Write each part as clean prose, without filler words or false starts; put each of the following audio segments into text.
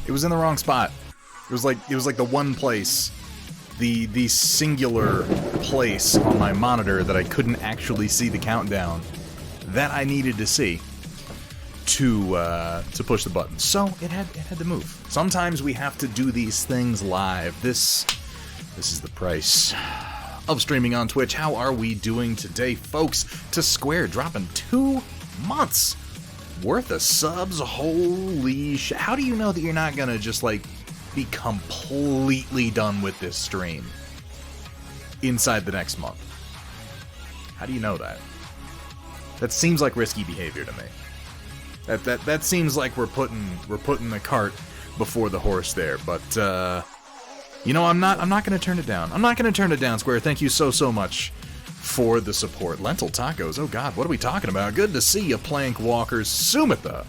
It was in the wrong spot. It was like the one place, the singular place on my monitor that I couldn't actually see the countdown that I needed to see to push the button. So it had to move. Sometimes we have to do these things live. This is the price of streaming on Twitch. How are we doing today, folks? To Square dropping 2 months worth of subs. Holy shit. How do you know that you're not gonna just like be completely done with this stream inside the next month? How do you know that? That seems like risky behavior to me. That seems like we're putting the cart before the horse there, but you know, I'm not gonna turn it down. I'm not gonna turn it down, Square. Thank you so much for the support. Lentil tacos. Oh god, what are we talking about? Good to see you, Plank Walkers. Sumitha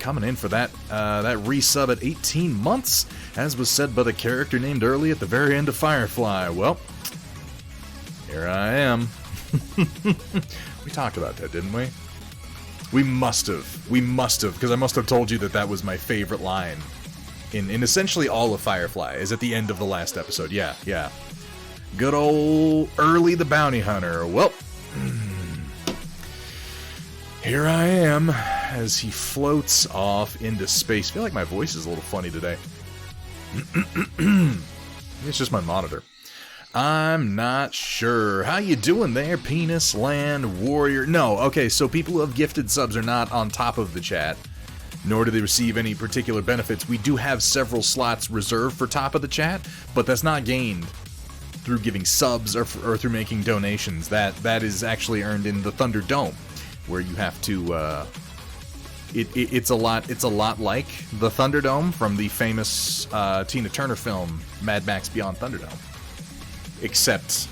coming in for that resub at 18 months, as was said by the character named early at the very end of Firefly. Well, here I am. We talked about that, didn't we? We must have, because I must have told you that was my favorite line in essentially all of Firefly, is at the end of the last episode. Yeah. Good old Early the Bounty Hunter. Well, here I am as he floats off into space. I feel like my voice is a little funny today. It's just my monitor. I'm not sure. How you doing there, Penis Land Warrior? No, okay, so people who have gifted subs are not on top of the chat, nor do they receive any particular benefits. We do have several slots reserved for top of the chat, but that's not gained through giving subs or through making donations. That is actually earned in the Thunderdome, where you have to, it's a lot like the Thunderdome from the famous Tina Turner film, Mad Max Beyond Thunderdome. Except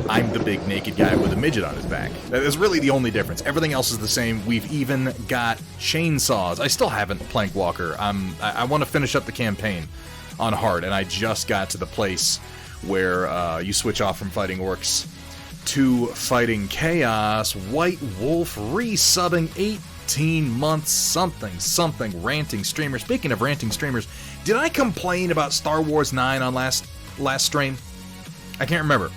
I'm the big naked guy with a midget on his back. That is really the only difference. Everything else is the same. We've even got chainsaws. I still haven't Plank Walker. I want to finish up the campaign on hard, and I just got to the place where you switch off from fighting orcs to fighting chaos. White Wolf resubbing 18 months something ranting streamer. Speaking of ranting streamers, did I complain about Star Wars 9 on last stream? I can't remember.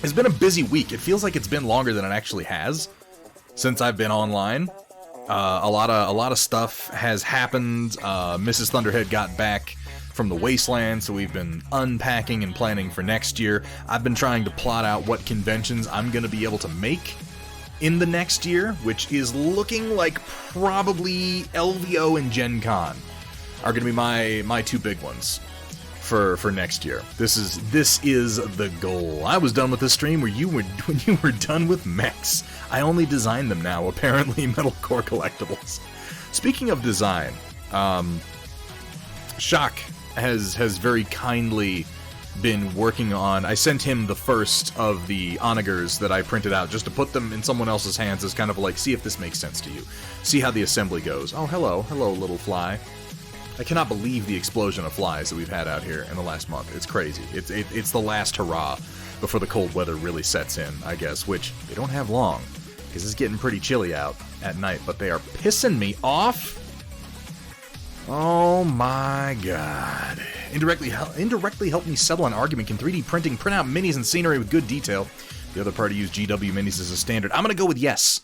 It's been a busy week. It feels like it's been longer than it actually has since I've been online. A lot of stuff has happened. Mrs. Thunderhead got back from the wasteland, so we've been unpacking and planning for next year. I've been trying to plot out what conventions I'm going to be able to make in the next year, which is looking like probably LVO and Gen Con are going to be my two big ones for next year. This is the goal. I was done with the stream when you were done with mechs. I only design them now, apparently. Metalcore Collectibles. Speaking of design, Shock has very kindly been working on. I sent him the first of the onagers that I printed out just to put them in someone else's hands as kind of like, see if this makes sense to you. See how the assembly goes. Oh, hello, little fly. I cannot believe the explosion of flies that we've had out here in the last month. It's crazy. It's the last hurrah before the cold weather really sets in, I guess, which they don't have long, because it's getting pretty chilly out at night, but they are pissing me off. Oh my god. Indirectly help me settle an argument. Can 3D printing print out minis and scenery with good detail? The other party used GW minis as a standard. I'm going to go with yes.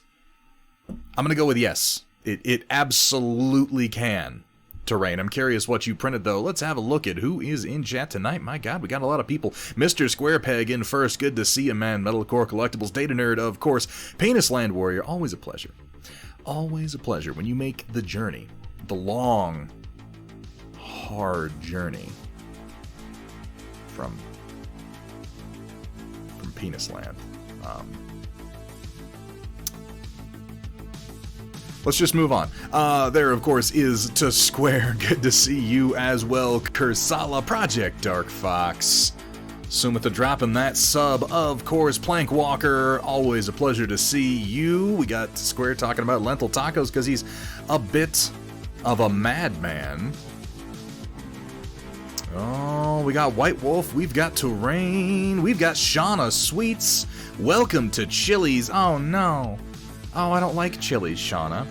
It absolutely can. Terrain. I'm curious what you printed, though. Let's have a look at who is in chat tonight. My god, we got a lot of people. Mr. Squarepeg in first. Good to see you, man. Metalcore Collectibles. Data Nerd, of course. Penis Land Warrior. Always a pleasure. Always a pleasure when you make the journey. The long, hard journey from Penis Land. Let's just move on. There, of course, is To Square. Good to see you as well. Kursala Project Dark Fox. Sumitha dropping that sub, of course. Plank Walker, always a pleasure to see you. We got To Square talking about lentil tacos because he's a bit of a madman. Oh, we got White Wolf. We've got Terrain. We've got Shauna Sweets. Welcome to Chili's. Oh, no. Oh, I don't like Chili's, Shauna.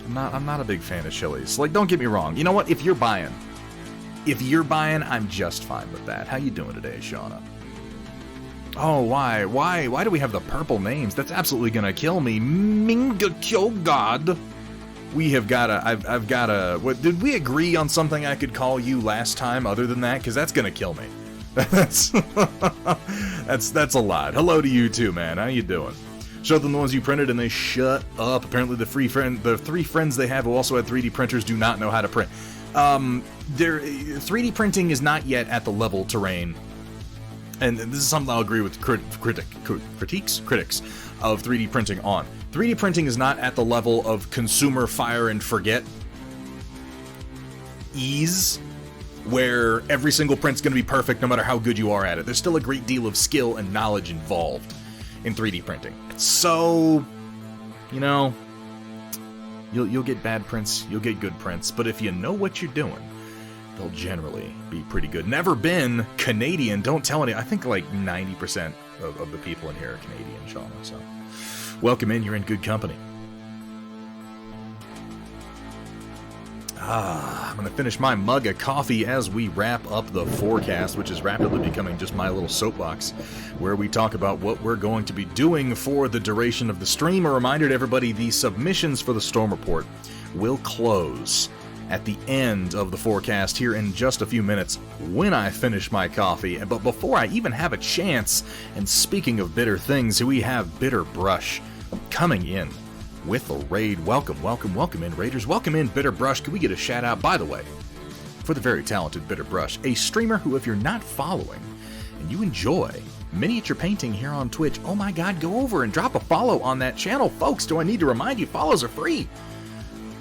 I'm not a big fan of chilies. Like, don't get me wrong. You know what? If you're buying, I'm just fine with that. How you doing today, Shauna? Oh, why do we have the purple names? That's absolutely gonna kill me. Mingakyo God. We have gotta, I've gotta, what, did we agree on something I could call you last time other than that? Because that's gonna kill me. That's a lot. Hello to you too, man. How you doing? Show them the ones you printed and they shut up. Apparently the three friends they have who also had 3D printers do not know how to print. 3D printing is not yet at the level terrain, and this is something I'll agree with critics of 3D printing on. 3D printing is not at the level of consumer fire and forget ease, where every single print's going to be perfect no matter how good you are at it. There's still a great deal of skill and knowledge involved in 3D printing. So, you know, you'll get bad prints, you'll get good prints, but if you know what you're doing, they'll generally be pretty good. Never been Canadian, don't tell any. I think like 90% of the people in here are Canadian, Shauna, so welcome in, you're in good company. I'm going to finish my mug of coffee as we wrap up the forecast, which is rapidly becoming just my little soapbox, where we talk about what we're going to be doing for the duration of the stream. A reminder to everybody, the submissions for the Storm Report will close at the end of the forecast here in just a few minutes when I finish my coffee. But before I even have a chance, and speaking of bitter things, we have Bitter Brush coming in with a raid. Welcome in, Raiders. Welcome in, Bitter Brush. Can we get a shout out, by the way, for the very talented Bitter Brush, a streamer who, if you're not following and you enjoy miniature painting here on Twitch, oh my god, go over and drop a follow on that channel. Folks, do I need to remind you, follows are free.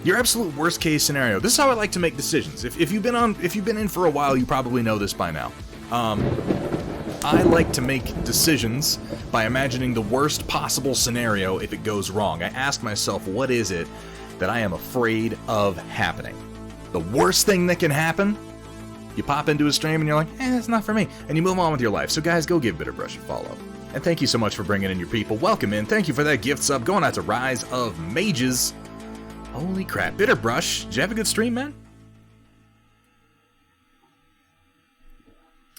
Your absolute worst case scenario. This is how I like to make decisions. If you've been in for a while, you probably know this by now. I like to make decisions by imagining the worst possible scenario if it goes wrong. I ask myself, what is it that I am afraid of happening? The worst thing that can happen? You pop into a stream and you're like, it's not for me. And you move on with your life. So guys, go give Bitterbrush a follow. And thank you so much for bringing in your people. Welcome in. Thank you for that gift sub. Going out to Rise of Mages. Holy crap. Bitterbrush, did you have a good stream, man?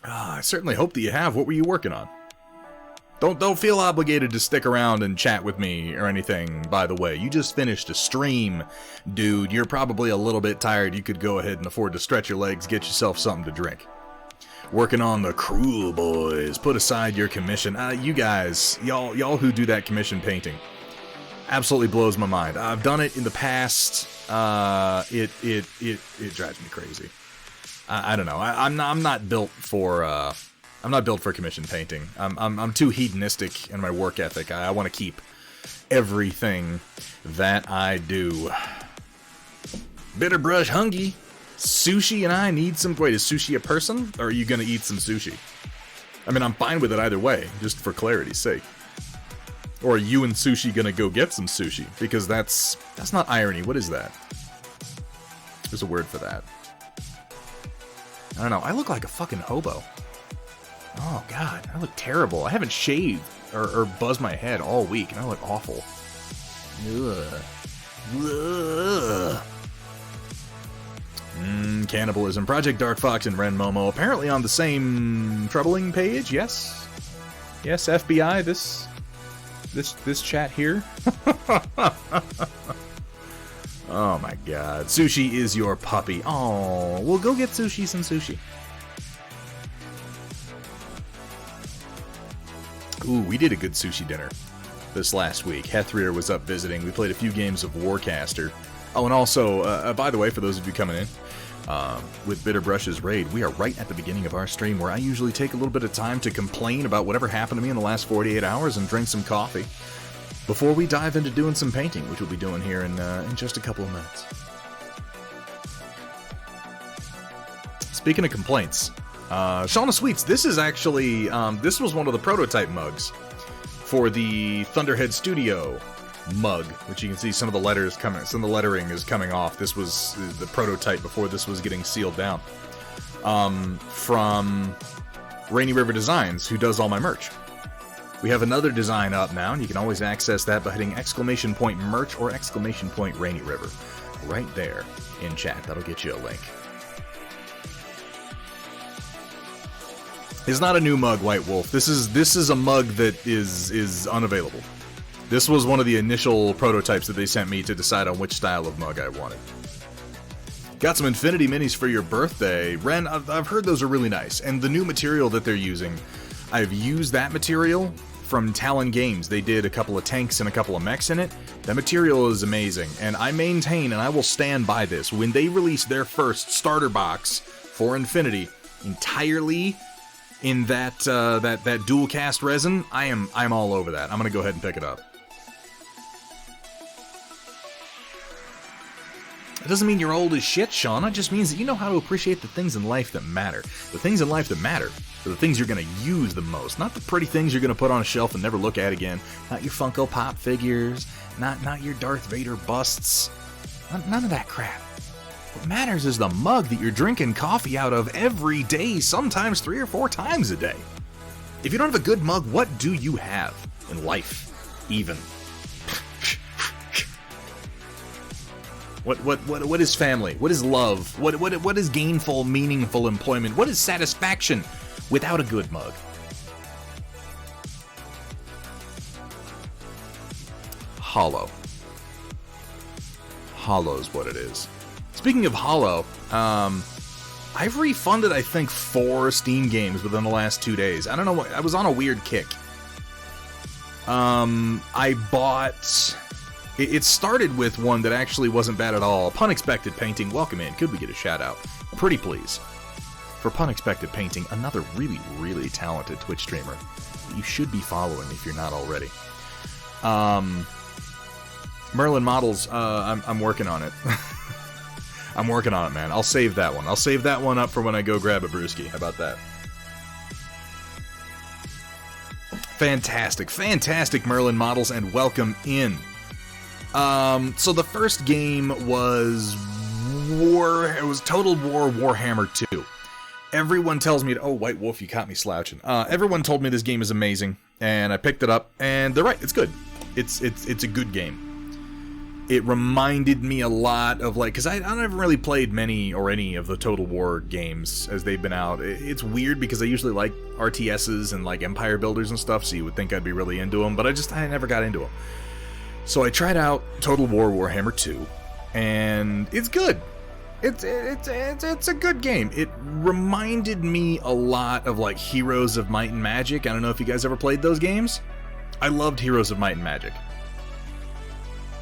I certainly hope that you have. What were you working on? Don't feel obligated to stick around and chat with me or anything, by the way. You just finished a stream, dude. You're probably a little bit tired. You could go ahead and afford to stretch your legs, get yourself something to drink. Working on the Cruel Boys. Put aside your commission. You guys, y'all who do that commission painting, absolutely blows my mind. I've done it in the past. It drives me crazy. I don't know. I'm not built for commission painting. I'm too hedonistic in my work ethic. I want to keep everything that I do. Bitterbrush hungry. Sushi and I need some. Wait, is sushi a person, or are you gonna eat some sushi? I mean, I'm fine with it either way, just for clarity's sake. Or are you and sushi gonna go get some sushi? Because that's not irony. What is that? There's a word for that. I don't know. I look like a fucking hobo. Oh, God. I look terrible. I haven't shaved or buzzed my head all week, and I look awful. Ugh. Ugh. Cannibalism. Project Dark Fox and Ren Momo. Apparently on the same troubling page. Yes. Yes, FBI. This chat here. Oh my god. Sushi is your puppy. Oh, we'll go get Sushi some sushi. Ooh, we did a good sushi dinner this last week. Hethrier was up visiting. We played a few games of Warcaster. Oh, and also, by the way, for those of you coming in, with Bitterbrush's raid, we are right at the beginning of our stream where I usually take a little bit of time to complain about whatever happened to me in the last 48 hours and drink some coffee before we dive into doing some painting, which we'll be doing here in just a couple of minutes. Speaking of complaints, Shauna Sweets, this is actually, this was one of the prototype mugs for the Thunderhead Studio mug, which you can see some of the letters coming, some of the lettering is coming off. This was the prototype before this was getting sealed down. From Rainy River Designs, who does all my merch. We have another design up now, and you can always access that by hitting !merch or !Rainy River. Right there in chat. That'll get you a link. It's not a new mug, White Wolf. This is a mug that is unavailable. This was one of the initial prototypes that they sent me to decide on which style of mug I wanted. Got some Infinity Minis for your birthday. Ren, I've heard those are really nice. And the new material that they're using, I've used that material from Talon Games. They did a couple of tanks and a couple of mechs in it. That material is amazing, and I maintain, and I will stand by this, when they release their first starter box for Infinity, entirely in that dual cast resin, I'm all over that. I'm gonna go ahead and pick it up. It doesn't mean you're old as shit, Sean. It just means that you know how to appreciate the things in life that matter. The things in life that matter are the things you're going to use the most. Not the pretty things you're going to put on a shelf and never look at again. Not your Funko Pop figures. Not your Darth Vader busts. None of that crap. What matters is the mug that you're drinking coffee out of every day, sometimes 3 or 4 times a day. If you don't have a good mug, what do you have in life, even? What is family? What is love? What is gainful, meaningful employment? What is satisfaction without a good mug? Hollow. Hollow's what it is. Speaking of Hollow, I've refunded, I think, 4 Steam games within the last 2 days. I don't know what, I was on a weird kick. I bought... It started with one that actually wasn't bad at all. Punexpected Painting, welcome in. Could we get a shout out? Pretty please. For Punexpected Painting, another really, really talented Twitch streamer that you should be following if you're not already. Merlin Models, I'm working on it. I'm working on it, man. I'll save that one. I'll save that one up for when I go grab a brewski. How about that? Fantastic, fantastic Merlin Models, and welcome in. So the first game was Total War Warhammer 2. Everyone tells me, oh, White Wolf, you caught me slouching. Everyone told me this game is amazing, and I picked it up, and they're right, it's good. It's a good game. It reminded me a lot of, like, because I haven't really played many or any of the Total War games as they've been out. It's weird because I usually like RTSs and, like, Empire Builders and stuff, so you would think I'd be really into them, but I never got into them. So I tried out Total War Warhammer 2, and it's good. It's a good game. It reminded me a lot of, like, Heroes of Might and Magic. I don't know if you guys ever played those games. I loved Heroes of Might and Magic.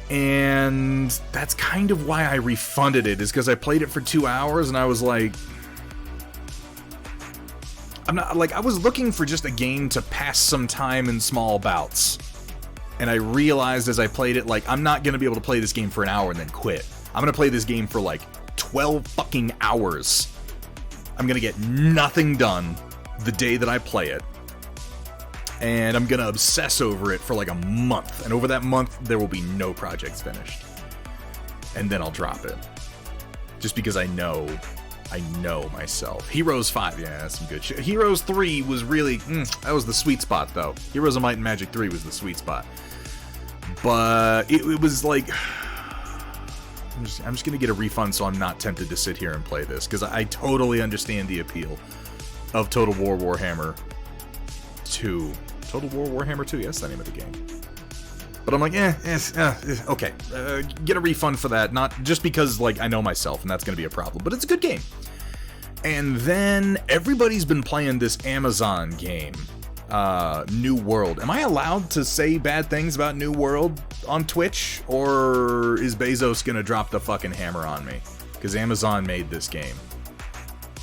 And that's kind of why I refunded it, is because I played it for 2 hours, and I was like... I was looking for just a game to pass some time in small bouts. And I realized as I played it, like, I'm not going to be able to play this game for an hour and then quit. I'm going to play this game for, like, 12 fucking hours. I'm going to get nothing done the day that I play it. And I'm going to obsess over it for, like, a month. And over that month, there will be no projects finished. And then I'll drop it. Just because I know myself. Heroes 5, yeah, that's some good shit. Heroes 3 was really, that was the sweet spot, though. Heroes of Might and Magic 3 was the sweet spot. But it was like, I'm just gonna get a refund so I'm not tempted to sit here and play this, because I totally understand the appeal of Total War Warhammer 2. Total War Warhammer 2, yeah, that's the name of the game. But I'm like, okay, get a refund for that, not just because, like, I know myself, and that's gonna be a problem, but it's a good game. And then everybody's been playing this Amazon game, New World. Am I allowed to say bad things about New World on Twitch, or is Bezos gonna drop the fucking hammer on me? Because Amazon made this game,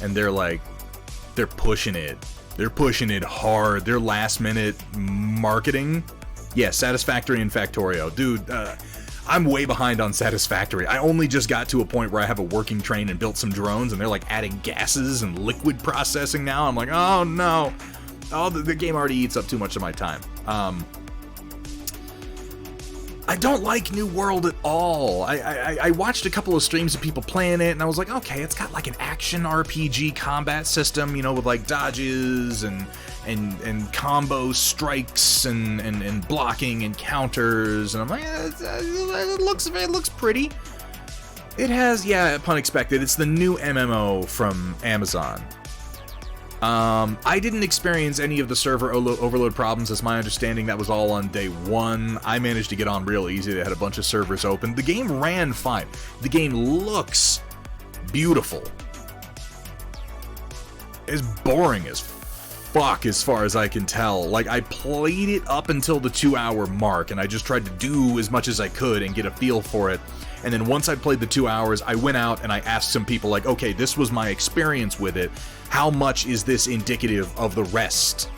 and they're pushing it. They're pushing it hard. Their last-minute marketing, yeah, Satisfactory and Factorio. Dude, I'm way behind on Satisfactory. I only just got to a point where I have a working train and built some drones, and they're, like, adding gases and liquid processing now. I'm like, oh, no. Oh, the game already eats up too much of my time. I don't like New World at all. I watched a couple of streams of people playing it, and I was like, okay, it's got like an action RPG combat system, you know, with like dodges and combo strikes and blocking and counters, and I'm like, it looks pretty. It has, yeah, pun expected, it's the new MMO from Amazon. I didn't experience any of the server overload problems. As my understanding, that was all on day one. I managed to get on real easy. They had a bunch of servers open. The game ran fine. The game looks beautiful. It's boring as fuck as far as I can tell. Like, I played it up until the 2-hour mark, and I just tried to do as much as I could and get a feel for it. And then once I played the 2 hours, I went out and I asked some people, like, okay, this was my experience with it. How much is this indicative of the rest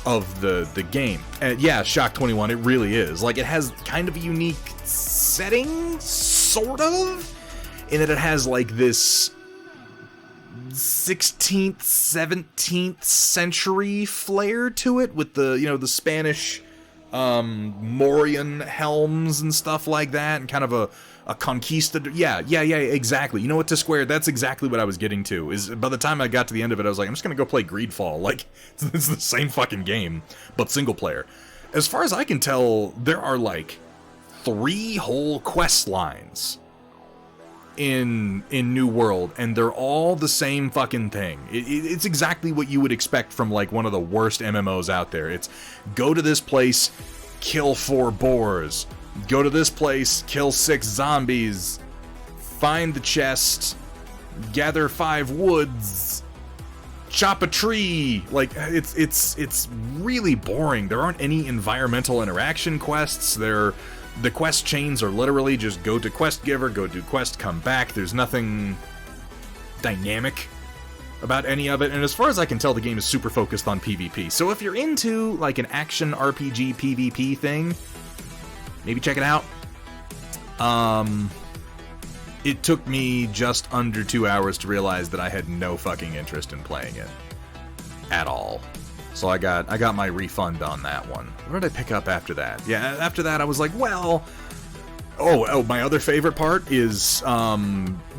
of the game? And yeah, Shock 21, it really is. Like, it has kind of a unique setting, sort of, in that it has, like, this 16th, 17th century flair to it with the, you know, the Spanish Morian helms and stuff like that, and kind of a conquistador. Yeah, exactly. You know what, to Square, that's exactly what I was getting to. Is by the time I got to the end of it, I was like, I'm just gonna go play Greedfall. Like, it's the same fucking game, but single player. As far as I can tell, there are like 3 whole quest lines in New World, and they're all the same fucking thing. It's exactly what you would expect from like one of the worst MMOs out there. It's go to this place, kill 4 boars. Go to this place, kill 6 zombies, find the chest, gather 5 woods, chop a tree. Like, it's really boring. There aren't any environmental interaction quests. The quest chains are literally just go to quest giver, go do quest, come back. There's nothing dynamic about any of it, and as far as I can tell, the game is super focused on PvP. So if you're into like an action RPG PvP thing, maybe check it out. It took me just under 2 hours to realize that I had no fucking interest in playing it at all. So I got my refund on that one. What did I pick up after that? Yeah, after that I was like, well, oh, my other favorite part is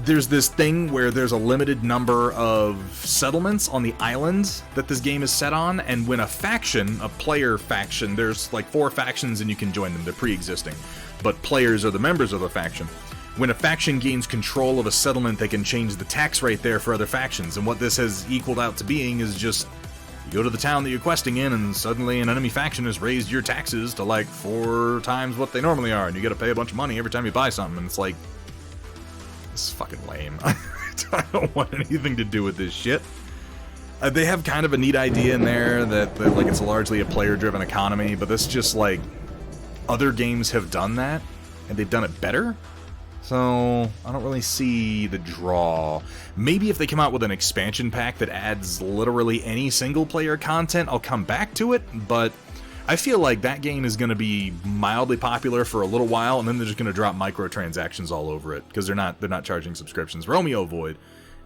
there's this thing where there's a limited number of settlements on the island that this game is set on, and when a player faction, there's like 4 factions and you can join them, they're pre-existing, but players are the members of the faction. When a faction gains control of a settlement, they can change the tax rate there for other factions, and what this has equaled out to being is just, you go to the town that you're questing in, and suddenly an enemy faction has raised your taxes to like 4 times what they normally are, and you gotta pay a bunch of money every time you buy something, and it's like, this is fucking lame. I don't want anything to do with this shit. They have kind of a neat idea in there that like it's largely a player-driven economy, but this just like, other games have done that, and they've done it better. So, I don't really see the draw. Maybe if they come out with an expansion pack that adds literally any single-player content, I'll come back to it, but I feel like that game is going to be mildly popular for a little while, and then they're just going to drop microtransactions all over it, because they're not charging subscriptions. Romeo Void,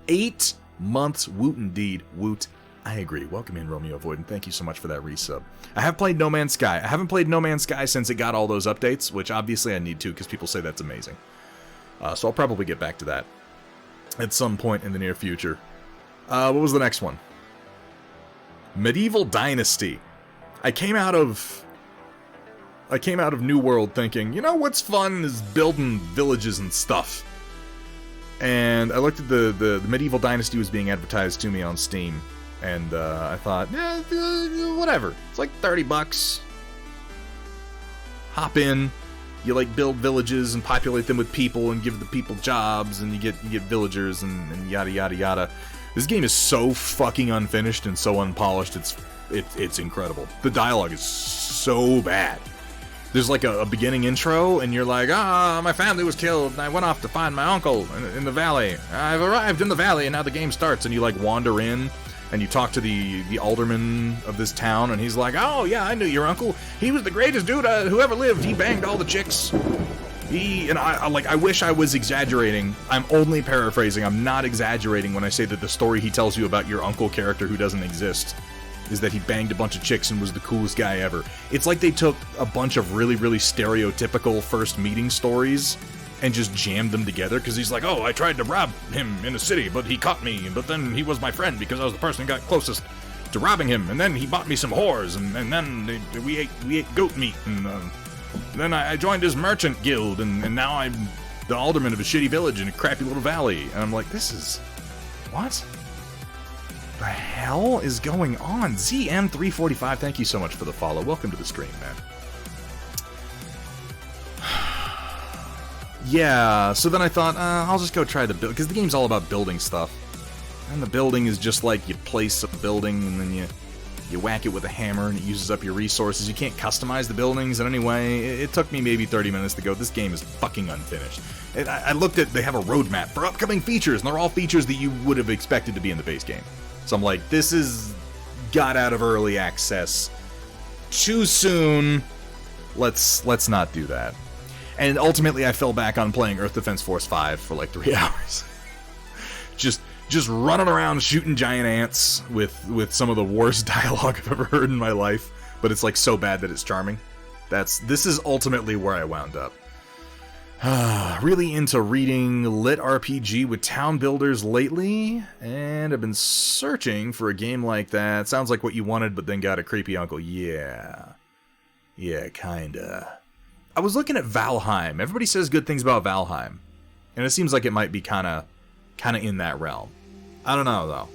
8 months, woot indeed, woot. I agree. Welcome in, Romeo Void, and thank you so much for that resub. I have played No Man's Sky. I haven't played No Man's Sky since it got all those updates, which obviously I need to, because people say that's amazing. So I'll probably get back to that at some point in the near future. What was the next one? Medieval Dynasty. I came out of New World thinking, you know what's fun is building villages and stuff. And I looked at the Medieval Dynasty was being advertised to me on Steam, and I thought, yeah, whatever. It's like $30. Hop in. You like build villages and populate them with people and give the people jobs, and you get villagers and yada yada yada. This game is so fucking unfinished and so unpolished. It's incredible. The dialogue is so bad. There's like a beginning intro, and you're like, my family was killed, and I went off to find my uncle in the valley. I've arrived in the valley, and now the game starts, and you like wander in. And you talk to the alderman of this town, and he's like, oh, yeah, I knew your uncle. He was the greatest dude who ever lived. He banged all the chicks. I wish I was exaggerating. I'm only paraphrasing. I'm not exaggerating when I say that the story he tells you about your uncle character who doesn't exist is that he banged a bunch of chicks and was the coolest guy ever. It's like they took a bunch of really, really stereotypical first meeting stories and just jammed them together, because he's like, oh, I tried to rob him in a city, but he caught me, but then he was my friend because I was the person who got closest to robbing him, and then he bought me some whores, and then we ate goat meat, and then I joined his merchant guild, and now I'm the alderman of a shitty village in a crappy little valley. And I'm like, this is... what the hell is going on? ZM345, thank you so much for the follow. Welcome to the stream, man. Yeah, so then I thought, I'll just go try the build, because the game's all about building stuff. And the building is just like you place a building and then you whack it with a hammer and it uses up your resources. You can't customize the buildings in any way. It took me maybe 30 minutes to go, this game is fucking unfinished. And I looked at, they have a roadmap for upcoming features, and they're all features that you would have expected to be in the base game. So I'm like, this is got out of early access too soon. Let's not do that. And ultimately, I fell back on playing Earth Defense Force 5 for like 3 hours. just running around shooting giant ants with some of the worst dialogue I've ever heard in my life. But it's like so bad that it's charming. This is ultimately where I wound up. Really into reading lit RPG with town builders lately, and I've been searching for a game like that. Sounds like what you wanted, but then got a creepy uncle. Yeah, kinda. I was looking at Valheim. Everybody says good things about Valheim, and it seems like it might be kind of in that realm. I don't know though.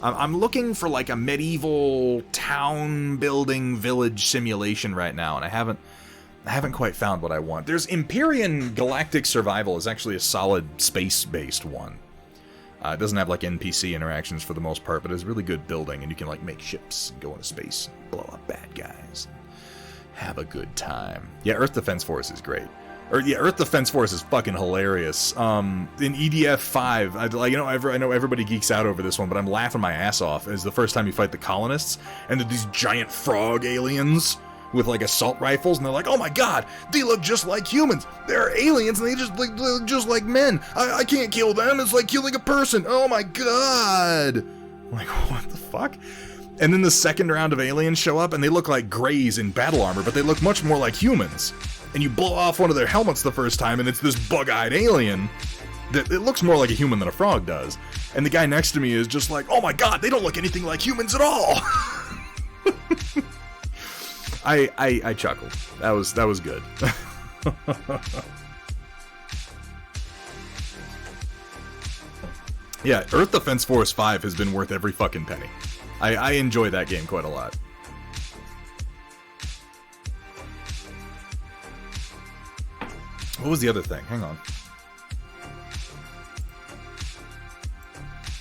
I'm looking for like a medieval town building village simulation right now, and I haven't quite found what I want. There's Empyrean Galactic Survival is actually a solid space-based one. It doesn't have like NPC interactions for the most part, but it's really good building, and you can like make ships and go into space and blow up bad guys. Have a good time. Yeah, Earth Defense Force is great. Earth Defense Force is fucking hilarious. In EDF 5, I know everybody geeks out over this one, but I'm laughing my ass off. It's the first time you fight the colonists, and they're these giant frog aliens with like assault rifles, and they're like, oh my god, they look just like humans. They're aliens, and they look just like men. I can't kill them. It's like killing a person. Oh my god. I'm like, what the fuck? And then the second round of aliens show up, and they look like Greys in battle armor, but they look much more like humans. And you blow off one of their helmets the first time, and it's this bug-eyed alien that it looks more like a human than a frog does. And the guy next to me is just like, oh my god, they don't look anything like humans at all! I chuckled. That was good. Yeah, Earth Defense Force 5 has been worth every fucking penny. I enjoy that game quite a lot. What was the other thing? Hang on.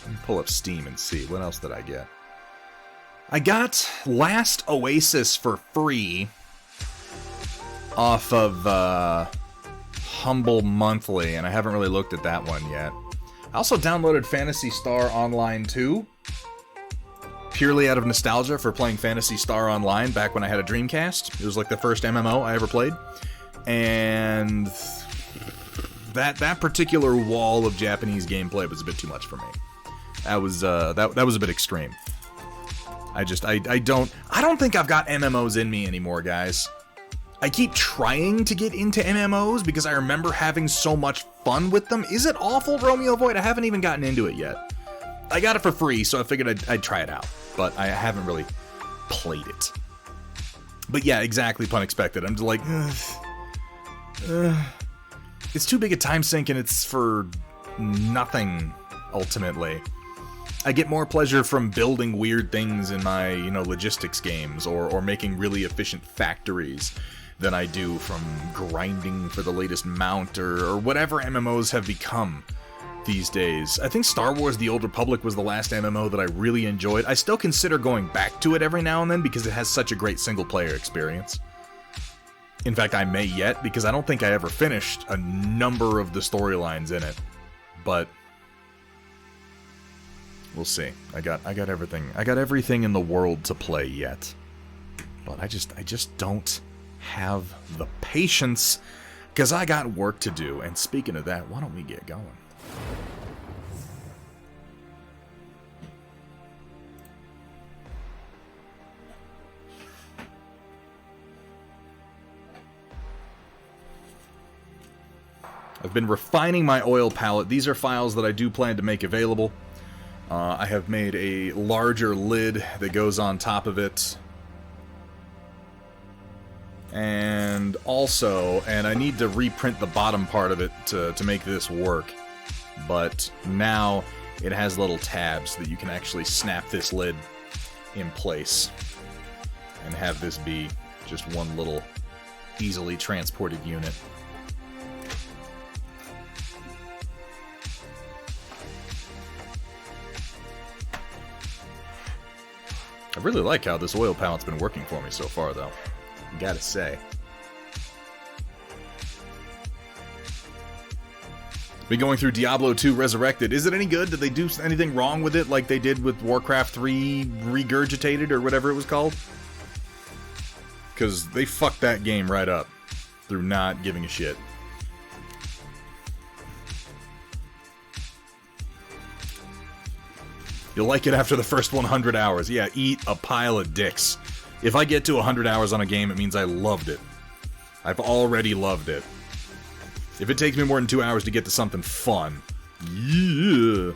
Let me pull up Steam and see. What else did I get? I got Last Oasis for free off of Humble Monthly, and I haven't really looked at that one yet. I also downloaded Phantasy Star Online 2, purely out of nostalgia for playing Phantasy Star Online back when I had a Dreamcast. It was like the first MMO I ever played. And that particular wall of Japanese gameplay was a bit too much for me. That was a bit extreme. I don't think I've got MMOs in me anymore, guys. I keep trying to get into MMOs because I remember having so much fun with them. Is it awful, Romeo Void? I haven't even gotten into it yet. I got it for free, so I figured I'd try it out. But I haven't really played it. But yeah, exactly, pun expected. I'm just like, it's too big a time sink, and it's for nothing, ultimately. I get more pleasure from building weird things in my, logistics games, or making really efficient factories than I do from grinding for the latest mount, or whatever MMOs have become these days. I think Star Wars The Old Republic was the last MMO that I really enjoyed. I still consider going back to it every now and then because it has such a great single-player experience. In fact, I may yet, because I don't think I ever finished a number of the storylines in it. But we'll see. I got everything. I got everything in the world to play yet. But I just don't have the patience, because I got work to do. And speaking of that, why don't we get going? I've been refining my oil palette. These are files that I do plan to make available. I have made a larger lid that goes on top of it. And also, and I need to reprint the bottom part of it to make this work. But now it has little tabs that you can actually snap this lid in place and have this be just one little easily transported unit. I really like how this oil palette's been working for me so far, though. Gotta say. Been going through Diablo 2 Resurrected. Is it any good? Did they do anything wrong with it like they did with Warcraft 3 Regurgitated or whatever it was called? Because they fucked that game right up through not giving a shit. You'll like it after the first 100 hours. Yeah, eat a pile of dicks. If I get to 100 hours on a game, it means I loved it. I've already loved it. If it takes me more than 2 hours to get to something fun, yeah.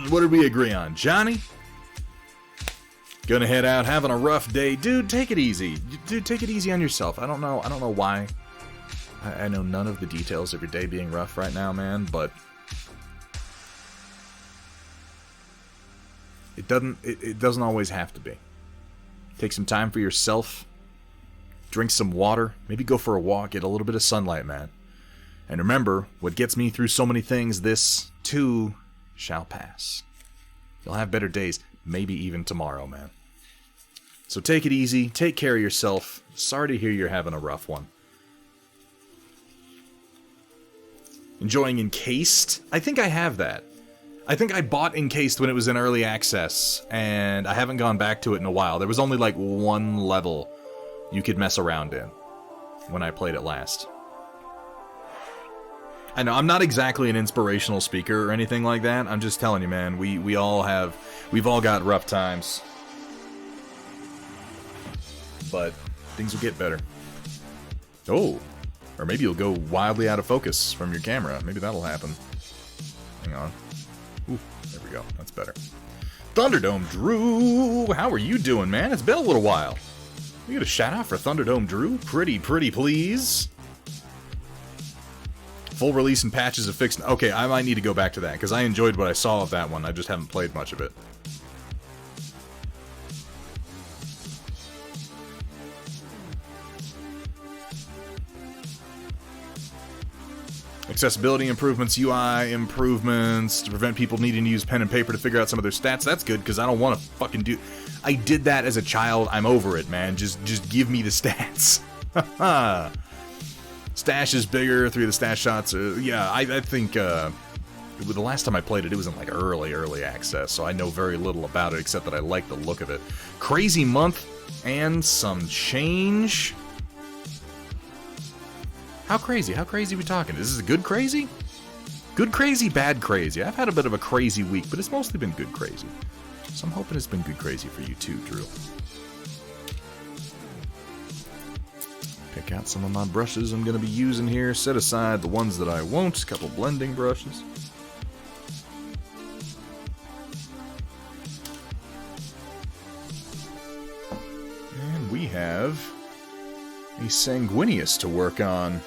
What did we agree on, Johnny? Gonna head out, having a rough day. Dude, take it easy. Dude, take it easy on yourself. I don't know why. I know none of the details of your day being rough right now, man, but it doesn't always have to be. Take some time for yourself. Drink some water. Maybe go for a walk. Get a little bit of sunlight, man. And remember, what gets me through so many things, this too shall pass. You'll have better days. Maybe even tomorrow, man. So take it easy. Take care of yourself. Sorry to hear you're having a rough one. Enjoying Encased? I think I have that. I think I bought Encased when it was in early access, and I haven't gone back to it in a while. There was only like one level you could mess around in when I played it last. I know, I'm not exactly an inspirational speaker or anything like that. I'm just telling you, man, we've all got rough times. But things will get better. Oh, or maybe you'll go wildly out of focus from your camera. Maybe that'll happen. Hang on. Ooh, there we go. That's better. Thunderdome Drew, how are you doing, man? It's been a little while. We got a shout out for Thunderdome Drew. Pretty please. Full release and patches are fixed. Okay, I might need to go back to that because I enjoyed what I saw of that one. I just haven't played much of it. Accessibility improvements, UI improvements to prevent people needing to use pen and paper to figure out some of their stats. That's good because I don't want to fucking do. I did that as a child. I'm over it, man. Just give me the stats. Stash is bigger. 3 of the stash shots. Yeah, I think the last time I played it, it was in like early access, so I know very little about it except that I like the look of it. Crazy month and some change. How crazy? How crazy are we talking? Is this a good crazy? Good crazy, bad crazy. I've had a bit of a crazy week, but it's mostly been good crazy. So I'm hoping it's been good crazy for you too, Drew. Pick out some of my brushes I'm going to be using here. Set aside the ones that I won't. A couple blending brushes. And we have a Sanguinius to work on.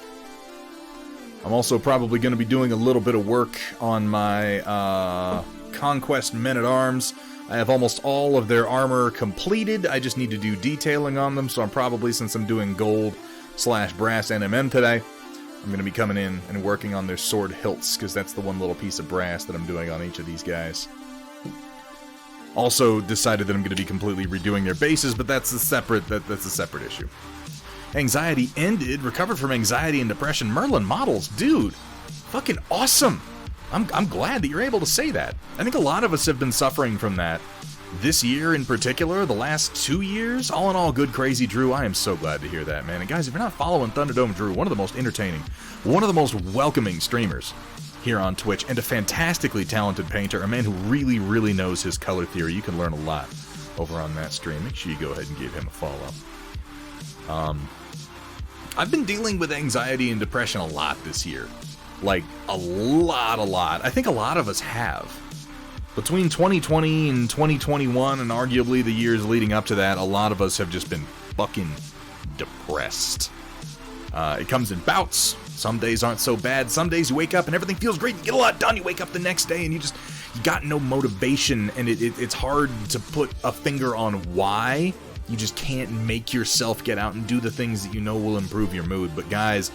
I'm also probably going to be doing a little bit of work on my Conquest Men-at-Arms. I have almost all of their armor completed. I just need to do detailing on them, so I'm probably, since I'm doing gold/brass NMM today, I'm going to be coming in and working on their sword hilts, because that's the one little piece of brass that I'm doing on each of these guys. Also decided that I'm going to be completely redoing their bases, but that's a separate issue. Anxiety ended, recovered from anxiety and depression. Merlin models, dude, fucking awesome. I'm glad that you're able to say that. I think a lot of us have been suffering from that. This year in particular, the last 2 years, all in all, good crazy Drew. I am so glad to hear that, man. And guys, if you're not following Thunderdome Drew, one of the most entertaining, one of the most welcoming streamers here on Twitch, and a fantastically talented painter, a man who really knows his color theory. You can learn a lot over on that stream. Make sure you go ahead and give him a follow. I've been dealing with anxiety and depression a lot this year. Like, a lot. I think a lot of us have. Between 2020 and 2021, and arguably the years leading up to that, a lot of us have just been fucking depressed. It comes in bouts. Some days aren't so bad. Some days you wake up and everything feels great. You get a lot done. You wake up the next day and you got no motivation, and it's hard to put a finger on why. You just can't make yourself get out and do the things that you know will improve your mood. But guys,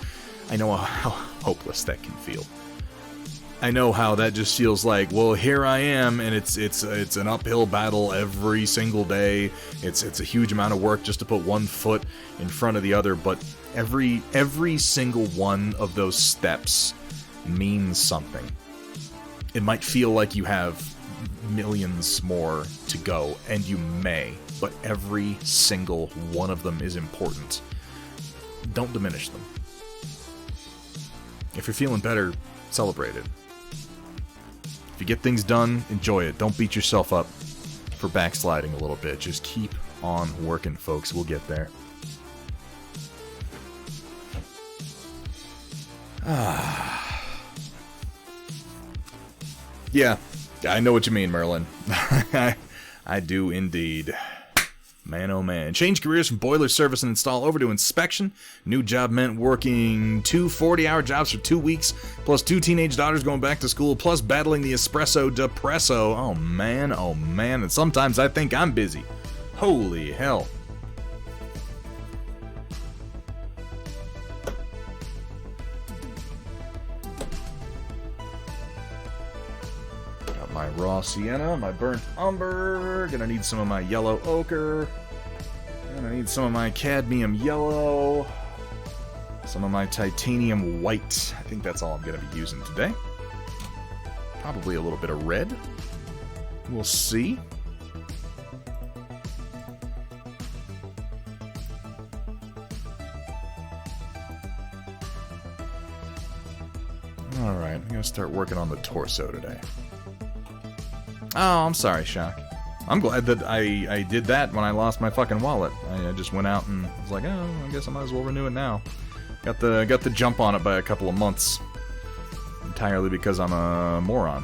I know how hopeless that can feel. I know how that just feels like, well, here I am, and it's an uphill battle every single day. It's a huge amount of work just to put one foot in front of the other, but every single one of those steps means something. It might feel like you have millions more to go, and you may, but every single one of them is important. Don't diminish them. If you're feeling better, celebrate it. If you get things done, enjoy it. Don't beat yourself up for backsliding a little bit. Just keep on working, folks. We'll get there. Yeah, I know what you mean, Merlin. I do indeed. Man, oh man. Change careers from boiler service and install over to inspection. New job meant working 2 40-hour jobs for 2 weeks, plus 2 teenage daughters going back to school, plus battling the espresso depresso. Oh man, and sometimes I think I'm busy. Holy hell. Got my raw sienna, my burnt umber, gonna need some of my yellow ochre. I need some of my cadmium yellow, some of my titanium white. I think that's all I'm going to be using today. Probably a little bit of red. We'll see. Alright, I'm going to start working on the torso today. Oh, I'm sorry, Shock. I'm glad that I did that when I lost my fucking wallet. I just went out and was like, oh, I guess I might as well renew it now. Got the jump on it by a couple of months. Entirely because I'm a moron.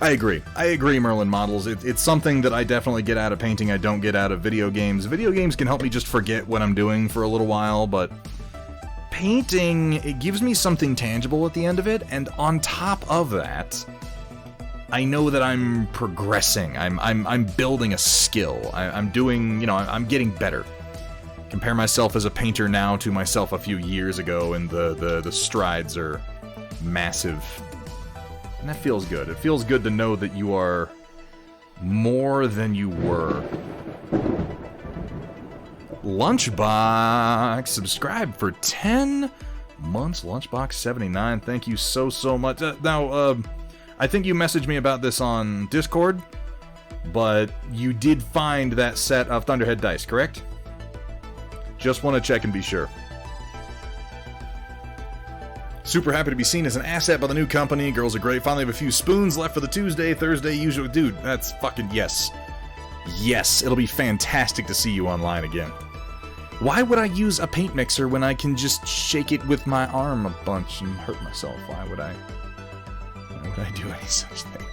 I agree, Merlin Models. It's something that I definitely get out of painting I don't get out of video games. Video games can help me just forget what I'm doing for a little while, but painting, it gives me something tangible at the end of it, and on top of that, I know that I'm progressing. I'm building a skill. I'm doing, I'm getting better. Compare myself as a painter now to myself a few years ago, and the strides are massive. And that feels good. It feels good to know that you are more than you were. Lunchbox, subscribe for 10 months. Lunchbox 79, thank you so much. Now, I think you messaged me about this on Discord, but you did find that set of Thunderhead dice, correct? Just want to check and be sure. Super happy to be seen as an asset by the new company. Girls are great. Finally have a few spoons left for the Tuesday, Thursday usual. Dude, that's fucking yes. Yes, it'll be fantastic to see you online again. Why would I use a paint mixer when I can just shake it with my arm a bunch and hurt myself? Why would I do any such thing?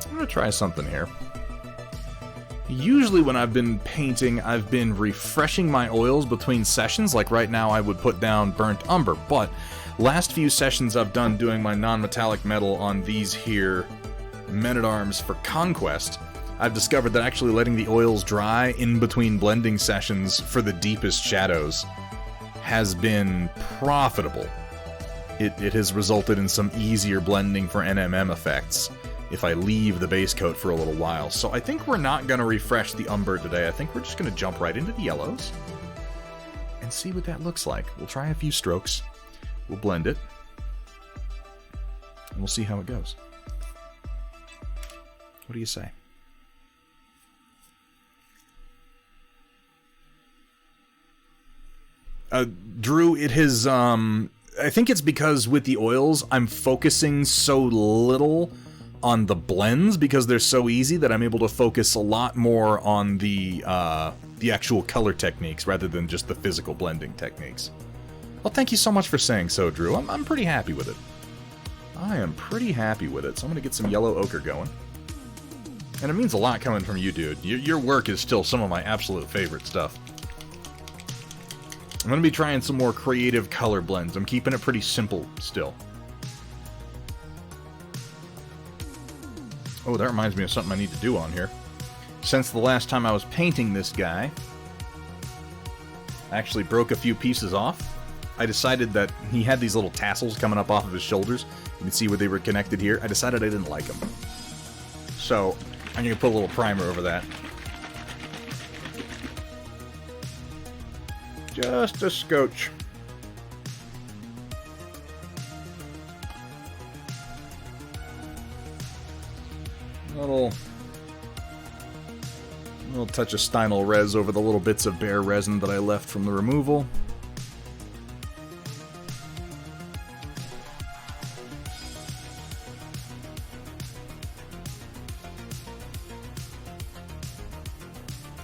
I'm gonna try something here. Usually when I've been painting, I've been refreshing my oils between sessions. Like right now I would put down burnt umber, but last few sessions I've done doing my non-metallic metal on these here Men-at-Arms for Conquest, I've discovered that actually letting the oils dry in between blending sessions for the deepest shadows has been profitable. It has resulted in some easier blending for NMM effects if I leave the base coat for a little while. So I think we're not going to refresh the umber today. I think we're just going to jump right into the yellows and see what that looks like. We'll try a few strokes. We'll blend it. and we'll see how it goes. What do you say? Drew, it has, I think it's because with the oils, I'm focusing so little on the blends because they're so easy that I'm able to focus a lot more on the actual color techniques rather than just the physical blending techniques. Well, thank you so much for saying so, Drew. I'm pretty happy with it. I am pretty happy with it, so I'm going to get some yellow ochre going. And it means a lot coming from you, dude. Your work is still some of my absolute favorite stuff. I'm going to be trying some more creative color blends. I'm keeping it pretty simple still. Oh, that reminds me of something I need to do on here. Since the last time I was painting this guy, I actually broke a few pieces off. I decided that he had these little tassels coming up off of his shoulders. You can see where they were connected here. I decided I didn't like them. So, I'm going to put a little primer over that. Just a scotch. Little touch of Steinel res over the little bits of bare resin that I left from the removal.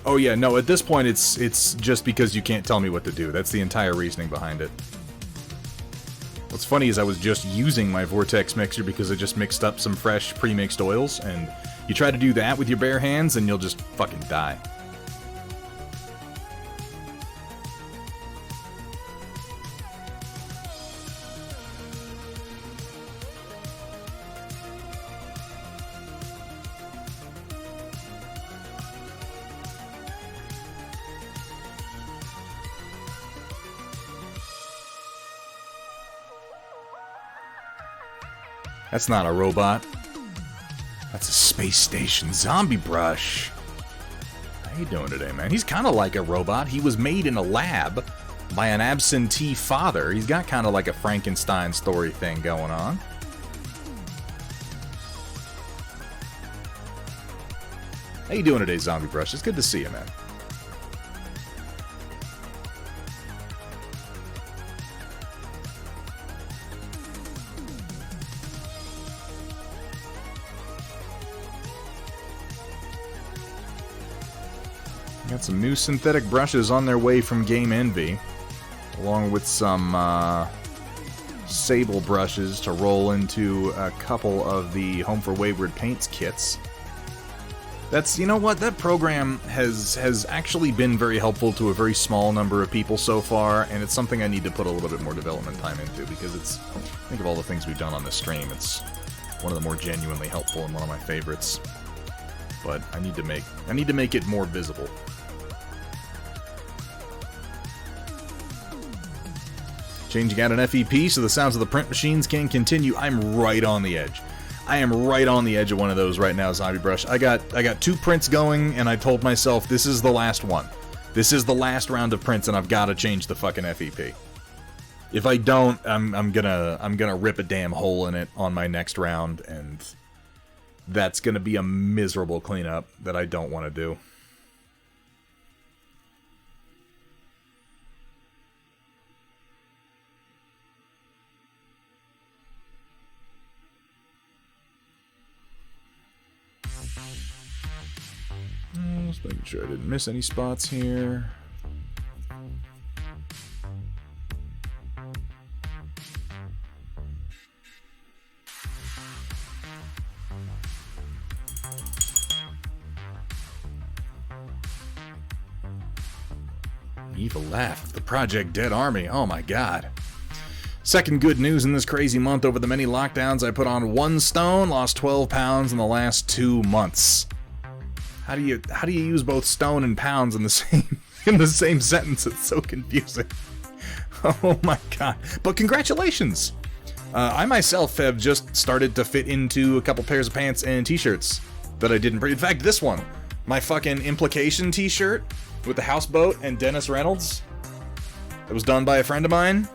Oh yeah, no, at this point it's just because you can't tell me what to do. That's the entire reasoning behind it. What's funny is I was just using my Vortex mixer because I just mixed up some fresh pre-mixed oils, and you try to do that with your bare hands and you'll just fucking die. That's not a robot. That's a space station zombie brush. How you doing today, man? He's kind of like a robot. He was made in a lab by an absentee father. He's got kind of like a Frankenstein story thing going on. How you doing today, Zombie Brush? It's good to see you, man. Got some new synthetic brushes on their way from Game Envy, along with some sable brushes to roll into a couple of the Home for Wayward Paints kits. That's, you know what, that program has actually been very helpful to a very small number of people so far, and it's something I need to put a little bit more development time into, because it's, think of all the things we've done on this stream, it's one of the more genuinely helpful and one of my favorites. But I need to make it more visible. Changing out an FEP so the sounds of the print machines can continue. I'm right on the edge. I am right on the edge of one of those right now, Zombie Brush. I got 2 prints going, and I told myself this is the last one. This is the last round of prints, and I've got to change the fucking FEP. If I don't, I'm gonna rip a damn hole in it on my next round, and that's gonna be a miserable cleanup that I don't want to do. Just making sure I didn't miss any spots here. Evil laugh. The Project Dead Army. Oh my god. Second good news in this crazy month. Over the many lockdowns, I put on 1 stone, lost 12 pounds in the last 2 months. How do you use both stone and pounds in the same sentence? It's so confusing. Oh my god. But congratulations! I myself have just started to fit into a couple pairs of pants and t-shirts that I didn't bring. In fact, this one, my fucking Implication t-shirt with the houseboat and Dennis Reynolds, that was done by a friend of mine.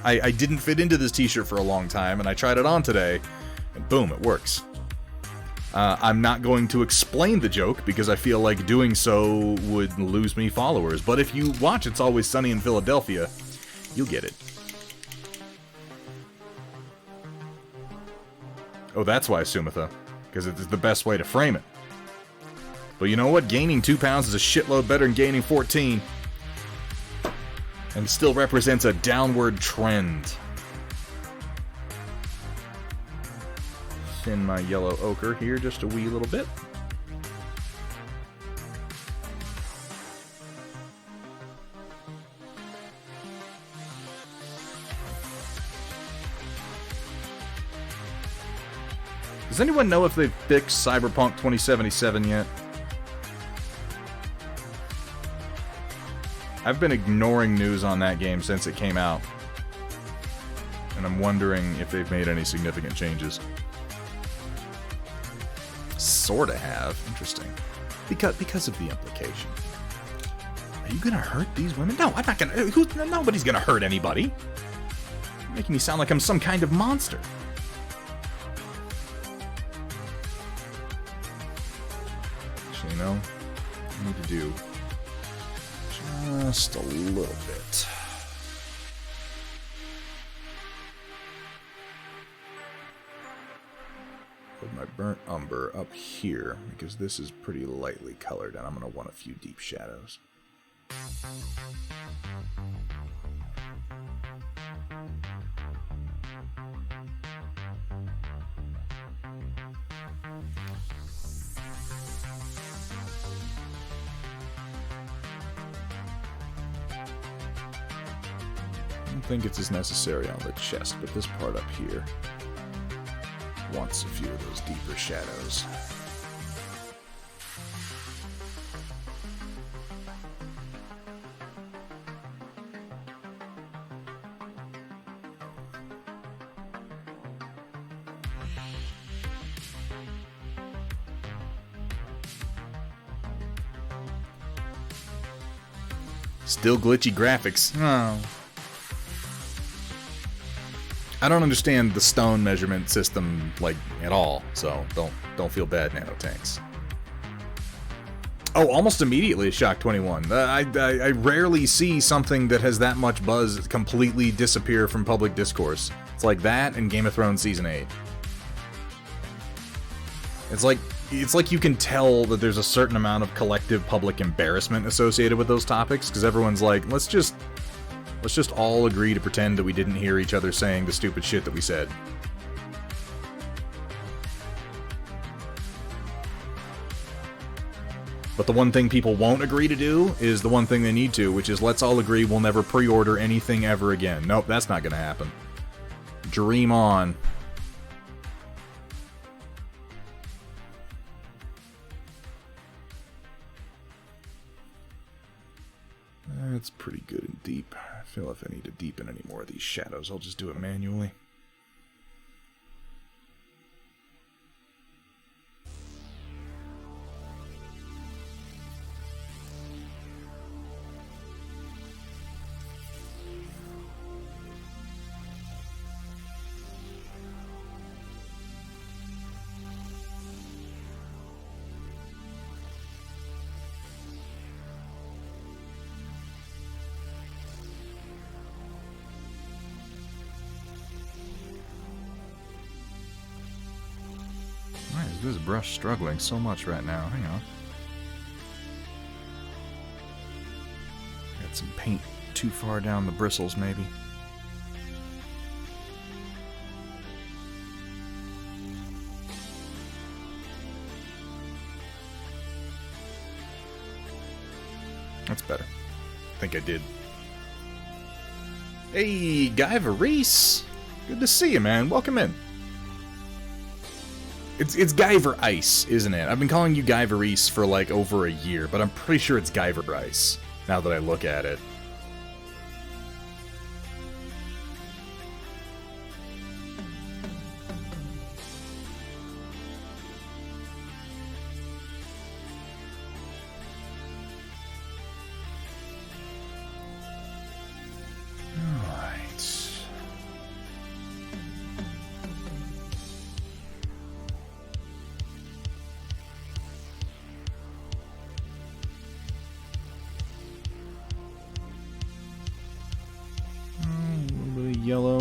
I didn't fit into this t-shirt for a long time, and I tried it on today, And boom, it works. I'm not going to explain the joke because I feel like doing so would lose me followers. But if you watch It's Always Sunny in Philadelphia, you'll get it. Oh, that's why Sumitha. Because it's the best way to frame it. But you know what? Gaining 2 pounds is a shitload better than gaining 14. And still represents a downward trend. Thin my yellow ochre here just a wee little bit. Does anyone know if they've fixed Cyberpunk 2077 yet? I've been ignoring news on that game since it came out. And I'm wondering if they've made any significant changes. Sorta have. Interesting. Because of the implication. Are you gonna hurt these women? No, I'm not gonna... Nobody's gonna hurt anybody. You're making me sound like I'm some kind of monster. Actually, no. I need to do just a little bit. Put my burnt umber up here, because this is pretty lightly colored, and I'm going to want a few deep shadows. I don't think it's as necessary on the chest, but this part up here wants a few of those deeper shadows. Still glitchy graphics. Oh. I don't understand the stone measurement system, like, at all, so don't feel bad, nanotanks. Oh, almost immediately, Shock 21. I rarely see something that has that much buzz completely disappear from public discourse. It's like that and Game of Thrones Season 8. It's like you can tell that there's a certain amount of collective public embarrassment associated with those topics, because everyone's like, let's just all agree to pretend that we didn't hear each other saying the stupid shit that we said. But the one thing people won't agree to do is the one thing they need to, which is let's all agree we'll never pre-order anything ever again. Nope, that's not gonna happen. Dream on. That's pretty good and deep. I feel if I need to deepen any more of these shadows, I'll just do it manually. Why is this brush struggling so much right now? Hang on. Got some paint too far down the bristles, maybe. That's better. I think I did. Hey, Guy Varese! Good to see you, man. Welcome in. It's Guyver Ice, isn't it? I've been calling you Guy Varese for like over a year, but I'm pretty sure it's Guyver Ice, now that I look at it.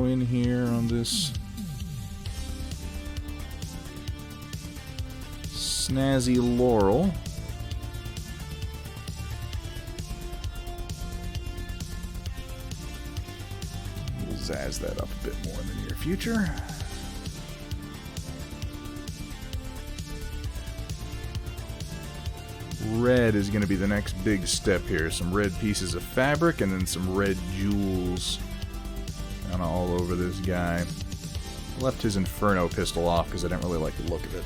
in here on this snazzy Laurel. We'll zazz that up a bit more in the near future. Red is going to be the next big step here. Some red pieces of fabric and then some red jewels kind of all over this guy. Left his Inferno pistol off because I didn't really like the look of it.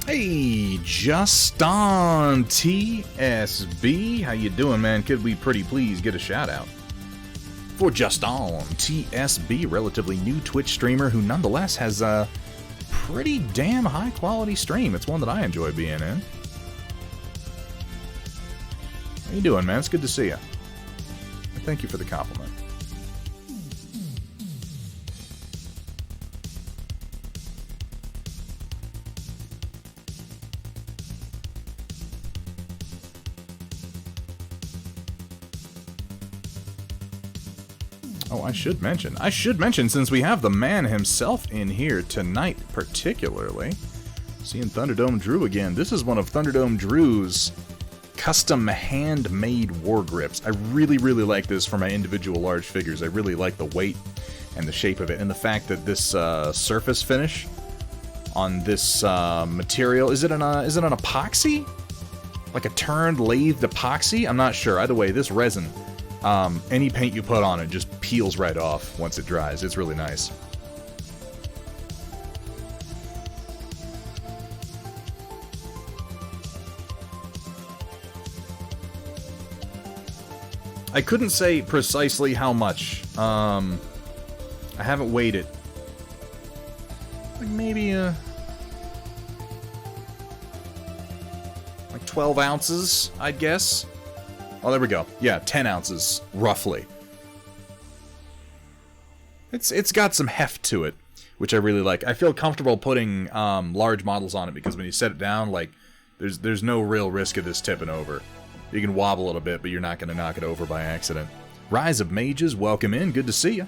Hey, Justin TSB. How you doing, man? Could we pretty please get a shout out? For Justin TSB, relatively new Twitch streamer who nonetheless has a pretty damn high quality stream. It's one that I enjoy being in. How you doing, man? It's good to see you. Thank you for the compliment. Oh, I should mention, since we have the man himself in here tonight, particularly, seeing Thunderdome Drew again. This is one of Thunderdome Drew's custom handmade war grips. I really, really like this for my individual large figures. I really like the weight and the shape of it, and the fact that this surface finish on this material, is it an epoxy? Like a turned lathed epoxy? I'm not sure. Either way, this resin, any paint you put on it just peels right off once it dries. It's really nice. I couldn't say precisely how much. I haven't weighed it. Like maybe like 12 ounces, I'd guess. Oh, there we go. Yeah, 10 ounces, roughly. It's got some heft to it, which I really like. I feel comfortable putting large models on it because when you set it down, like, there's no real risk of this tipping over. You can wobble a little bit, but you're not going to knock it over by accident. Rise of Mages, welcome in. Good to see you.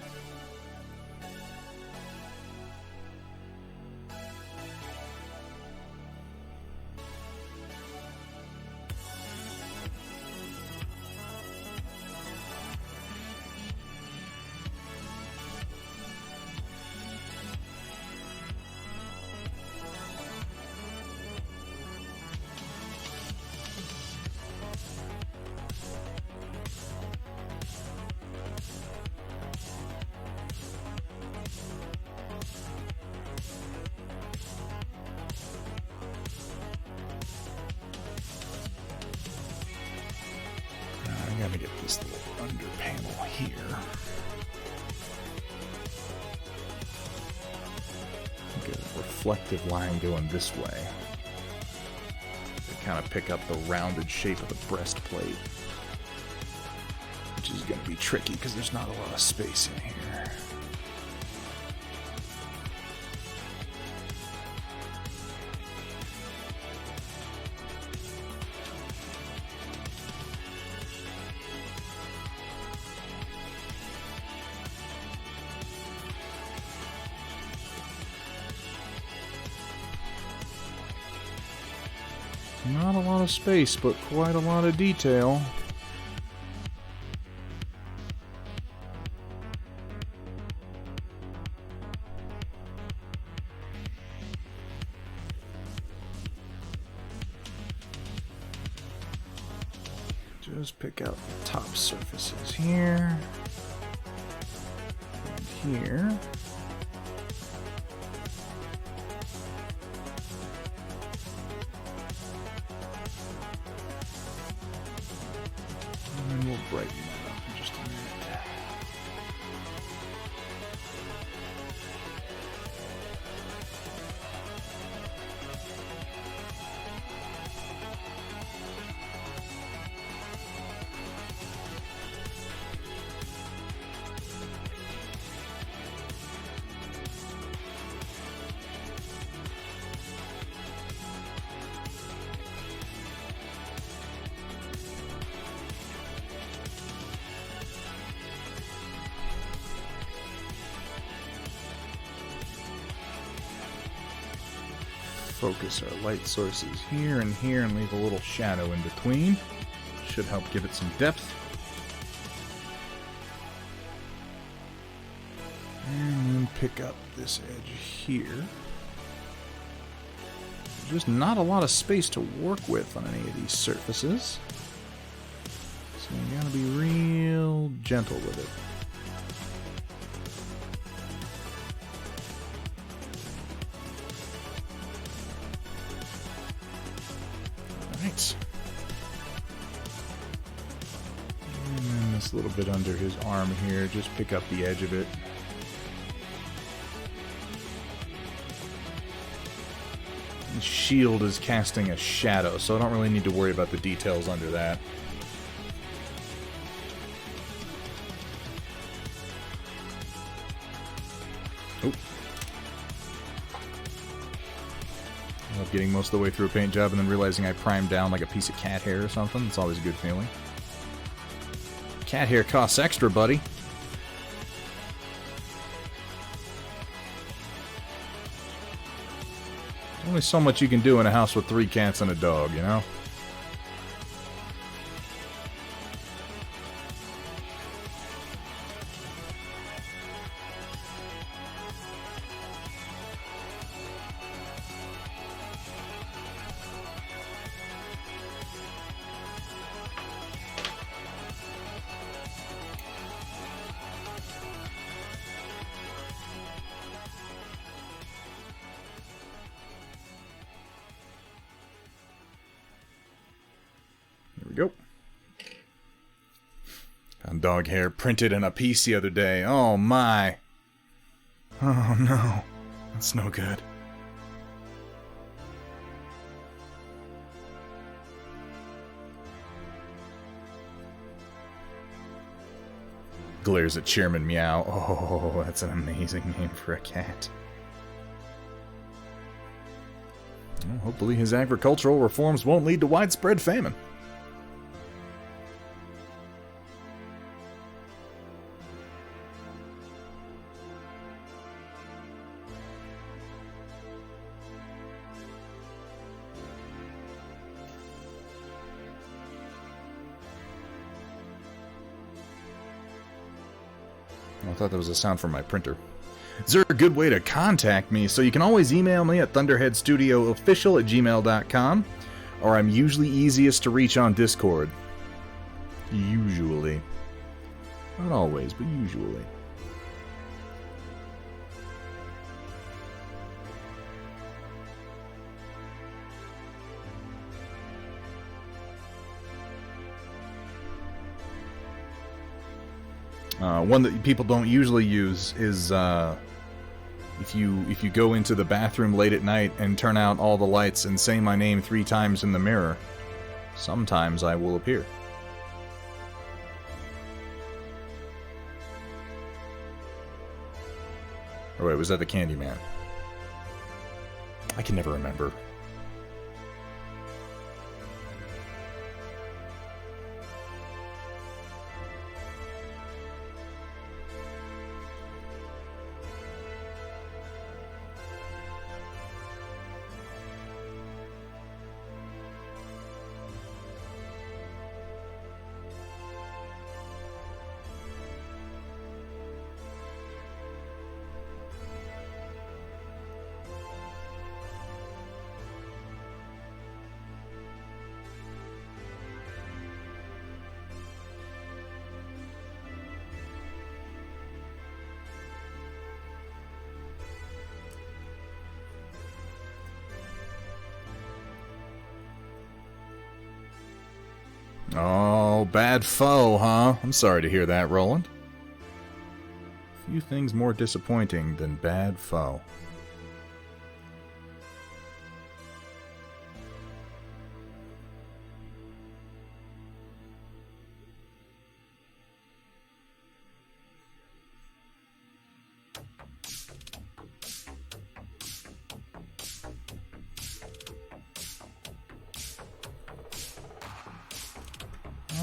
Line going this way to kind of pick up the rounded shape of the breastplate, which is going to be tricky because there's not a lot of space in here. Not a lot of space, but quite a lot of detail. Just pick out the top surfaces here and here. Brighten that up in just a minute. focus our light sources here and here and leave a little shadow in between. Should help give it some depth. And then pick up this edge here. There's just not a lot of space to work with on any of these surfaces. So you gotta be real gentle with it. Alright. And then this little bit under his arm here, just pick up the edge of it. His shield is casting a shadow, so I don't really need to worry about the details under that. Oh. I love getting most of the way through a paint job and then realizing I primed down like a piece of cat hair or something. It's always a good feeling. Cat hair costs extra, buddy. Only so much you can do in a house with 3 cats and a dog, you know? Go. Found dog hair printed in a piece the other day. Oh my. Oh no. That's no good. Glares at Chairman Meow. Oh, that's an amazing name for a cat. Well, hopefully his agricultural reforms won't lead to widespread famine. I thought that was a sound from my printer. Is there a good way to contact me? So you can always email me at thunderheadstudioofficial@gmail.com, or I'm usually easiest to reach on Discord. Usually. Not always, but usually. One that people don't usually use is if you go into the bathroom late at night and turn out all the lights and say my name 3 times in the mirror, sometimes I will appear. Or wait, was that the Candyman? I can never remember. Oh, bad foe, huh? I'm sorry to hear that, Roland. Few things more disappointing than bad foe.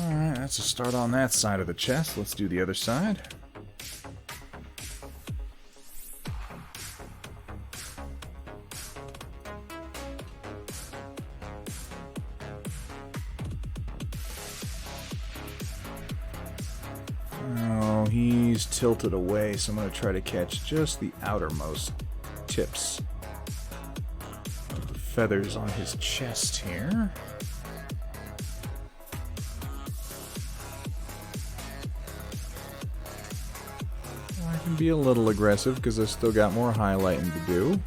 Alright, that's a start on that side of the chest. Let's do the other side. he's tilted away, so I'm going to try to catch just the outermost tips of the feathers on his chest here. I can be a little aggressive because I've still got more highlighting to do.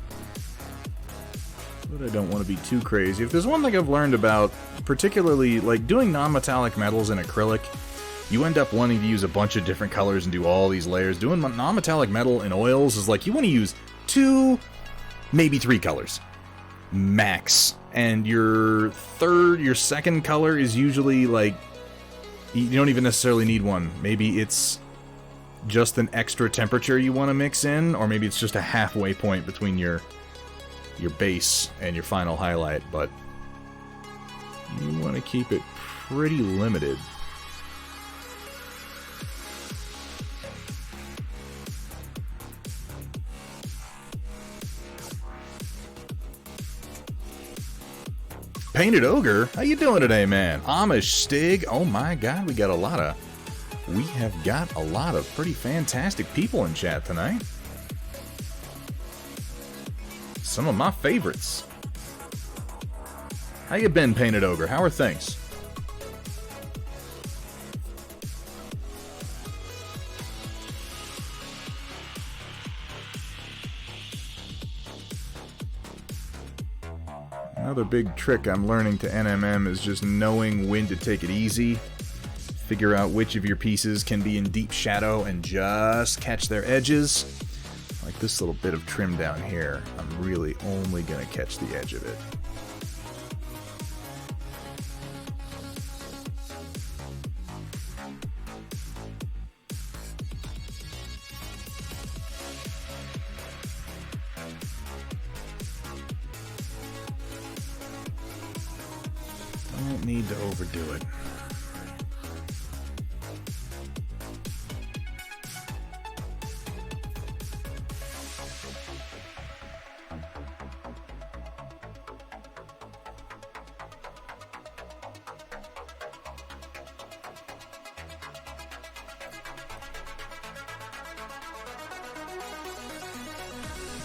But I don't want to be too crazy. If there's one thing I've learned about, particularly like doing non-metallic metals in acrylic, you end up wanting to use a bunch of different colors and do all these layers. Doing non-metallic metal in oils is like you want to use 2, maybe 3 colors. Max. And your second color is usually like, you don't even necessarily need one. Maybe it's just an extra temperature you want to mix in, or maybe it's just a halfway point between your base and your final highlight, but you want to keep it pretty limited. Painted Ogre, how you doing today, man? Amish Stig, oh my god, we have got a lot of pretty fantastic people in chat tonight. Some of my favorites. How you been, Painted Ogre? How are things? Another big trick I'm learning to NMM is just knowing when to take it easy. Figure out which of your pieces can be in deep shadow and just catch their edges. Like this little bit of trim down here, I'm really only going to catch the edge of it. Don't need to overdo it.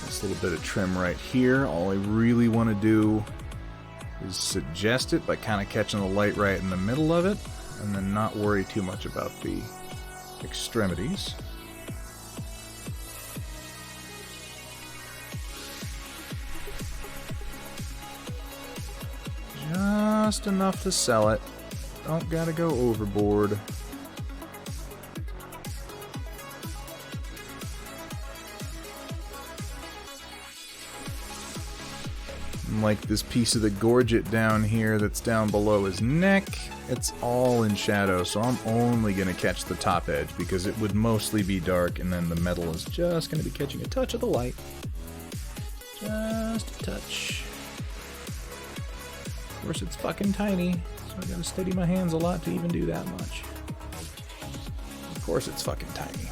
This little bit of trim right here. All I really want to do is suggest it by kind of catching the light right in the middle of it, and then not worry too much about the extremities. Just enough to sell it. Don't gotta go overboard. Like this piece of the gorget down here that's down below his neck, it's all in shadow, so I'm only going to catch the top edge because it would mostly be dark, and then the metal is just going to be catching a touch of the light. Just a touch. Of course, it's fucking tiny, so I gotta steady my hands a lot to even do that much. Of course, it's fucking tiny.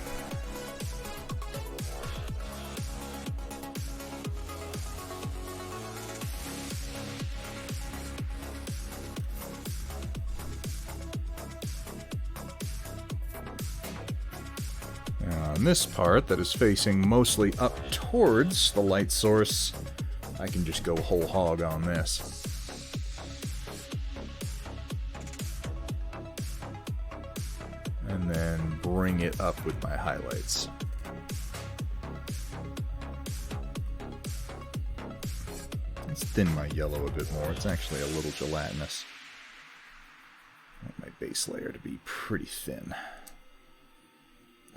On this part that is facing mostly up towards the light source, I can just go whole hog on this. And then bring it up with my highlights. Let's thin my yellow a bit more. It's actually a little gelatinous. I want my base layer to be pretty thin.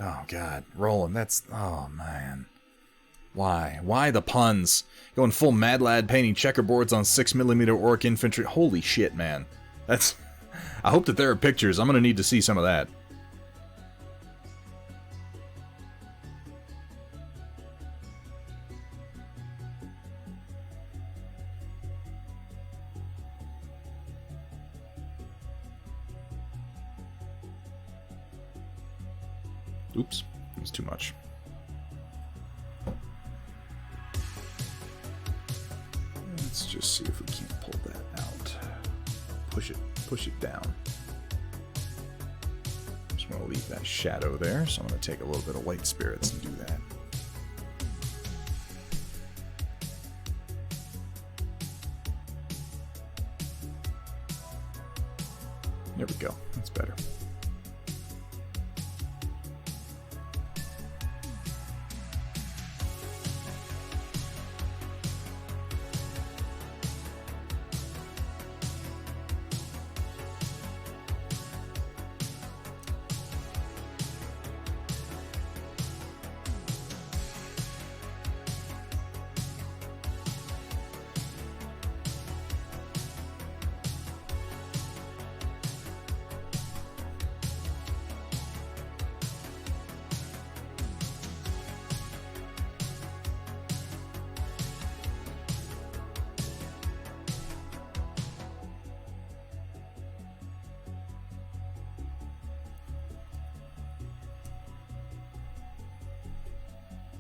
Oh, God. Roland, that's... Oh, man. Why? Why the puns? Going full Mad Lad painting checkerboards on 6mm orc infantry. Holy shit, man. That's... I hope that there are pictures. I'm going to need to see some of that. Oops, it was too much. Let's just see if we can't pull that out. Push it down. Just Just want to leave that shadow there, so I'm going to take a little bit of white spirits and do that. There we go. That's better.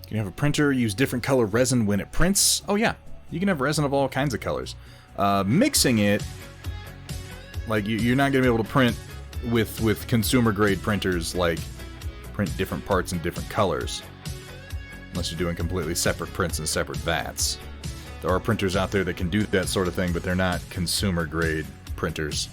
Can you have a printer use different color resin when it prints? Oh yeah, you can have resin of all kinds of colors. Mixing it, like you're not going to be able to print with consumer grade printers, like print different parts in different colors, unless you're doing completely separate prints and separate vats. There are printers out there that can do that sort of thing, but they're not consumer grade printers.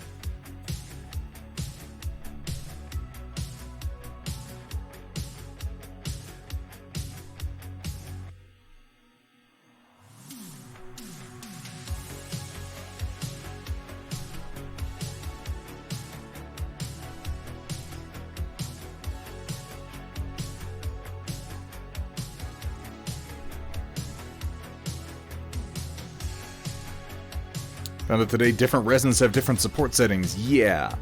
Found out today, different resins have different support settings. Yeah.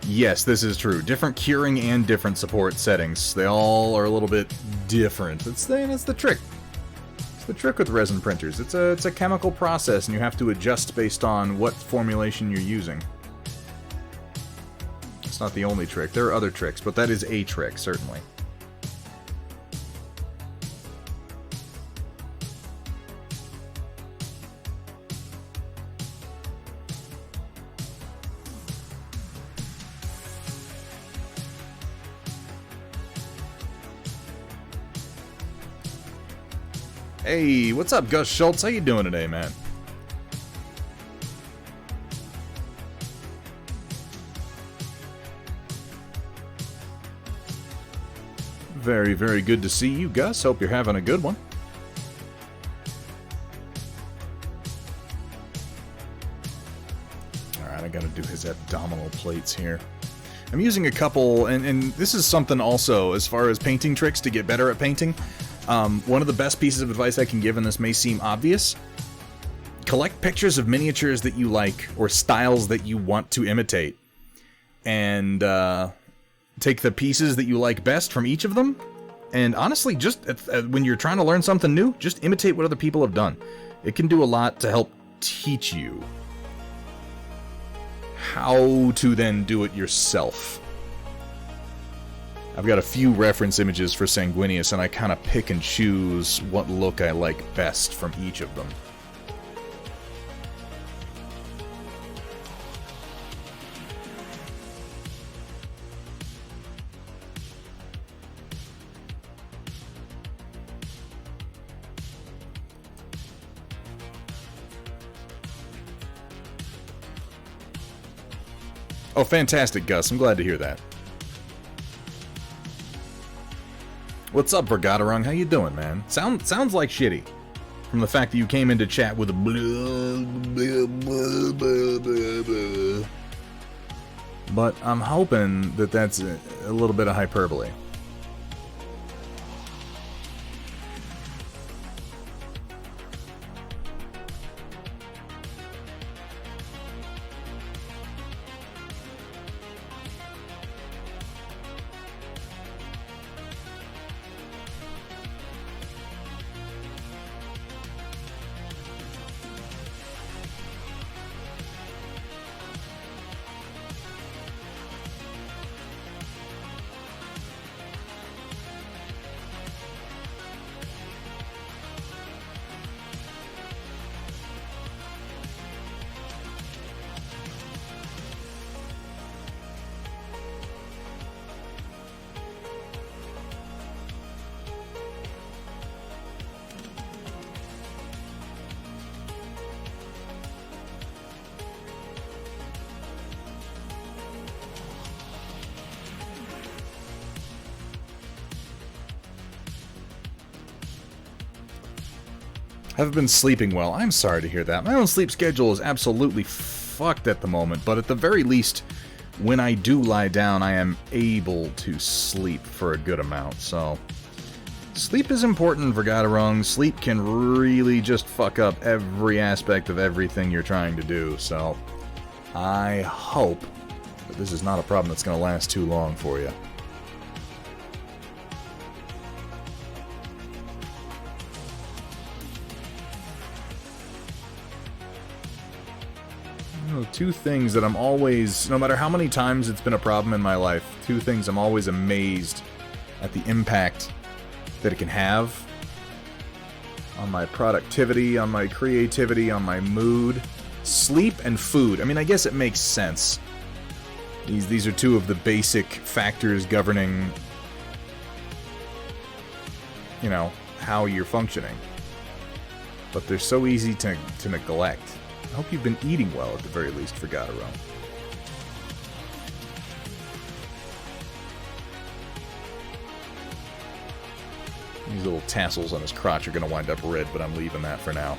Yes, this is true. Different curing and different support settings. They all are a little bit different. That's the trick. It's the trick with resin printers. It's a chemical process, and you have to adjust based on what formulation you're using. It's not the only trick. There are other tricks, but that is a trick, certainly. Hey, what's up, Gus Schultz? How you doing today, man? Very, very good to see you, Gus. Hope you're having a good one. Alright, I gotta do his abdominal plates here. I'm using a couple, and this is something also, as far as painting tricks to get better at painting. One of the best pieces of advice I can give, and this may seem obvious, collect pictures of miniatures that you like, or styles that you want to imitate, and take the pieces that you like best from each of them, and honestly, just when you're trying to learn something new, just imitate what other people have done. It can do a lot to help teach you how to then do it yourself. I've got a few reference images for Sanguinius, and I kind of pick and choose what look I like best from each of them. Oh, fantastic, Gus. I'm glad to hear that. What's up, Vergadarung? How you doing, man? Sounds like shitty. From the fact that you came into chat with a blah, blah, blah, blah, blah, blah. But I'm hoping that that's a little bit of hyperbole. Haven't been sleeping well. I'm sorry to hear that. My own sleep schedule is absolutely fucked at the moment, but at the very least, when I do lie down, I am able to sleep for a good amount, so... Sleep is important for Gadarung. Sleep can really just fuck up every aspect of everything you're trying to do, so... I hope that this is not a problem that's going to last too long for you. Two things that I'm always, no matter how many times it's been a problem in my life, two things I'm always amazed at the impact that it can have on my productivity, on my creativity, on my mood. Sleep and food. I mean, I guess it makes sense. These are two of the basic factors governing, you know, how you're functioning. But they're so easy to neglect. I hope you've been eating well, at the very least, for Gadarung. These little tassels on his crotch are going to wind up red, but I'm leaving that for now.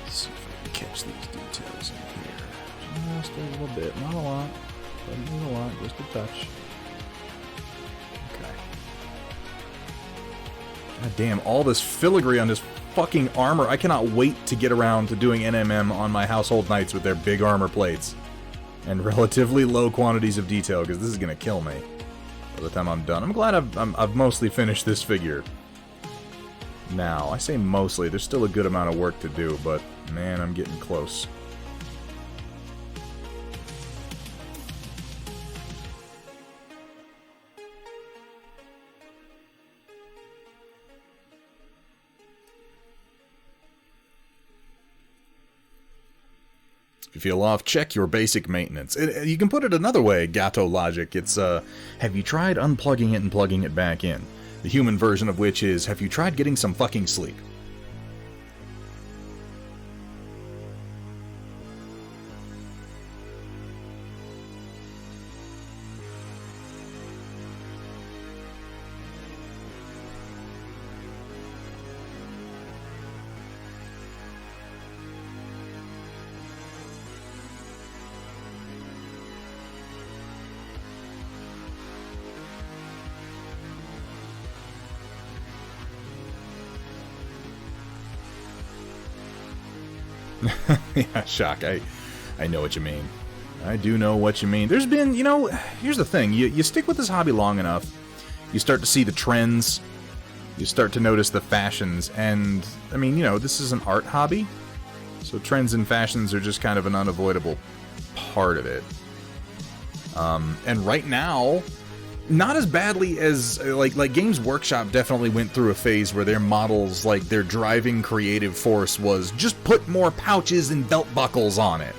Let's see if I can catch these details in here. Just a little bit, not a lot. Doesn't need a lot, just a touch. Okay. God damn, all this filigree on this fucking armor. I cannot wait to get around to doing NMM on my household knights with their big armor plates. And relatively low quantities of detail, because this is going to kill me by the time I'm done. I'm glad I've mostly finished this figure. Now, I say mostly, there's still a good amount of work to do, but man, I'm getting close. If you feel off, check your basic maintenance. You can put it another way, Gato logic. It's, have you tried unplugging it and plugging it back in? The human version of which is, have you tried getting some fucking sleep? Yeah, Shock, I know what you mean. I do know what you mean. There's been, you know, here's the thing. You stick with this hobby long enough, you start to see the trends, you start to notice the fashions, and, I mean, you know, this is an art hobby, so trends and fashions are just kind of an unavoidable part of it. And right now, not as badly as, like Games Workshop definitely went through a phase where their models, like, their driving creative force was just put more pouches and belt buckles on it.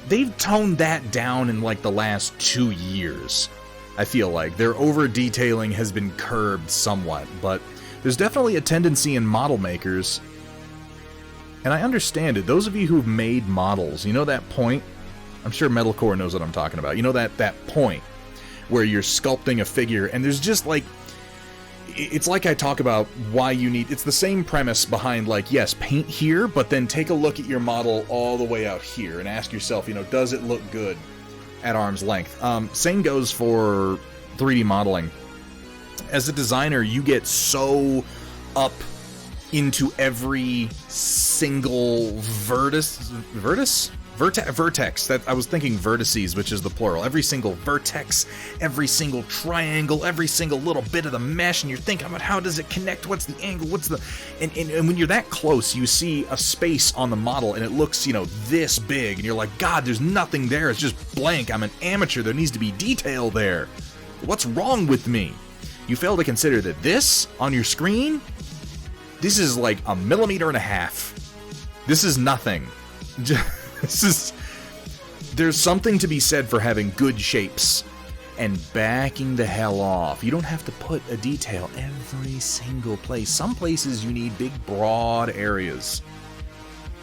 They've toned that down in, like, the last 2 years, I feel like. Their over-detailing has been curbed somewhat, but there's definitely a tendency in model makers, and I understand it. Those of you who've made models, you know that point? I'm sure Metalcore knows what I'm talking about. You know that point where you're sculpting a figure, and there's just, like, it's like I talk about why you need, it's the same premise behind, like, yes, paint here, but then take a look at your model all the way out here and ask yourself, you know, does it look good at arm's length? Same goes for 3D modeling. As a designer, you get so up into every single vertex, that I was thinking vertices, which is the plural. Every single vertex, every single triangle, every single little bit of the mesh, and you're thinking about how does it connect, what's the angle, what's the... And when you're that close, you see a space on the model, and it looks, you know, this big, and you're like, God, there's nothing there, it's just blank, I'm an amateur, there needs to be detail there. What's wrong with me? You fail to consider that this, on your screen, this is like 1.5 millimeters. This is nothing. There's something to be said for having good shapes and backing the hell off. You don't have to put a detail every single place. Some places you need big, broad areas.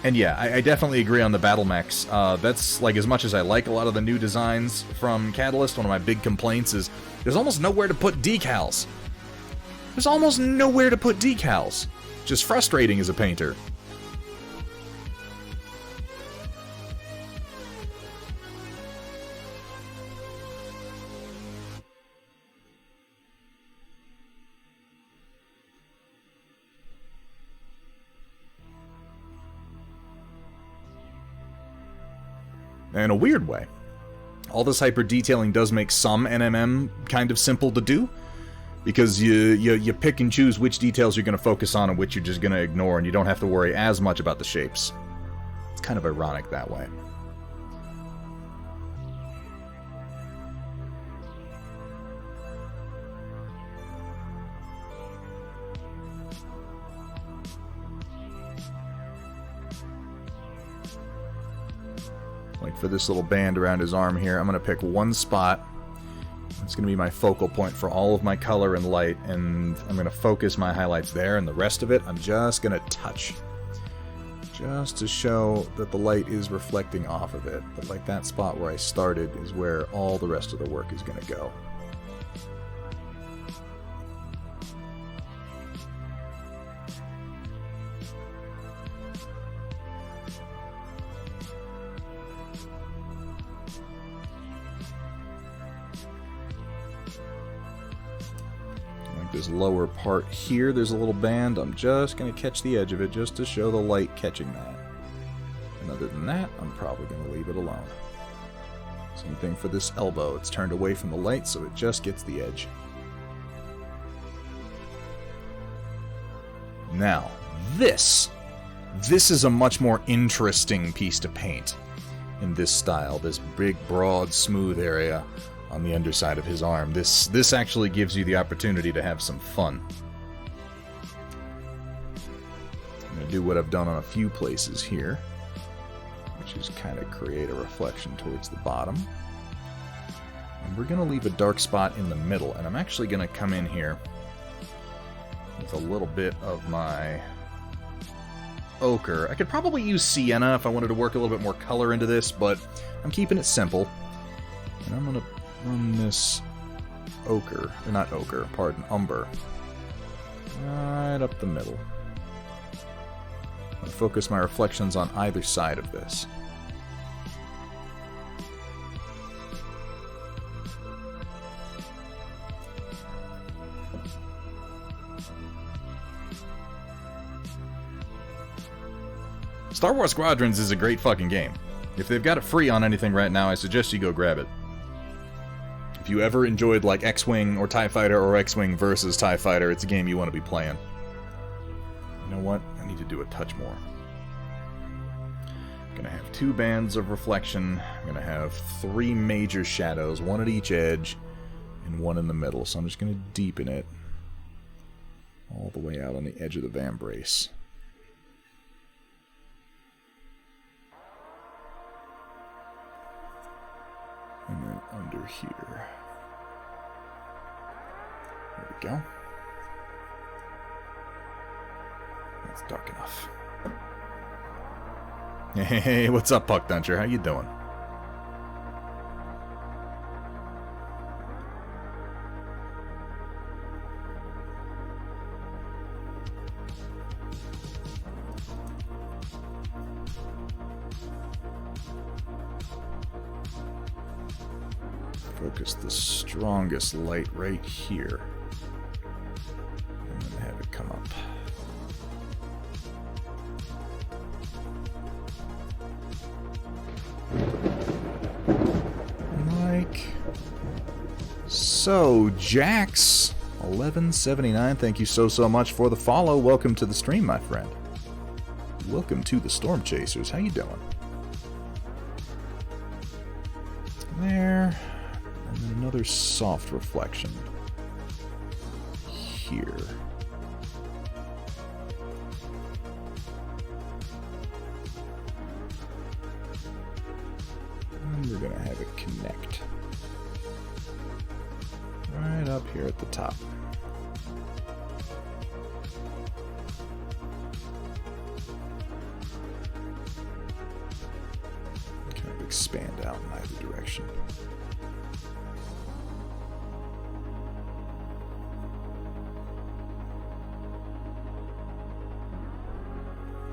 And yeah, I definitely agree on the battle mechs. That's, like, as much as I like a lot of the new designs from Catalyst, one of my big complaints is there's almost nowhere to put decals. There's almost nowhere to put decals. Just frustrating as a painter. In a weird way, all this hyper detailing does make some NMM kind of simple to do, because you pick and choose which details you're going to focus on and which you're just going to ignore, and you don't have to worry as much about the shapes. It's kind of ironic that way. Like for this little band around his arm here, I'm going to pick one spot. It's going to be my focal point for all of my color and light, and I'm going to focus my highlights there, and the rest of it I'm just going to touch. Just to show that the light is reflecting off of it. But like that spot where I started is where all the rest of the work is going to go. This lower part here, there's a little band. I'm just going to catch the edge of it just to show the light catching that. And other than that, I'm probably going to leave it alone. Same thing for this elbow. It's turned away from the light, so it just gets the edge. Now, this is a much more interesting piece to paint in this style. This big, broad, smooth area on the underside of his arm. This actually gives you the opportunity to have some fun. I'm going to do what I've done on a few places here, which is kind of create a reflection towards the bottom. And we're going to leave a dark spot in the middle, and I'm actually going to come in here with a little bit of my ochre. I could probably use sienna if I wanted to work a little bit more color into this, but I'm keeping it simple. And I'm going to run this ochre, or not ochre, pardon, umber, right up the middle. I'll focus my reflections on either side of this. Star Wars Squadrons is a great fucking game. If they've got it free on anything right now, I suggest you go grab it. If you ever enjoyed like X-Wing or TIE Fighter or X-Wing versus TIE Fighter, it's a game you want to be playing. You know what? I need to do a touch more. I'm going to have 2 bands of reflection. I'm going to have 3 major shadows, 1 at each edge and 1 in the middle. So I'm just going to deepen it all the way out on the edge of the vambrace. And then under here. There we go. That's dark enough. Hey, what's up, Puck Duncher? How you doing? Focus the strongest light right here. And then have it come up. Like so. Jax 1179, thank you so much for the follow. Welcome to the stream, my friend. Welcome to the Storm Chasers. How you doing? There. And then another soft reflection here. And we're going to have it connect right up here at the top. portion.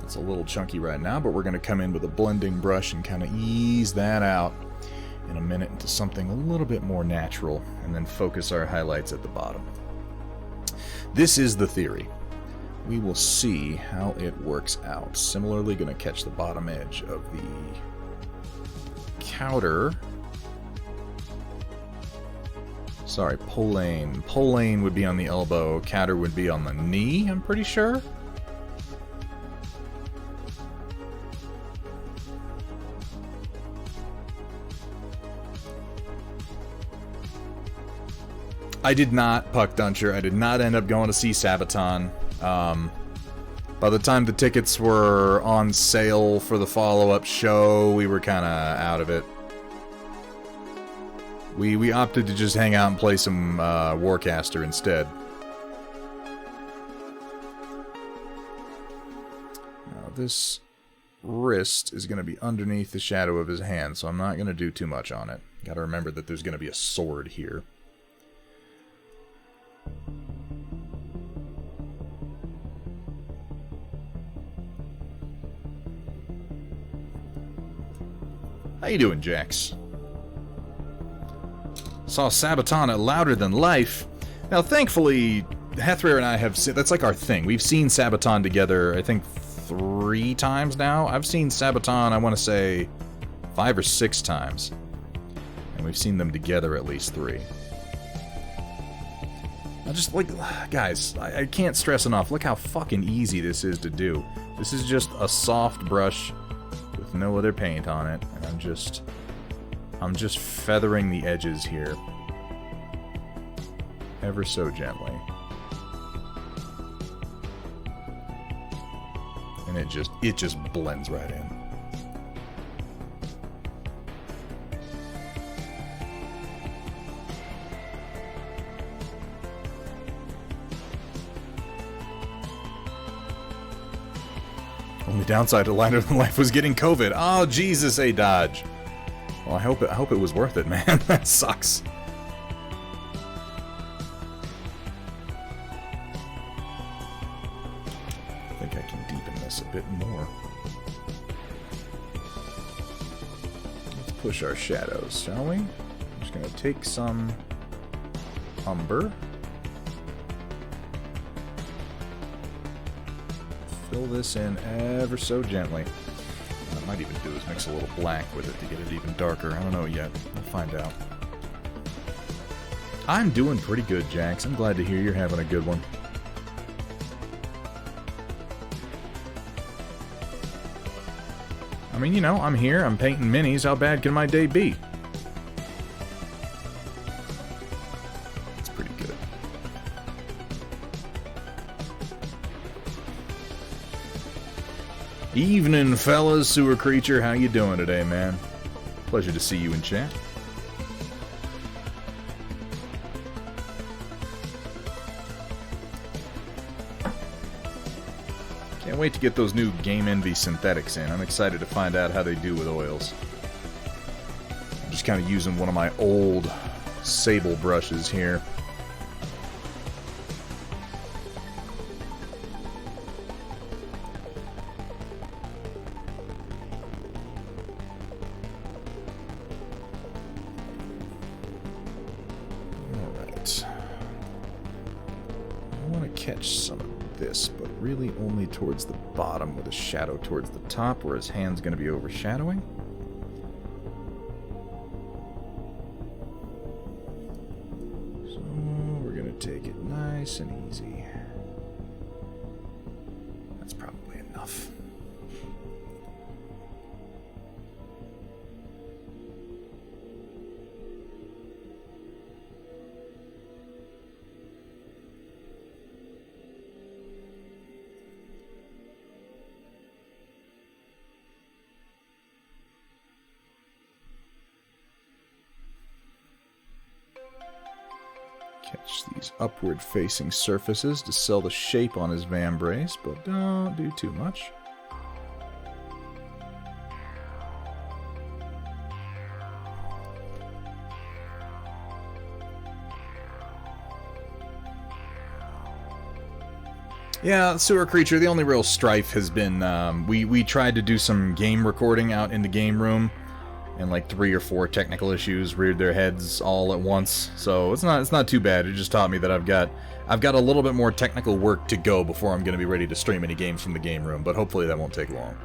It's a little chunky right now, but we're going to come in with a blending brush and kind of ease that out in a minute into something a little bit more natural, and then focus our highlights at the bottom. This is the theory. We will see how it works out. Similarly, going to catch the bottom edge of the counter. Sorry, polane. Polane would be on the elbow, counter would be on the knee, I'm pretty sure. I did not, Puck Duncher, I did not end up going to see Sabaton. By the time the tickets were on sale for the follow-up show, we were kind of out of it. We opted to just hang out and play some Warcaster instead. Now this wrist is going to be underneath the shadow of his hand, so I'm not going to do too much on it. Got to remember that there's going to be a sword here. How you doing, Jax? Saw Sabaton at Louder Than Life. Now, thankfully, Hethrir and I have seen... That's like our thing. We've seen Sabaton together, I think, 3 times now. I've seen Sabaton, I want to say, 5 or 6 times. And we've seen them together at least 3. I just, like... Guys, I can't stress enough. Look how fucking easy this is to do. This is just a soft brush with no other paint on it, and I'm just feathering the edges here ever so gently, and it just blends right in. Only downside to Louder Than Life was getting COVID. Oh, Jesus, A Dodge. Well, I hope it was worth it, man. That sucks. I think I can deepen this a bit more. Let's push our shadows, shall we? I'm just going to take some umber. Fill this in ever so gently. What I might even do is mix a little black with it to get it even darker. I don't know yet. We'll find out. I'm doing pretty good, Jax. I'm glad to hear you're having a good one. I mean, you know, I'm here, I'm painting minis. How bad can my day be? It's pretty good. Evening, fellas. Sewer Creature, how you doing today, man? Pleasure to see you in chat. Can't wait to get those new Game Envy synthetics in. I'm excited to find out how they do with oils. I'm just kind of using one of my old sable brushes here. Really only towards the bottom with a shadow towards the top where his hand's going to be overshadowing. So we're going to take it nice and easy. That's probably enough. Catch these upward-facing surfaces to sell the shape on his vambrace, but don't do too much. Yeah, sewer creature. The only real strife has been we tried to do some game recording out in the game room, and like 3 or 4 technical issues reared their heads all at once. So it's not too bad. It just taught me that I've got a little bit more technical work to go before I'm going to be ready to stream any games from the game room. But hopefully that won't take long.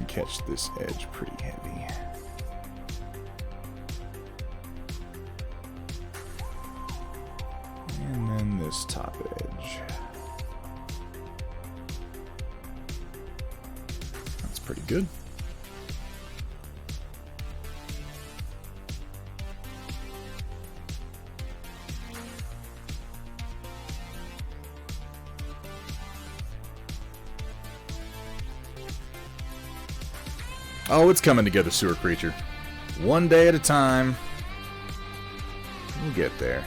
Catch this edge pretty heavy. And then this top edge. That's pretty good. Oh, it's coming together, sewer creature. One day at a time. We'll get there.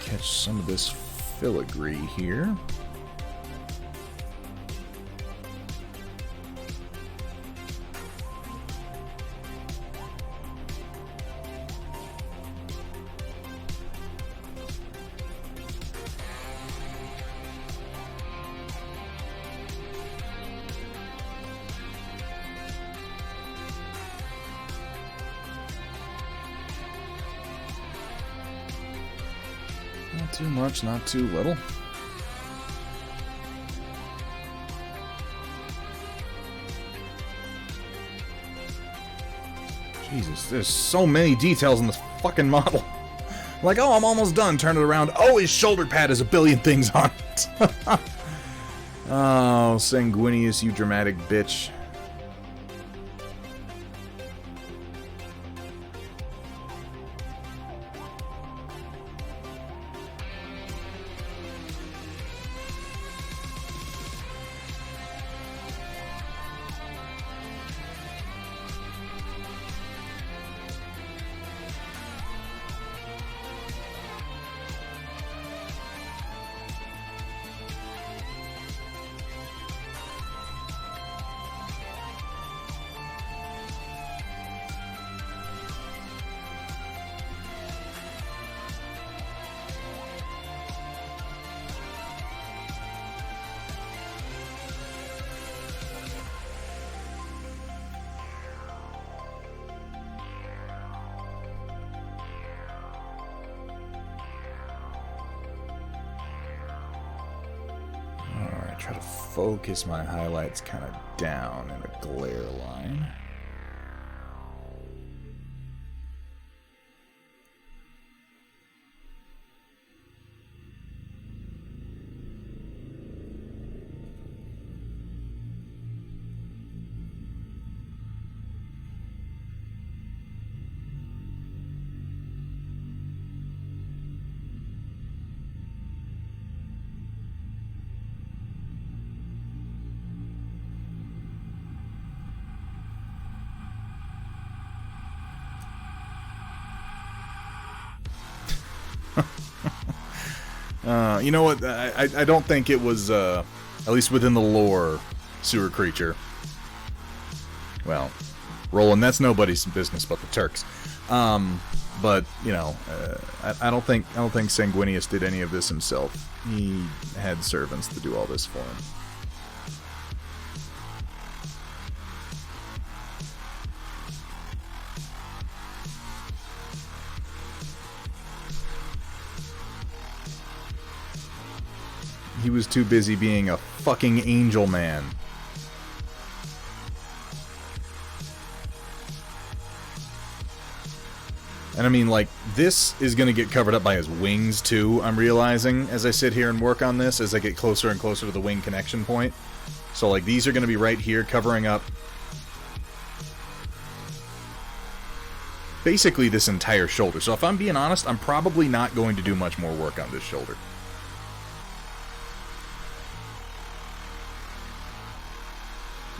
Catch some of this filigree here. Not too much, not too little. Jesus, there's so many details in this fucking model. Like, oh, I'm almost done. Turn it around. Oh, his shoulder pad has a billion things on it. Oh, Sanguinius, you dramatic bitch. Try to focus my highlights kind of down in a glare line. You know what? I don't think it was, at least within the lore, sewer creature. Well, Roland, that's nobody's business but the Turks. But you know, I don't think Sanguinius did any of this himself. He had servants to do all this for him. He was too busy being a fucking angel man. And I mean, like, this is going to get covered up by his wings, too, I'm realizing, as I sit here and work on this, as I get closer and closer to the wing connection point. So, like, these are going to be right here, covering up basically this entire shoulder. So if I'm being honest, I'm probably not going to do much more work on this shoulder.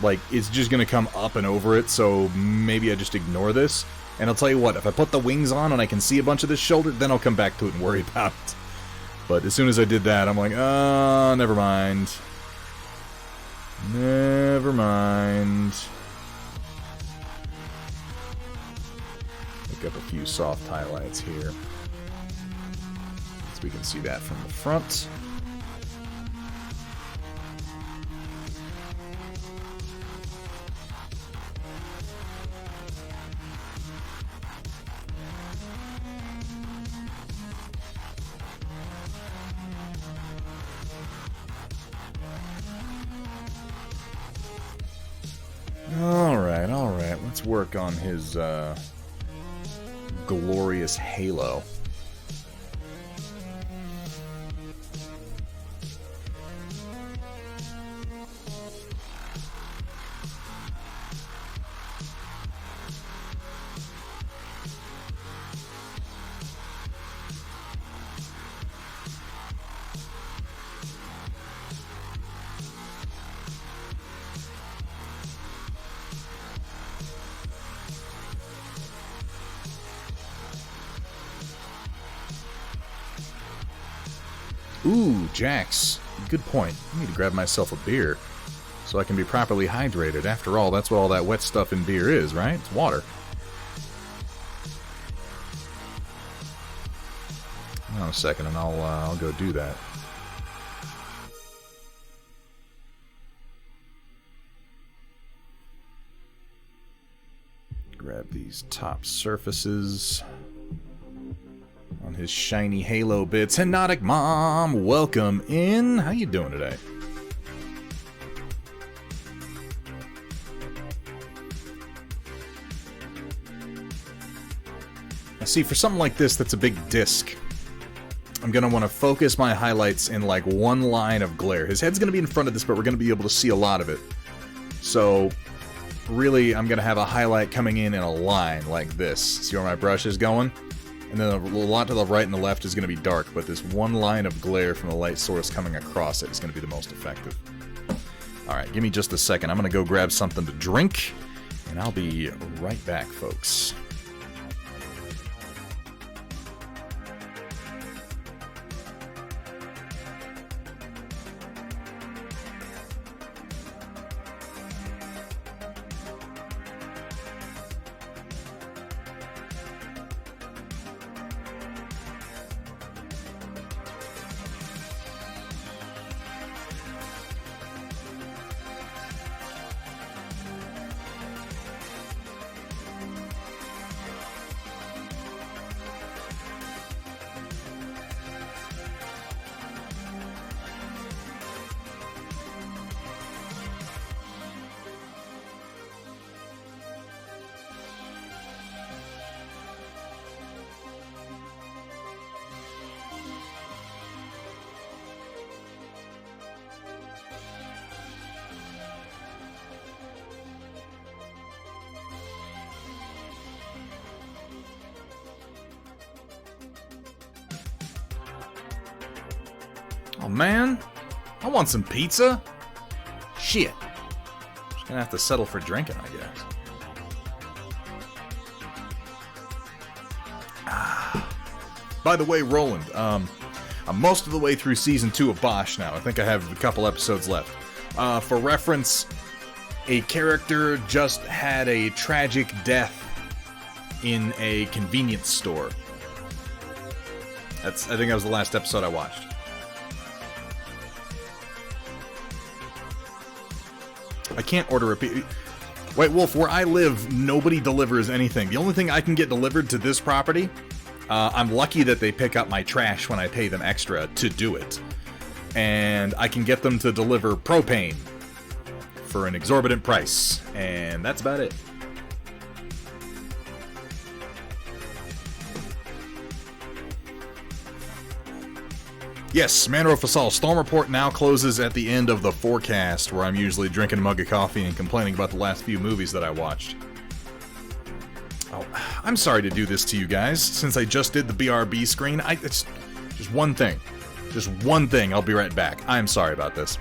Like, it's just going to come up and over it, so maybe I just ignore this. And I'll tell you what, if I put the wings on and I can see a bunch of this shoulder, then I'll come back to it and worry about it. But as soon as I did that, I'm like, oh, never mind. Never mind. Pick up a few soft highlights here, so we can see that from the front. Alright, let's work on his glorious halo. Ooh, Jax. Good point. I need to grab myself a beer so I can be properly hydrated. After all, that's what all that wet stuff in beer is, right? It's water. Hang on a second, and I'll go do that. Grab these top surfaces on his shiny halo bits. Hypnotic Mom, welcome in. How you doing today? Now see, for something like this that's a big disc, I'm going to want to focus my highlights in like one line of glare. His head's going to be in front of this, but we're going to be able to see a lot of it. So really, I'm going to have a highlight coming in a line like this. See where my brush is going? And then a lot to the right and the left is going to be dark, but this one line of glare from the light source coming across it is going to be the most effective. Alright, give me just a second. I'm going to go grab something to drink, and I'll be right back, folks. Oh man, I want some pizza. Shit. Just gonna have to settle for drinking, I guess. By the way, Roland, I'm most of the way through Season 2 of Bosch now. I think I have a couple episodes left. For reference, a character just had a tragic death in a convenience store. I think that was the last episode I watched. I can't order a pizza. White Wolf, where I live, nobody delivers anything. The only thing I can get delivered to this property, I'm lucky that they pick up my trash when I pay them extra to do it. and I can get them to deliver propane for an exorbitant price, and that's about it. Yes, Manor of Fasal, Storm Report now closes at the end of the forecast, where I'm usually drinking a mug of coffee and complaining about the last few movies that I watched. Oh, I'm sorry to do this to you guys, since I just did the BRB screen. It's just one thing. Just one thing. I'll be right back. I'm sorry about this.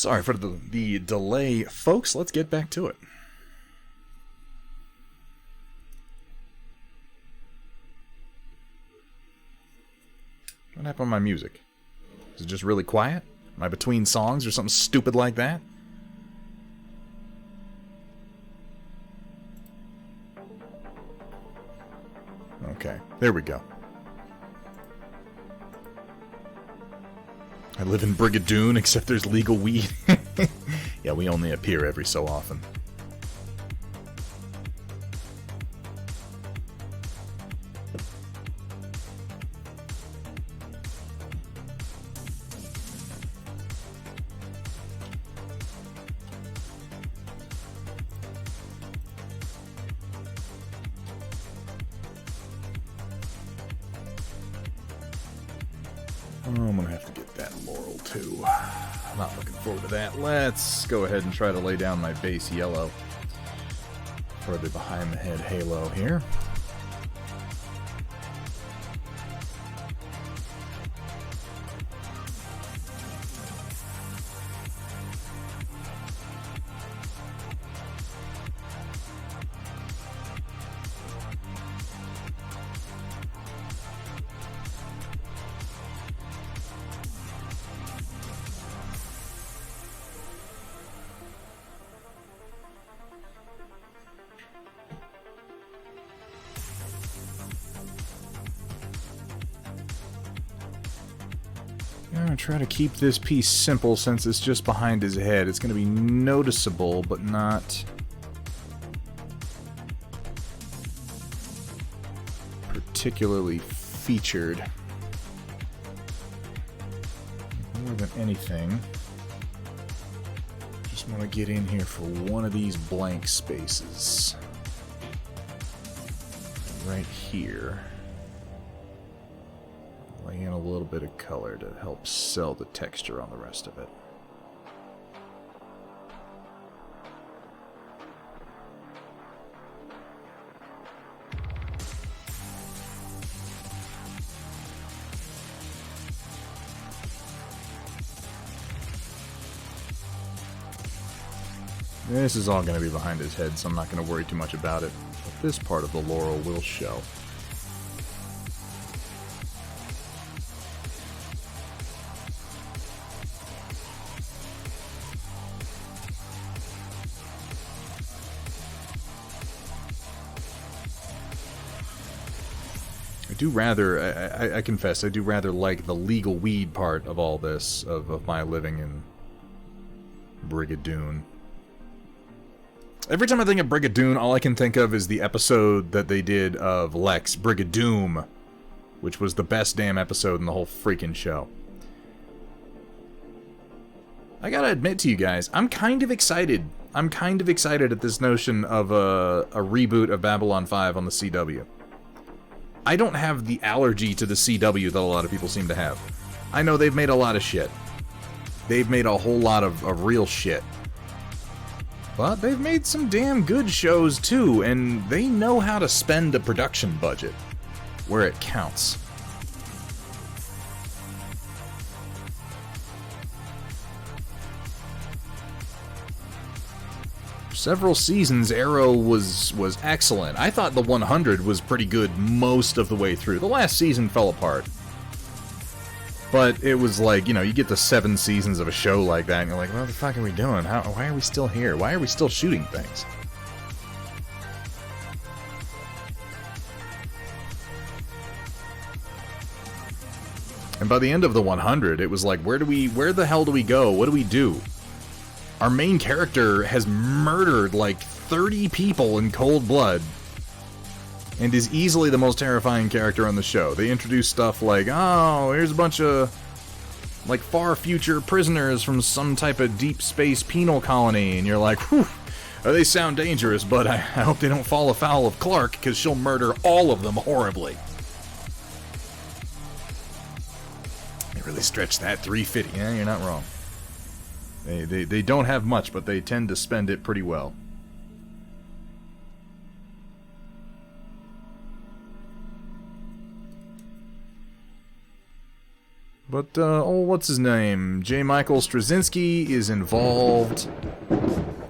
Sorry for the delay, folks. Let's get back to it. What happened to my music? Is it just really quiet? Am I between songs or something stupid like that? Okay, there we go. I live in Brigadoon, except there's legal weed. Yeah, we only appear every so often. I'm gonna have to get that laurel too. I'm not looking forward to that. Let's go ahead and try to lay down my base yellow for the behind the head halo here. I'm going to try to keep this piece simple since it's just behind his head. It's going to be noticeable, but not particularly featured. More than anything, just want to get in here for one of these blank spaces. Right here. Lay in a little bit of color to help sell the texture on the rest of it. This is all going to be behind his head, so I'm not going to worry too much about it. But this part of the laurel will show. I confess, I do rather like the legal weed part of all this, of my living in Brigadoon. Every time I think of Brigadoon, all I can think of is the episode that they did of Lex, Brigadoom, which was the best damn episode in the whole freaking show. I gotta admit to you guys, I'm kind of excited. I'm kind of excited at this notion of a reboot of Babylon 5 on the CW. I don't have the allergy to the CW that a lot of people seem to have. I know they've made a lot of shit. They've made a whole lot of real shit. But they've made some damn good shows too, and they know how to spend a production budget where it counts. Several seasons, Arrow was excellent. I thought the 100 was pretty good most of the way through. The last season fell apart. But it was like, you know, you get the 7 seasons of a show like that, and you're like, what the fuck are we doing? Why are we still here? Why are we still shooting things? And by the end of the 100, it was like, where the hell do we go? What do we do? Our main character has murdered like 30 people in cold blood and is easily the most terrifying character on the show. They introduce stuff like, oh, here's a bunch of like far future prisoners from some type of deep space penal colony, and you're like, whew, they sound dangerous, but I hope they don't fall afoul of Clark, because she'll murder all of them horribly. They really stretched that 350. Yeah, you're not wrong. They don't have much, but they tend to spend it pretty well. But, what's his name? J. Michael Straczynski is involved.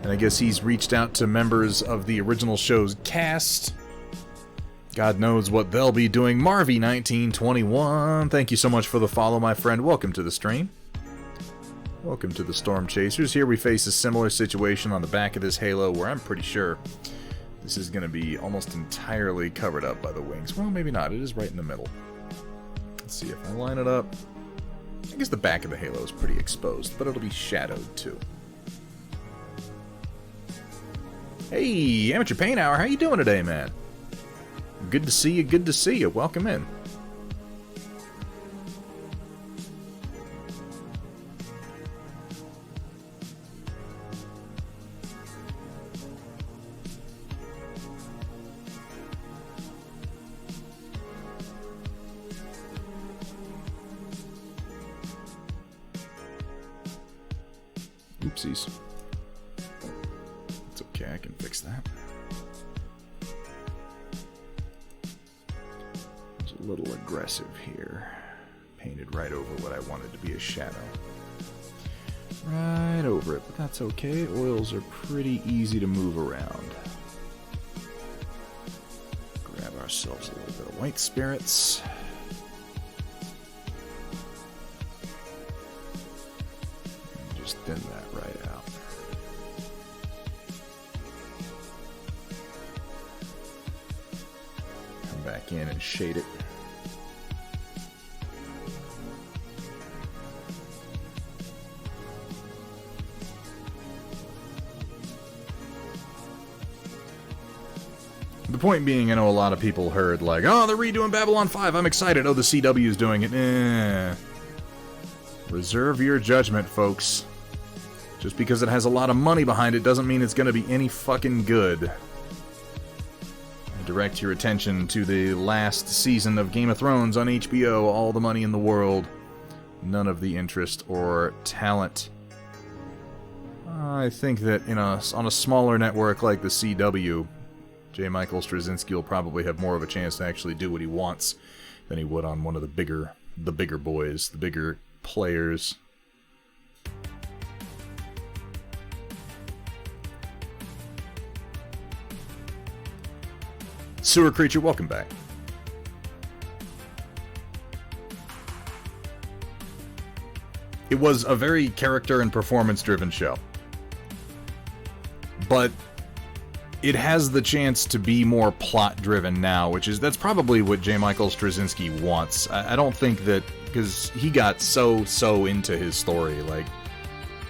And I guess he's reached out to members of the original show's cast. God knows what they'll be doing. Marvy1921, thank you so much for the follow, my friend. Welcome to the stream. Welcome to the Storm Chasers. Here we face a similar situation on the back of this Halo where I'm pretty sure this is going to be almost entirely covered up by the wings. Well, maybe not. It is right in the middle. Let's see if I line it up. I guess the back of the Halo is pretty exposed, but it'll be shadowed too. Hey, Amateur Paint Hour, how you doing today, man? Good to see you, good to see you. Welcome in. Oopsies. It's okay, I can fix that. It's a little aggressive here. Painted right over what I wanted to be a shadow. Right over it, but that's okay. Oils are pretty easy to move around. Grab ourselves a little bit of white spirits. And just thin that right out. Come back in and shade it. The point being, I know a lot of people heard, like, oh, they're redoing Babylon 5, I'm excited. Oh, the CW is doing it. Reserve your judgment, folks. Just because it has a lot of money behind it doesn't mean it's going to be any fucking good. And direct your attention to the last season of Game of Thrones on HBO. All the money in the world. None of the interest or talent. I think that on a smaller network like the CW, J. Michael Straczynski will probably have more of a chance to actually do what he wants than he would on one of the bigger boys, the bigger players. Sewer Creature, welcome back. It was a very character and performance-driven show. But it has the chance to be more plot-driven now, that's probably what J. Michael Straczynski wants. I don't think that, because he got so into his story, like,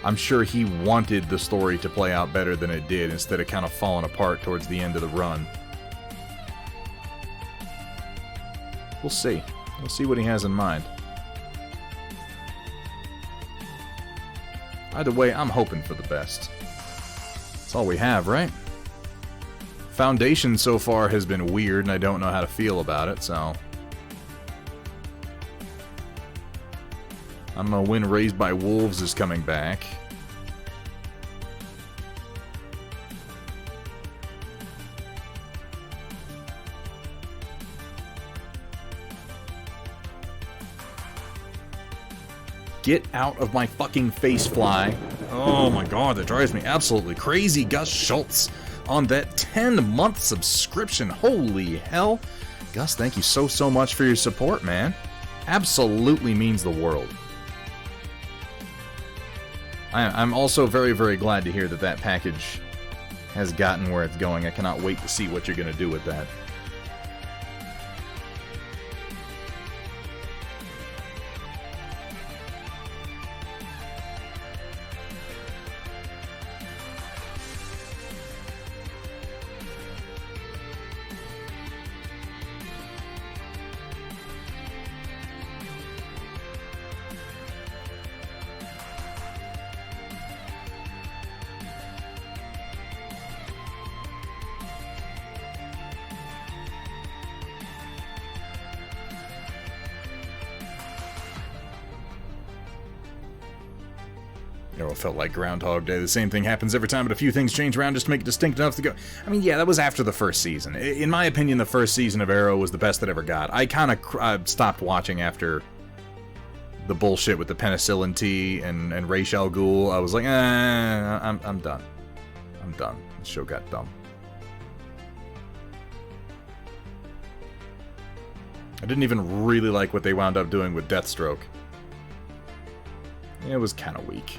I'm sure he wanted the story to play out better than it did, instead of kind of falling apart towards the end of the run. We'll see. We'll see what he has in mind. Either way, I'm hoping for the best. That's all we have, right? Foundation so far has been weird, and I don't know how to feel about it, so I don't know when Raised by Wolves is coming back. Get out of my fucking face, fly. Oh my god, that drives me absolutely crazy. Gus Schultz on that 10-month subscription. Holy hell. Gus, thank you so much for your support, man. Absolutely means the world. I'm also very glad to hear that package has gotten where it's going. I cannot wait to see what you're going to do with that. It felt like Groundhog Day. The same thing happens every time, but a few things change around just to make it distinct enough to go. I mean, yeah, that was after the first season. In my opinion, the first season of Arrow was the best that ever got. I kind of stopped watching after the bullshit with the penicillin tea and Ra's al Ghul, I was like, I'm done. I'm done. The show got dumb. I didn't even really like what they wound up doing with Deathstroke. It was kind of weak.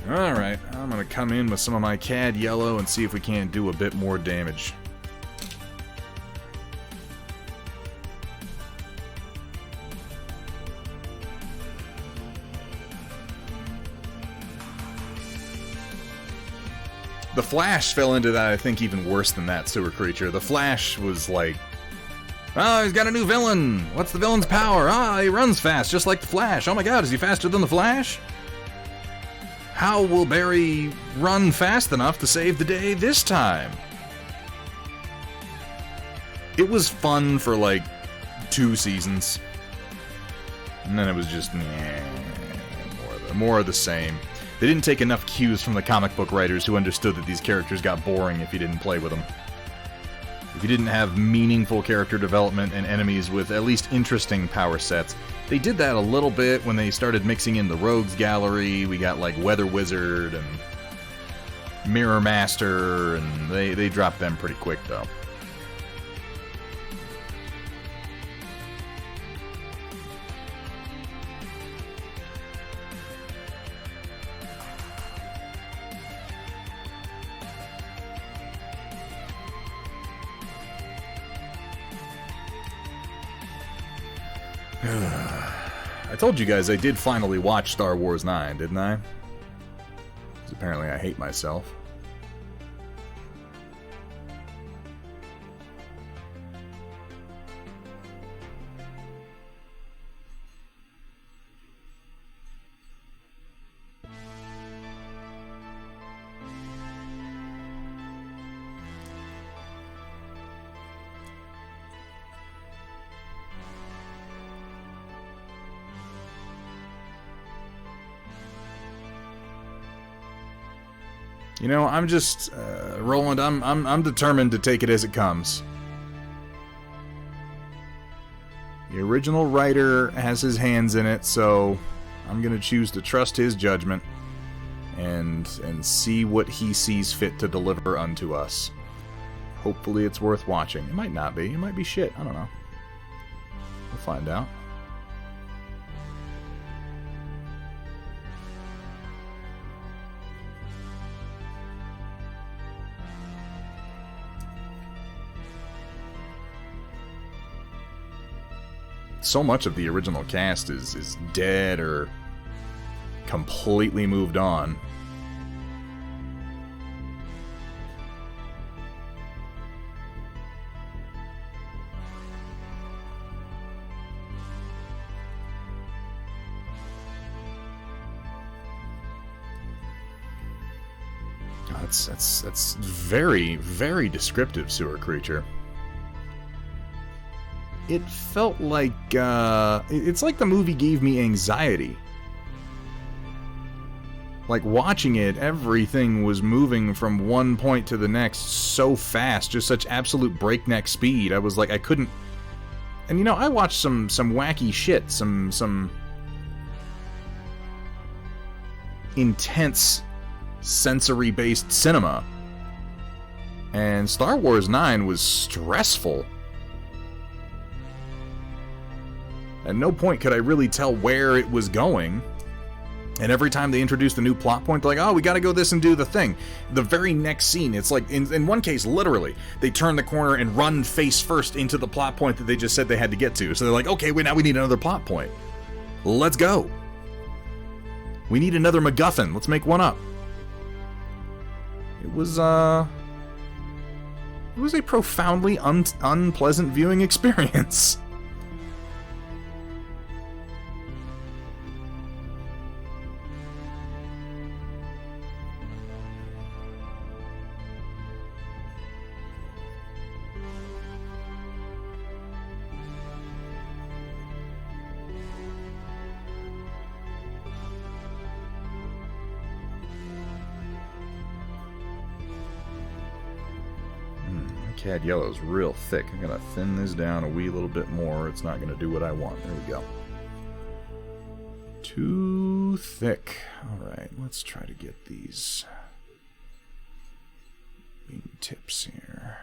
Alright, I'm gonna come in with some of my CAD yellow and see if we can't do a bit more damage. The Flash fell into that, I think, even worse than that sewer creature. The Flash was like, oh, he's got a new villain! What's the villain's power? Ah, he runs fast, just like the Flash. Oh my god, is he faster than the Flash? How will Barry run fast enough to save the day this time? It was fun for like 2 seasons. And then it was just, more of the same. They didn't take enough cues from the comic book writers who understood that these characters got boring if you didn't play with them. If you didn't have meaningful character development and enemies with at least interesting power sets. They did that a little bit when they started mixing in the Rogues Gallery. We got like Weather Wizard and Mirror Master, and they dropped them pretty quick though. I told you guys I did finally watch Star Wars 9, didn't I? 'Cause apparently I hate myself. You know, I'm just, Roland, I'm determined to take it as it comes. The original writer has his hands in it, so I'm gonna choose to trust his judgment and see what he sees fit to deliver unto us. Hopefully it's worth watching. It might not be. It might be shit. I don't know. We'll find out. So much of the original cast is dead or completely moved on. That's very, very descriptive, sewer creature. It felt like, it's like the movie gave me anxiety. Like, watching it, everything was moving from one point to the next so fast, just such absolute breakneck speed. I was like, I couldn't... And you know, I watched some wacky shit, some intense sensory-based cinema. And Star Wars 9 was stressful. At no point could I really tell where it was going. And every time they introduced a new plot point, they're like, oh, we gotta go this and do the thing. The very next scene, it's like, in one case, literally, they turn the corner and run face first into the plot point that they just said they had to get to. So they're like, okay, now we need another plot point. Let's go. We need another MacGuffin. Let's make one up. It was a profoundly unpleasant viewing experience. Cad yellow is real thick. I'm gonna thin this down a wee little bit more. It's not gonna do what I want. There we go. Too thick. Alright, let's try to get these wing tips here.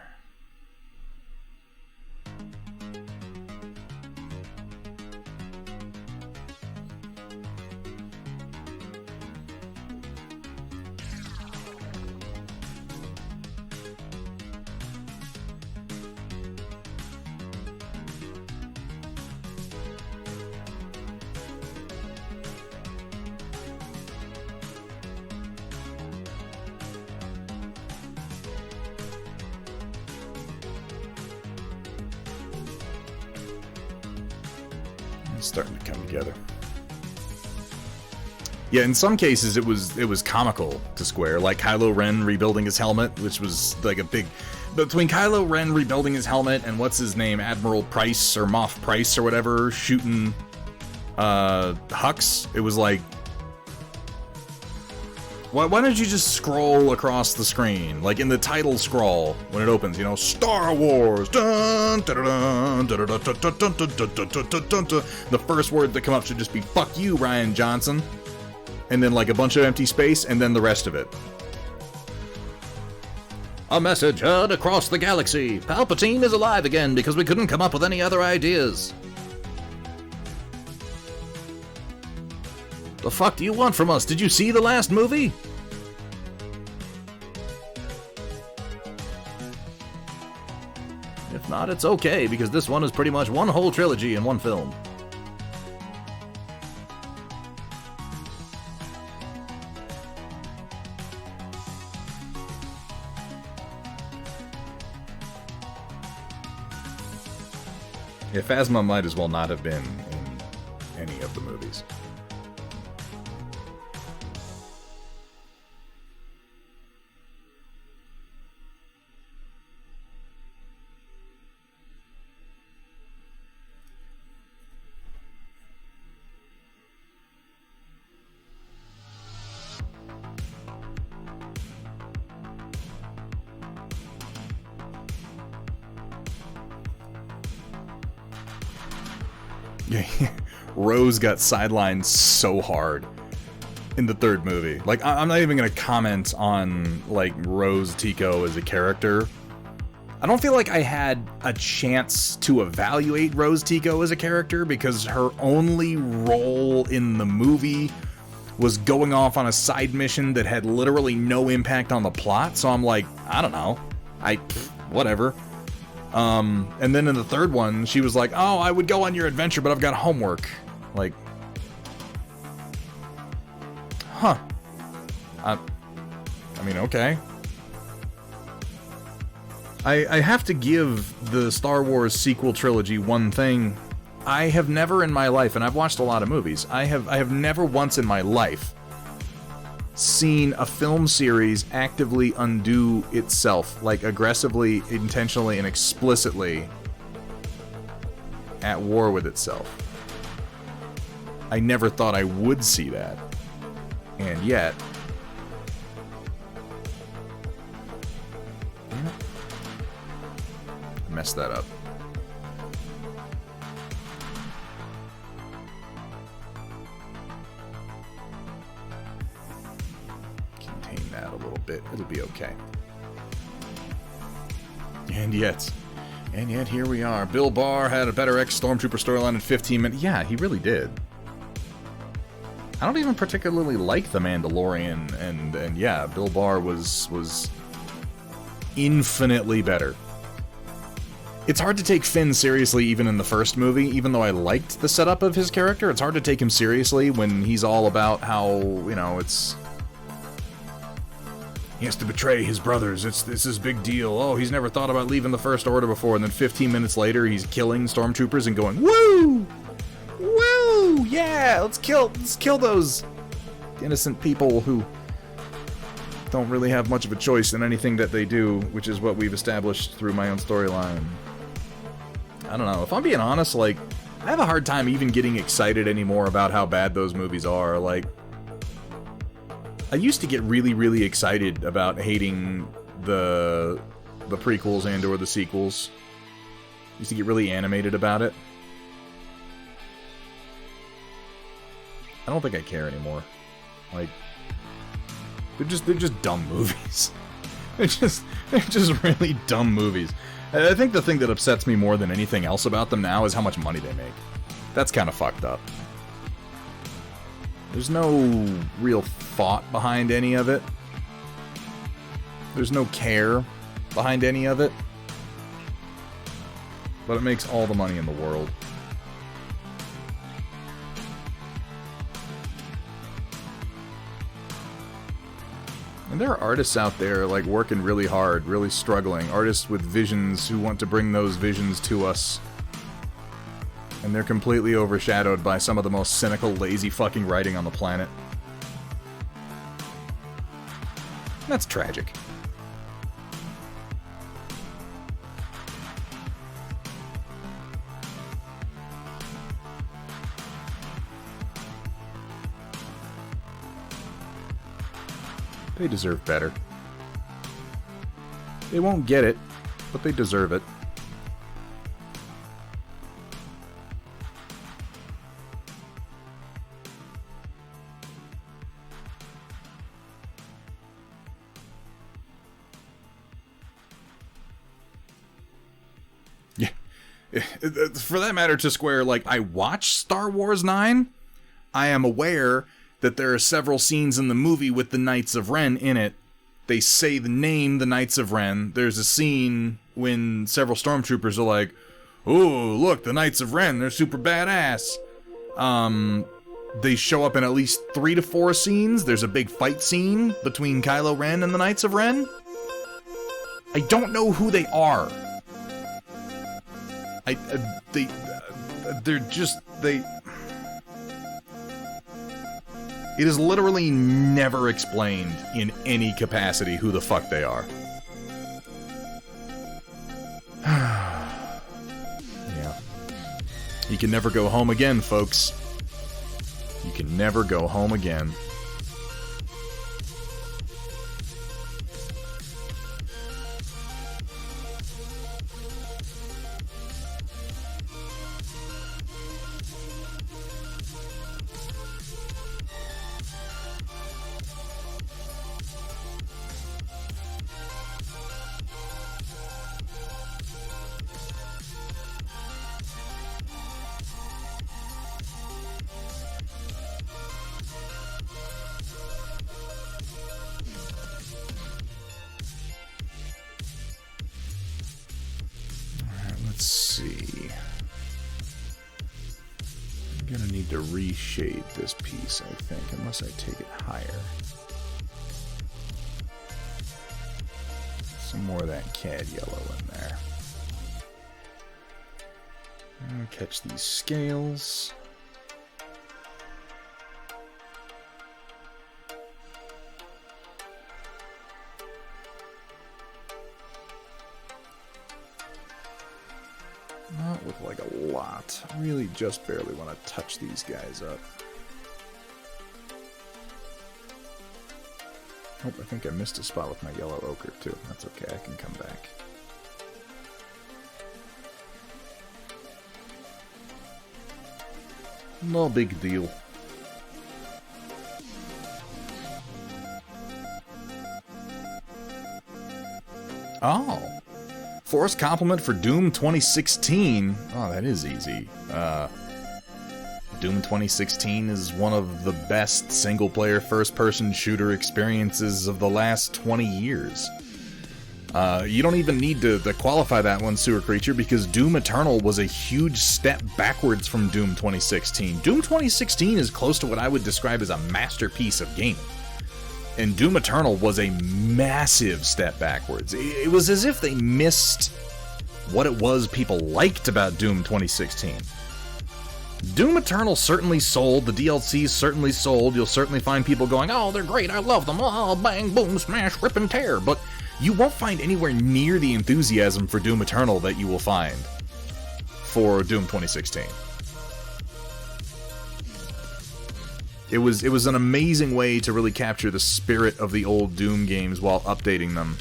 Starting to come together. Yeah, in some cases it was comical to Square, like Kylo Ren rebuilding his helmet, which was like a big... Between Kylo Ren rebuilding his helmet and what's his name, Admiral Price or Moff Price or whatever, shooting Hux, it was like... Why don't you just scroll across the screen? Like in the title scroll, when it opens, you know, Star Wars! Dun, dun, dun, dun, dun, dun, dun, dun, dun, dun, dun, dun, dun, dun. The first word that come up should just be, fuck you, Rian Johnson. And then like a bunch of empty space, and then the rest of it. A message heard across the galaxy. Palpatine is alive again because we couldn't come up with any other ideas. The fuck do you want from us? Did you see the last movie? If not, it's okay, because this one is pretty much one whole trilogy in one film. Yeah, Phasma might as well not have been in any of the movies. Rose got sidelined so hard in the third movie. Like, I'm not even gonna comment on, like, Rose Tico as a character. I don't feel like I had a chance to evaluate Rose Tico as a character because her only role in the movie was going off on a side mission that had literally no impact on the plot, so I'm like, I don't know. Whatever. And then in the third one, she was like, oh, I would go on your adventure, but I've got homework. Like, huh. I mean, okay. I have to give the Star Wars sequel trilogy one thing. I have never in my life, and I've watched a lot of movies, I have never once in my life seen a film series actively undo itself, like aggressively, intentionally, and explicitly at war with itself. I never thought I would see that. And yet... Damn it. I messed that up. Contain that a little bit. It'll be okay. And yet here we are. Bill Barr had a better ex-Stormtrooper storyline in 15 minutes. Yeah, he really did. I don't even particularly like The Mandalorian, and yeah, Bill Barr was infinitely better. It's hard to take Finn seriously even in the first movie, even though I liked the setup of his character. It's hard to take him seriously when he's all about how, you know, it's... He has to betray his brothers. It's his big deal. Oh, he's never thought about leaving the First Order before, and then 15 minutes later, he's killing stormtroopers and going, woo! Woo! Yeah, let's kill those innocent people who don't really have much of a choice in anything that they do, which is what we've established through my own storyline. I don't know. If I'm being honest, like, I have a hard time even getting excited anymore about how bad those movies are. Like, I used to get really, really excited about hating the the prequels and or the sequels. Used to get really animated about it. I don't think I care anymore. Like, they're just dumb movies. they're just really dumb movies. I think the thing that upsets me more than anything else about them now is how much money they make. That's kind of fucked up. There's no real thought behind any of it. There's no care behind any of it. But it makes all the money in the world. And there are artists out there, like, working really hard, really struggling. Artists with visions who want to bring those visions to us. And they're completely overshadowed by some of the most cynical, lazy fucking writing on the planet. That's tragic. They deserve better. They won't get it, but they deserve it. Yeah. For that matter, to Square, like, I watched Star Wars 9. I am aware that there are several scenes in the movie with the Knights of Ren in it. They say the name, the Knights of Ren. There's a scene when several stormtroopers are like, "Oh, look, the Knights of Ren, they're super badass." They show up in at least 3 to 4 scenes. There's a big fight scene between Kylo Ren and the Knights of Ren. I don't know who they are. They're just, it is literally never explained in any capacity who the fuck they are. Yeah. You can never go home again, folks. You can never go home again. Shade this piece, I think, unless I take it higher. Some more of that cad yellow in there. I'll catch these scales. Not with like a lot. I really just barely want to touch these guys up. Oh, I think I missed a spot with my yellow ochre too. That's okay, I can come back. No big deal. Oh! Forced compliment for Doom 2016. Oh, that is easy. Doom 2016 is one of the best single-player first-person shooter experiences of the last 20 years. You don't even need to qualify that one, Sewer Creature, because Doom Eternal was a huge step backwards from Doom 2016. Doom 2016 is close to what I would describe as a masterpiece of gaming. And Doom Eternal was a massive step backwards. It was as if they missed what it was people liked about Doom 2016. Doom Eternal certainly sold, the DLCs certainly sold, you'll certainly find people going, "Oh, they're great, I love them, oh, bang, boom, smash, rip and tear," but you won't find anywhere near the enthusiasm for Doom Eternal that you will find for Doom 2016. It was an amazing way to really capture the spirit of the old Doom games while updating them.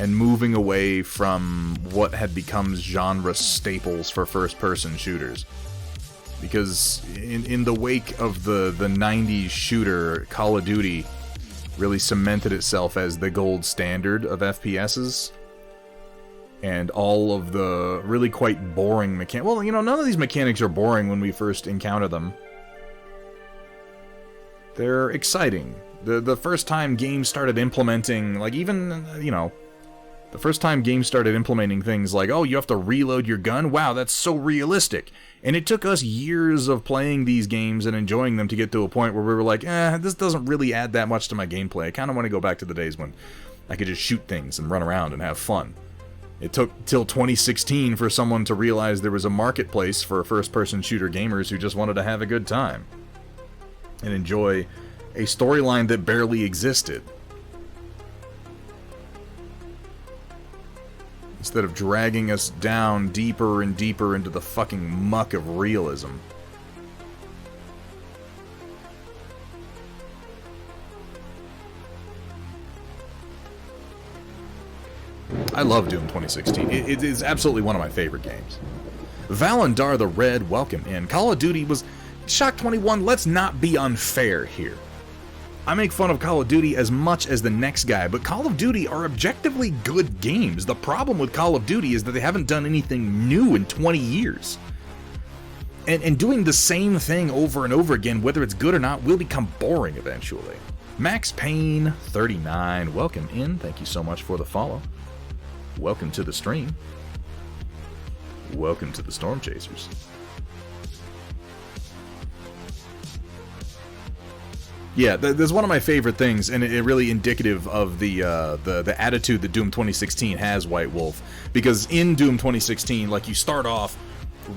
and moving away from what had become genre staples for first-person shooters. Because in the wake of the 90s shooter, Call of Duty really cemented itself as the gold standard of FPSs. And all of the really quite boring mechanics... Well, you know, none of these mechanics are boring when we first encounter them. They're exciting. The first time games started implementing, like, even, you know... The first time games started implementing things like, oh, you have to reload your gun? Wow, that's so realistic. And it took us years of playing these games and enjoying them to get to a point where we were like, this doesn't really add that much to my gameplay. I kind of want to go back to the days when I could just shoot things and run around and have fun. It took till 2016 for someone to realize there was a marketplace for first-person shooter gamers who just wanted to have a good time and enjoy a storyline that barely existed. Instead of dragging us down deeper and deeper into the fucking muck of realism. I love Doom 2016. It is absolutely one of my favorite games. Valandar the Red, welcome in. Call of Duty was... Shock 21, let's not be unfair here. I make fun of Call of Duty as much as the next guy, but Call of Duty are objectively good games. The problem with Call of Duty is that they haven't done anything new in 20 years. And doing the same thing over and over again, whether it's good or not, will become boring eventually. Max Payne, 39, welcome in. Thank you so much for the follow. Welcome to the stream. Welcome to the Storm Chasers. Yeah, there's one of my favorite things, and it really indicative of the attitude that Doom 2016 has, White Wolf. Because in Doom 2016, like, you start off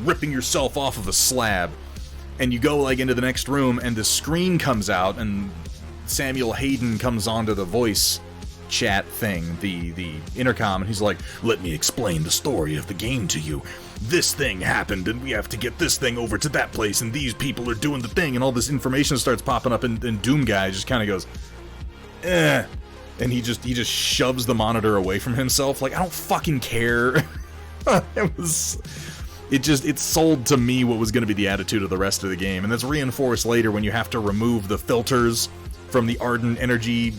ripping yourself off of a slab, and you go like into the next room, and the screen comes out, and Samuel Hayden comes onto the voice chat thing, the intercom, and he's like, "Let me explain the story of the game to you. This thing happened, and we have to get this thing over to that place, and these people are doing the thing," and all this information starts popping up, and Doom Guy just kind of goes, eh, and he just shoves the monitor away from himself, like, I don't fucking care. It sold to me what was going to be the attitude of the rest of the game, and that's reinforced later when you have to remove the filters from the Ardent Energy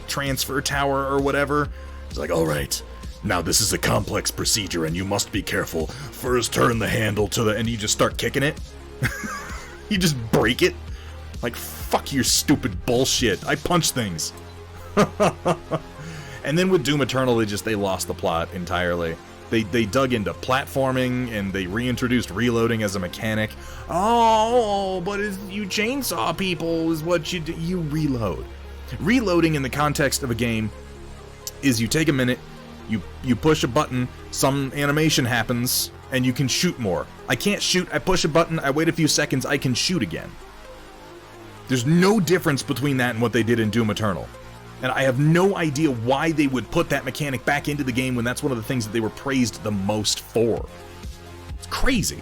transfer tower or whatever. It's like, alright, now this is a complex procedure and you must be careful. First turn the handle to the... and you just start kicking it. You just break it. Like, fuck your stupid bullshit. I punch things. And then with Doom Eternal, they lost the plot entirely. They dug into platforming, and they reintroduced reloading as a mechanic. Oh, but you chainsaw people is what you do. You reload. Reloading in the context of a game is you take a minute, you push a button, some animation happens, and you can shoot more. I can't shoot, I push a button, I wait a few seconds, I can shoot again. There's no difference between that and what they did in Doom Eternal. And I have no idea why they would put that mechanic back into the game when that's one of the things that they were praised the most for. It's crazy.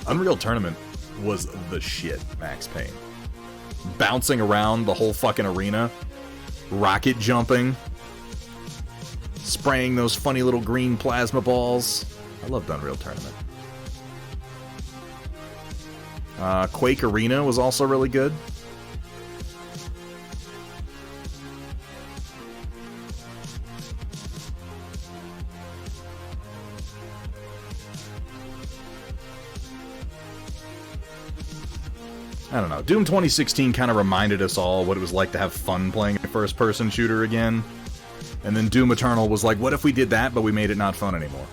Unreal Tournament was the shit, Max Payne. Bouncing around the whole fucking arena, rocket jumping, spraying those funny little green plasma balls. I loved Unreal Tournament. Quake Arena was also really good. I don't know. Doom 2016 kind of reminded us all what it was like to have fun playing a first-person shooter again. And then Doom Eternal was like, what if we did that, but we made it not fun anymore?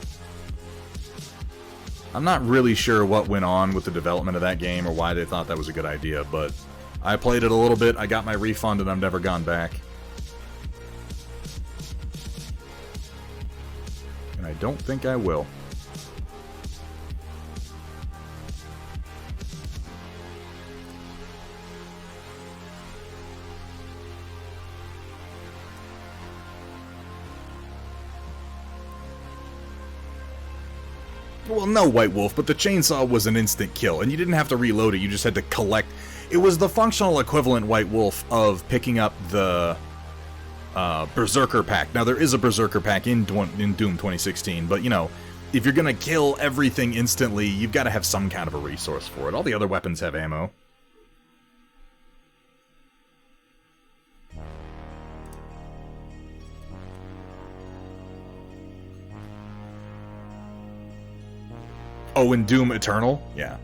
I'm not really sure what went on with the development of that game or why they thought that was a good idea, but I played it a little bit, I got my refund, and I've never gone back. And I don't think I will. Well, no, White Wolf, but the chainsaw was an instant kill, and you didn't have to reload it, you just had to collect. It was the functional equivalent, White Wolf, of picking up the Berserker pack. Now, there is a Berserker pack in Doom 2016, but, you know, if you're gonna kill everything instantly, you've got to have some kind of a resource for it. All the other weapons have ammo. Oh, in Doom Eternal? Yeah.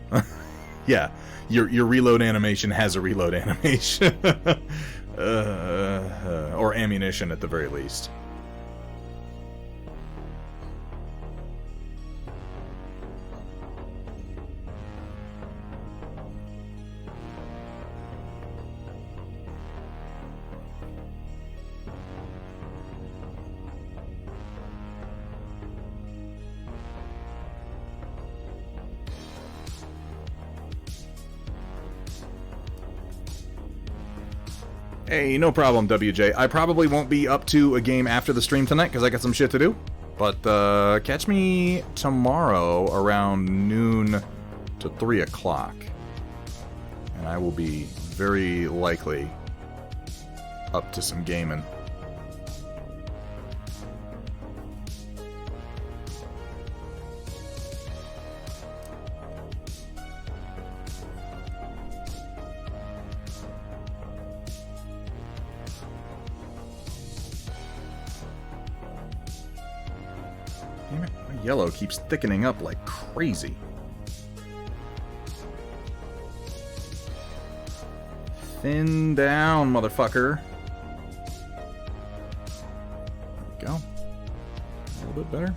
Yeah. Your reload animation has a reload animation. Or ammunition at the very least. Hey, no problem, WJ. I probably won't be up to a game after the stream tonight because I got some shit to do. But catch me tomorrow around noon to 3 o'clock. And I will be very likely up to some gaming. Yellow keeps thickening up like crazy. Thin down, motherfucker. There we go. A little bit better.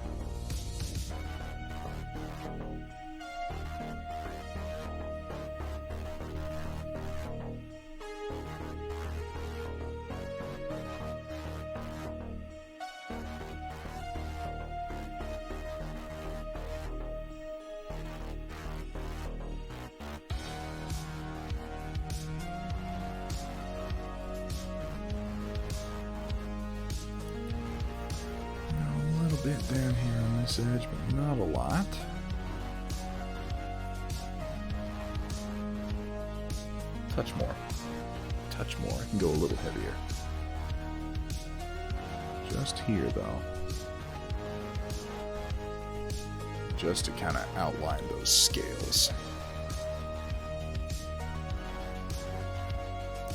Down here on this edge, but not a lot. Touch more. Touch more. I can go a little heavier. Just here, though. Just to kind of outline those scales.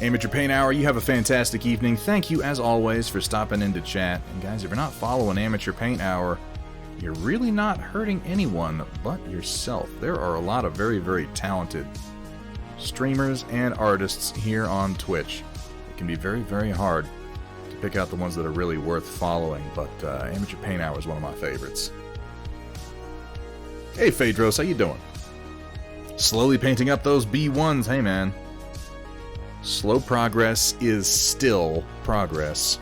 Amateur Paint Hour, you have a fantastic evening. Thank you, as always, for stopping into chat. And guys, if you're not following Amateur Paint Hour, you're really not hurting anyone but yourself. There are a lot of very, very talented streamers and artists here on Twitch. It can be very, very hard to pick out the ones that are really worth following, but Amateur Paint Hour is one of my favorites. Hey, Phaedros, how you doing? Slowly painting up those B1s, hey man. Slow progress is still progress.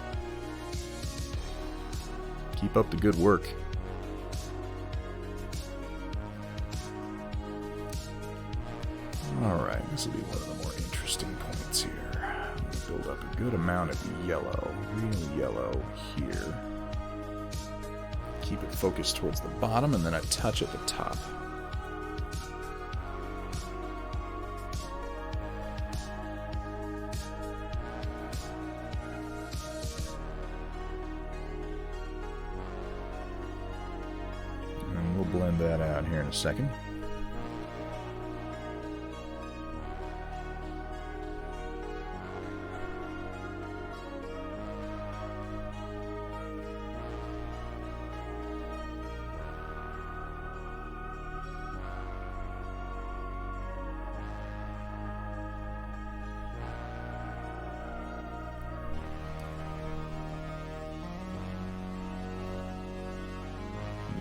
Keep up the good work. Alright, this will be one of the more interesting points here. I'm going to build up a good amount of yellow, real yellow here. Keep it focused towards the bottom and then a touch at the top. Blend that out here in a second.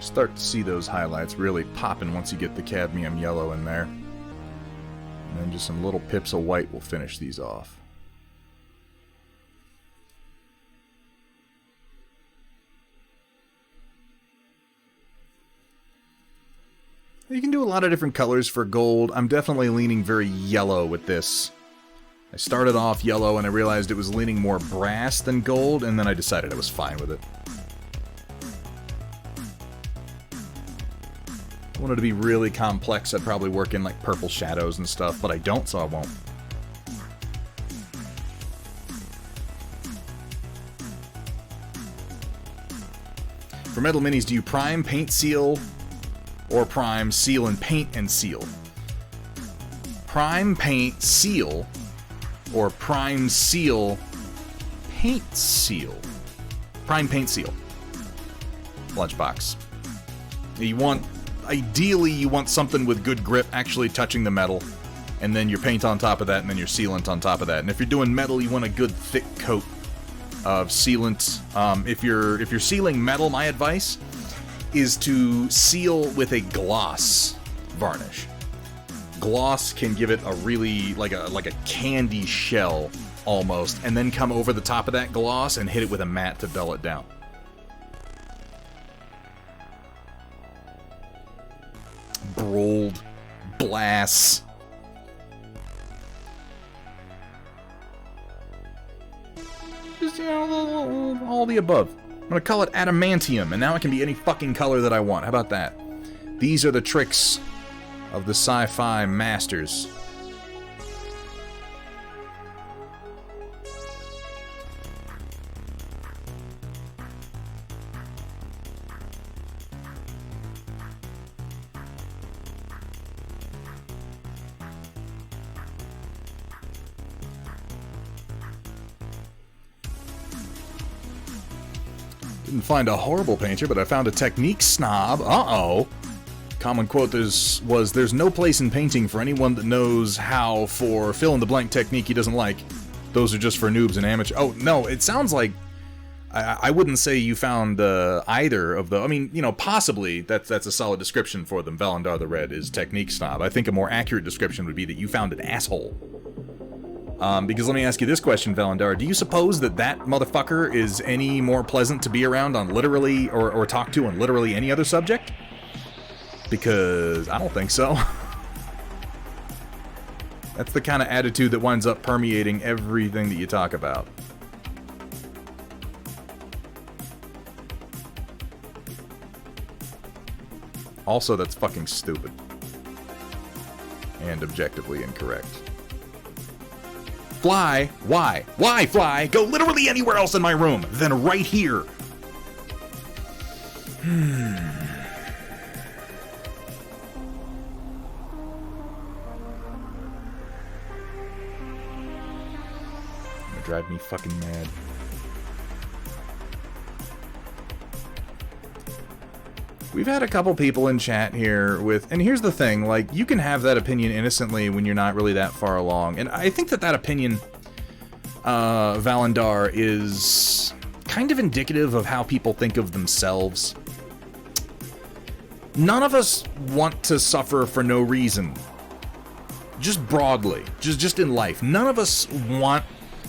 Start to see those highlights really popping once you get the cadmium yellow in there. And then just some little pips of white will finish these off. You can do a lot of different colors for gold. I'm definitely leaning very yellow with this. I started off yellow and I realized it was leaning more brass than gold, and then I decided I was fine with it. If I wanted to be really complex, I'd probably work in like purple shadows and stuff, but I don't, so I won't. For metal minis, do you prime, paint, seal, or prime, seal, and paint and seal? Prime, paint, seal, or prime, seal, paint, seal? Prime, paint, seal. Lunchbox. You want, ideally, you want something with good grip actually touching the metal, and then your paint on top of that, and then your sealant on top of that. And if you're doing metal, you want a good thick coat of sealant. If you're sealing metal, my advice is to seal with a gloss varnish. Gloss can give it a really like a candy shell almost, and then come over the top of that gloss and hit it with a mat to dull it down. Brolled blasts. Just, you know, all the above. I'm gonna call it adamantium, and now it can be any fucking color that I want. How about that? These are the tricks of the sci-fi masters. Didn't find a horrible painter, but I found a technique snob. Uh-oh. Common quote was, there's no place in painting for anyone that knows how for fill-in-the-blank technique he doesn't like. Those are just for noobs and amateurs. Oh, no, it sounds like... I wouldn't say you found either of the... I mean, you know, possibly that's a solid description for them. Valendar the Red is technique snob. I think a more accurate description would be that you found an asshole. Because let me ask you this question, Valendar. Do you suppose that that motherfucker is any more pleasant to be around on literally, or talk to on literally any other subject? Because I don't think so. That's the kind of attitude that winds up permeating everything that you talk about. Also, that's fucking stupid. And objectively incorrect. Fly? Why? Why fly? Go literally anywhere else in my room than right here. Gonna drive me fucking mad. We've had a couple people in chat here with, and here's the thing, like, you can have that opinion innocently when you're not really that far along, and I think that opinion, Valendar, is kind of indicative of how people think of themselves. None of us want to suffer for no reason. Just broadly, just in life. None of us want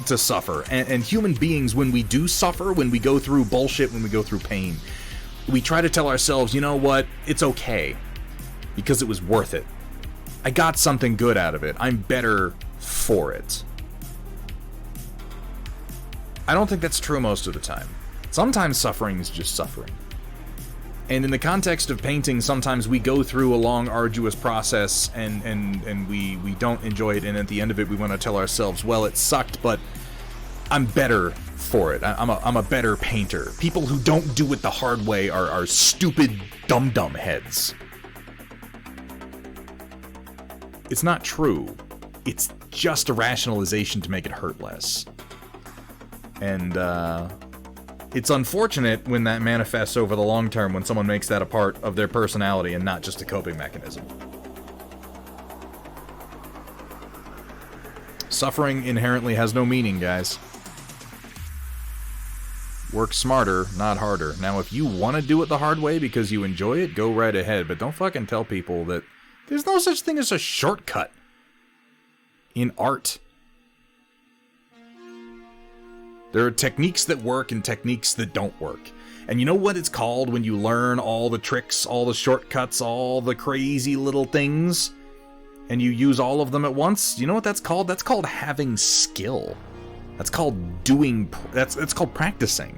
to suffer, and human beings, when we do suffer, when we go through bullshit, when we go through pain, we try to tell ourselves, you know what, it's okay, because it was worth it. I got something good out of it. I'm better for it. I don't think that's true most of the time. Sometimes suffering is just suffering. And in the context of painting, sometimes we go through a long, arduous process, and we don't enjoy it, and at the end of it, we want to tell ourselves, well, it sucked, but I'm better for it. I'm a better painter. People who don't do it the hard way are stupid dum-dum heads. It's not true. It's just a rationalization to make it hurt less. And it's unfortunate when that manifests over the long term, when someone makes that a part of their personality and not just a coping mechanism. Suffering inherently has no meaning, guys. Work smarter, not harder. Now, if you want to do it the hard way because you enjoy it, go right ahead. But don't fucking tell people that there's no such thing as a shortcut in art. There are techniques that work and techniques that don't work. And you know what it's called when you learn all the tricks, all the shortcuts, all the crazy little things, and you use all of them at once? You know what that's called? That's called having skill. That's called doing, that's called practicing.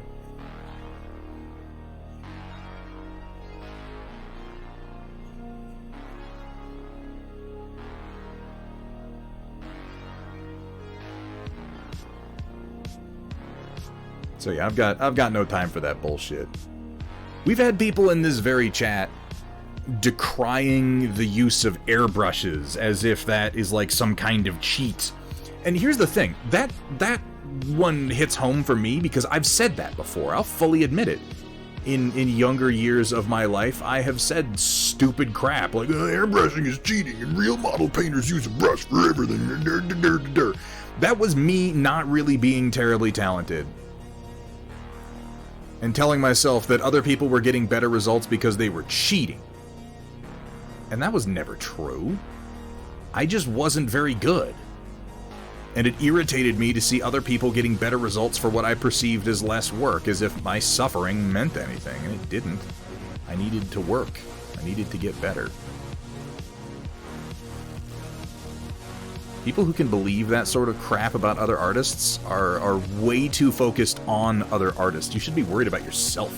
So yeah, I've got no time for that bullshit. We've had people in this very chat decrying the use of airbrushes as if that is like some kind of cheat. And here's the thing, that one hits home for me because I've said that before. I'll fully admit it. In younger years of my life, I have said stupid crap like, airbrushing is cheating and real model painters use a brush for everything. That was me not really being terribly talented. And telling myself that other people were getting better results because they were cheating. And that was never true. I just wasn't very good. And it irritated me to see other people getting better results for what I perceived as less work, as if my suffering meant anything, and it didn't. I needed to work. I needed to get better. People who can believe that sort of crap about other artists are way too focused on other artists. You should be worried about yourself.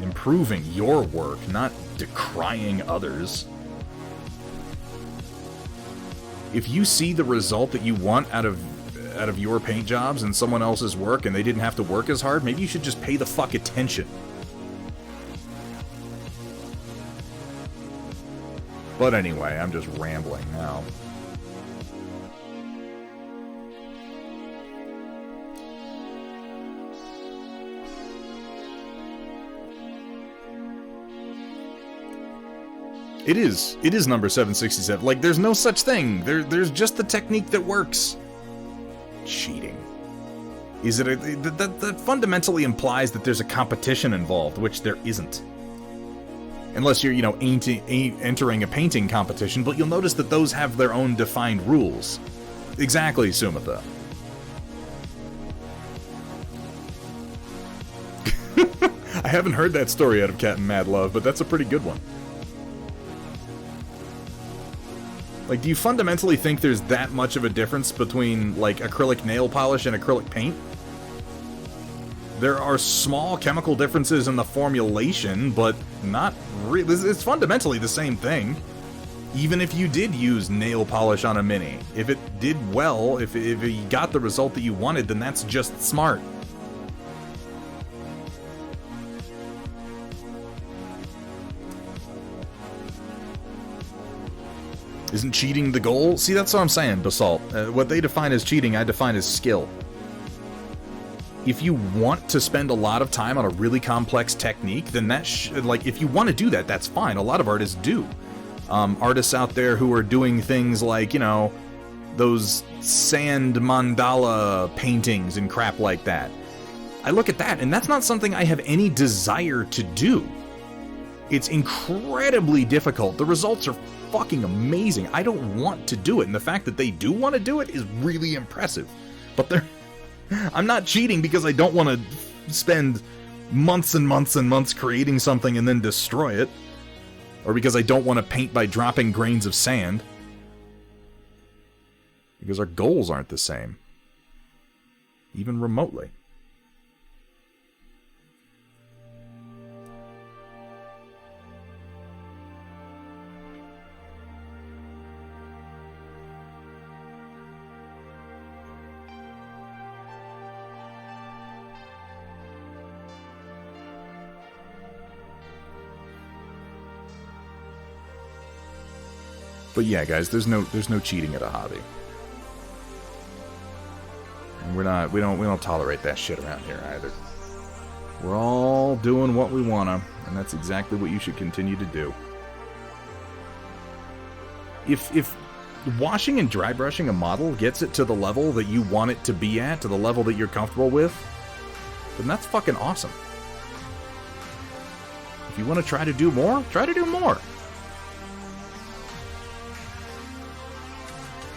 Improving your work, not decrying others. If you see the result that you want out of your paint jobs and someone else's work and they didn't have to work as hard, maybe you should just pay the fuck attention. But anyway, I'm just rambling now. It is number 767. Like, there's no such thing. There's just the technique that works. Cheating. Is it that fundamentally implies that there's a competition involved, which there isn't. Unless you're, entering a painting competition, but you'll notice that those have their own defined rules. Exactly, Sumitha. I haven't heard that story out of Cat and Mad Love, but that's a pretty good one. Like, do you fundamentally think there's that much of a difference between, like, acrylic nail polish and acrylic paint? There are small chemical differences in the formulation, but not really. It's fundamentally the same thing. Even if you did use nail polish on a Mini. If it did well, if you got the result that you wanted, then that's just smart. Isn't cheating the goal? See, that's what I'm saying, Basalt. What they define as cheating, I define as skill. If you want to spend a lot of time on a really complex technique, then if you want to do that, that's fine. A lot of artists do. Artists out there who are doing things like, those sand mandala paintings and crap like that. I look at that, and that's not something I have any desire to do. It's incredibly difficult. The results are fucking amazing. I don't want to do it, and the fact that they do want to do it is really impressive. But I'm not cheating because I don't want to spend months and months and months creating something and then destroy it. Or because I don't want to paint by dropping grains of sand. Because our goals aren't the same. Even remotely. But yeah, guys, there's no cheating at a hobby. And we don't tolerate that shit around here either. We're all doing what we wanna, and that's exactly what you should continue to do. If washing and dry brushing a model gets it to the level that you want it to be at, to the level that you're comfortable with, then that's fucking awesome. If you want to try to do more, try to do more.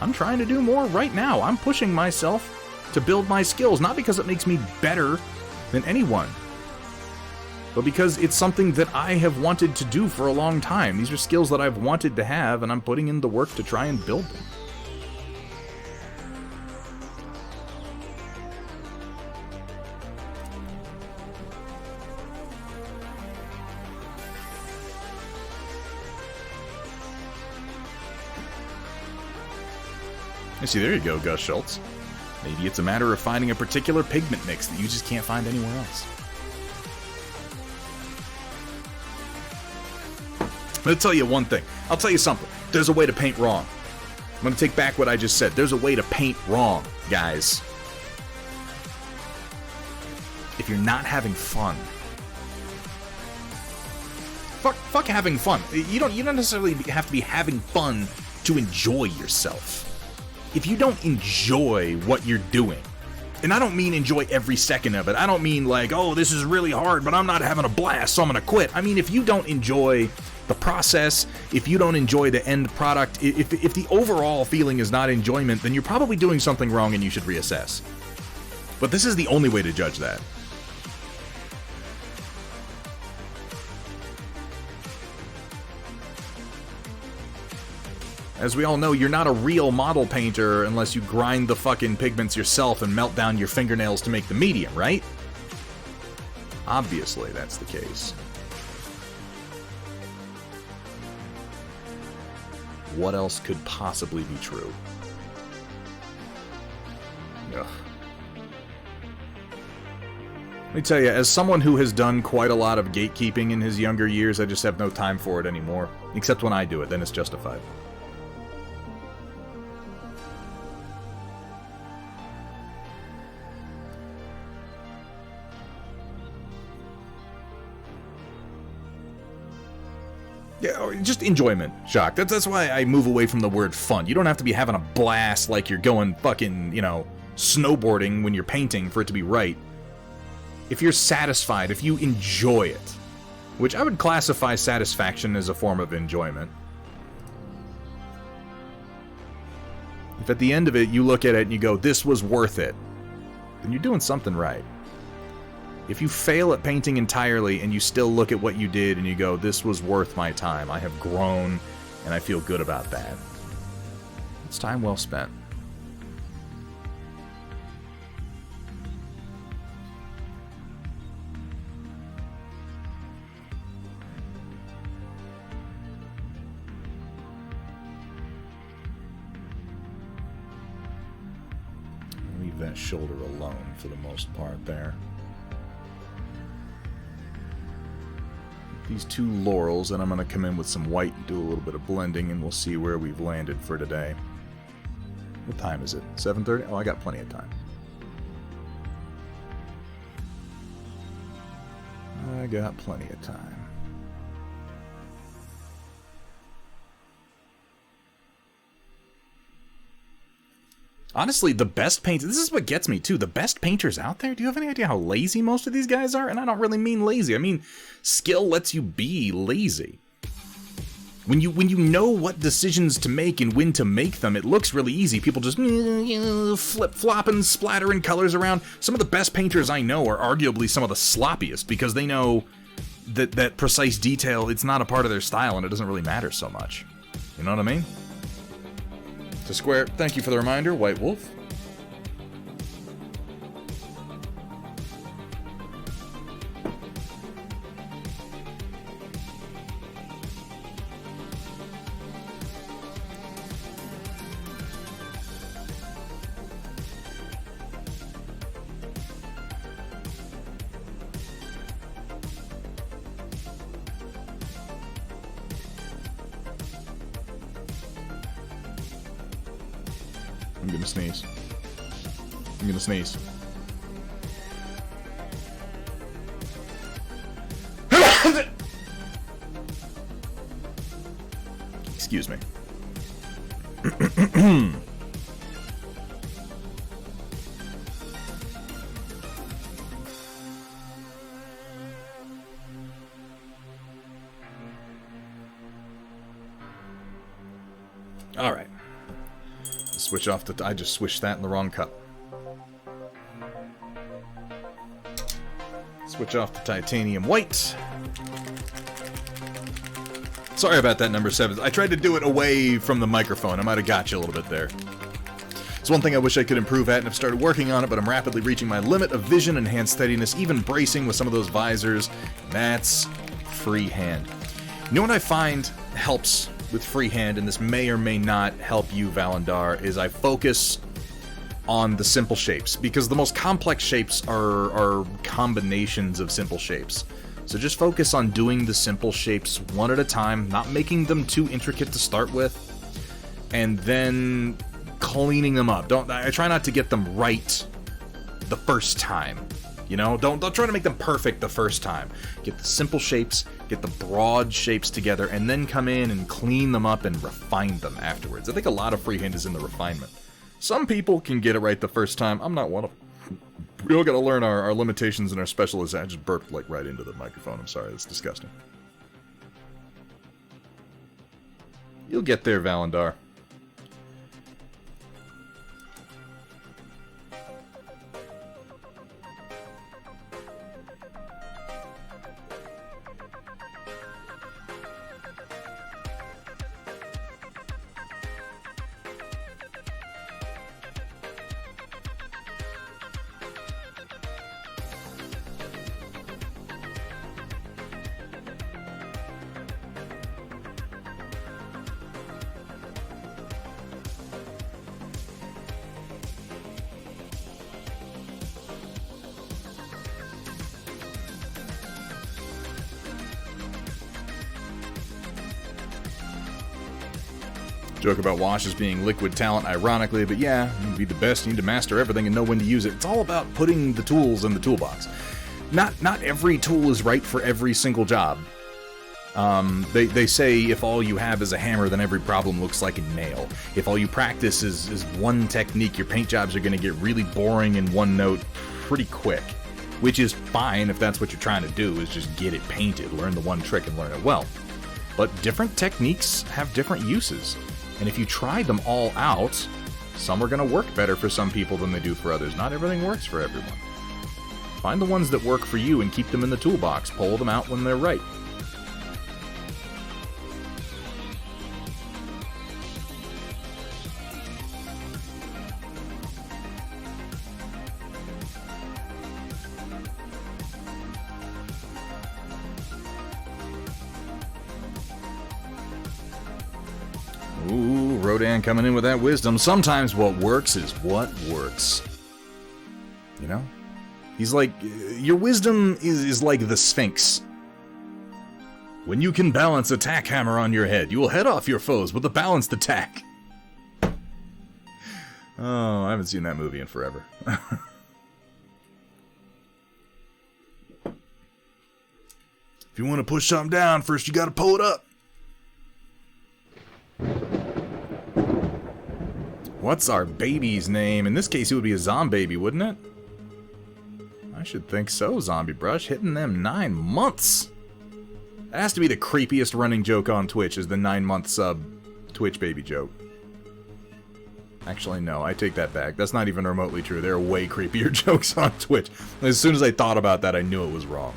I'm trying to do more right now. I'm pushing myself to build my skills, not because it makes me better than anyone, but because it's something that I have wanted to do for a long time. These are skills that I've wanted to have, and I'm putting in the work to try and build them. See, there you go, Gus Schultz. Maybe it's a matter of finding a particular pigment mix that you just can't find anywhere else. going to tell you one thing. I'll tell you something. There's a way to paint wrong. I'm going to take back what I just said. There's a way to paint wrong, guys. If you're not having fun. Fuck having fun. You don't necessarily have to be having fun to enjoy yourself. If you don't enjoy what you're doing, and I don't mean enjoy every second of it. I don't mean like, oh, this is really hard, but I'm not having a blast, so I'm going to quit. I mean, if you don't enjoy the process, if you don't enjoy the end product, if the overall feeling is not enjoyment, then you're probably doing something wrong and you should reassess. But this is the only way to judge that. As we all know, you're not a real model painter unless you grind the fucking pigments yourself and melt down your fingernails to make the medium, right? Obviously, that's the case. What else could possibly be true? Ugh. Let me tell you, as someone who has done quite a lot of gatekeeping in his younger years, I just have no time for it anymore. Except when I do it, then it's justified. Yeah, or just enjoyment, Shock. That's why I move away from the word fun. You don't have to be having a blast like you're going fucking, snowboarding when you're painting for it to be right. If you're satisfied, if you enjoy it, which I would classify satisfaction as a form of enjoyment. If at the end of it you look at it and you go, this was worth it, then you're doing something right. If you fail at painting entirely and you still look at what you did and you go, this was worth my time, I have grown, and I feel good about that, it's time well spent. Leave that shoulder alone for the most part there. These two laurels, and I'm going to come in with some white and do a little bit of blending, and we'll see where we've landed for today. What time is it? 7:30? Oh, I got plenty of time. I got plenty of time. Honestly, the best painters, this is what gets me too, the best painters out there, do you have any idea how lazy most of these guys are? And I don't really mean lazy, I mean skill lets you be lazy. When you know what decisions to make and when to make them, it looks really easy. People just flip-flopping, splattering colors around. Some of the best painters I know are arguably some of the sloppiest because they know that precise detail, it's not a part of their style and it doesn't really matter so much. You know what I mean? To Square, thank you for the reminder, White Wolf. I'm gonna sneeze. I'm gonna sneeze. Excuse me. All right. Switch off the... I just switched that in the wrong cup. Switch off the titanium white. Sorry about that, number 7. I tried to do it away from the microphone. I might have got you a little bit there. It's one thing I wish I could improve at, and I've started working on it, but I'm rapidly reaching my limit of vision and hand steadiness, even bracing with some of those visors. And that's freehand. You know what I find helps with freehand, and this may or may not help you, Valandar, is I focus on the simple shapes, because the most complex shapes are combinations of simple shapes. So just focus on doing the simple shapes one at a time, not making them too intricate to start with, and then cleaning them up. I try not to get them right the first time. You know, don't try to make them perfect the first time. Get the simple shapes, get the broad shapes together, and then come in and clean them up and refine them afterwards. I think a lot of freehand is in the refinement. Some people can get it right the first time. I'm not one of them. We all gotta learn our limitations and our specializations. I just burped like right into the microphone. I'm sorry, that's disgusting. You'll get there, Valendar. Joke about washes being liquid talent, ironically, but yeah, you need to be the best, you need to master everything and know when to use it. It's all about putting the tools in the toolbox. Not every tool is right for every single job. They say if all you have is a hammer, then every problem looks like a nail. If all you practice is one technique, your paint jobs are going to get really boring in one note pretty quick. Which is fine if that's what you're trying to do, is just get it painted, learn the one trick and learn it well. But different techniques have different uses. And if you try them all out, some are going to work better for some people than they do for others. Not everything works for everyone. Find the ones that work for you and keep them in the toolbox. Pull them out when they're right. Ooh, Rodan coming in with that wisdom. Sometimes what works is what works. You know? He's like, your wisdom is like the Sphinx. When you can balance a tack hammer on your head, you will head off your foes with a balanced attack. Oh, I haven't seen that movie in forever. If you want to push something down, first you gotta pull it up. What's our baby's name? In this case, it would be a zombie, wouldn't it? I should think so, Zombie Brush. Hitting them 9 months. That has to be the creepiest running joke on Twitch, is the 9-month sub Twitch baby joke. Actually, no, I take that back. That's not even remotely true. There are way creepier jokes on Twitch. As soon as I thought about that, I knew it was wrong.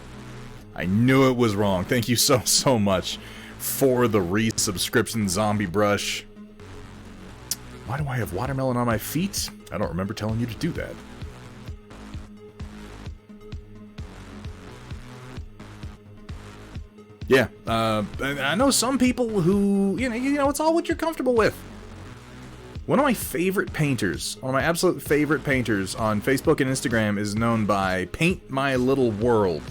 I knew it was wrong. Thank you so much for the resubscription, Zombie Brush. Why do I have watermelon on my feet? I don't remember telling you to do that. Yeah, I know some people who, you know, it's all what you're comfortable with. One of my favorite painters, one of my absolute favorite painters on Facebook and Instagram is known by Paint My Little World.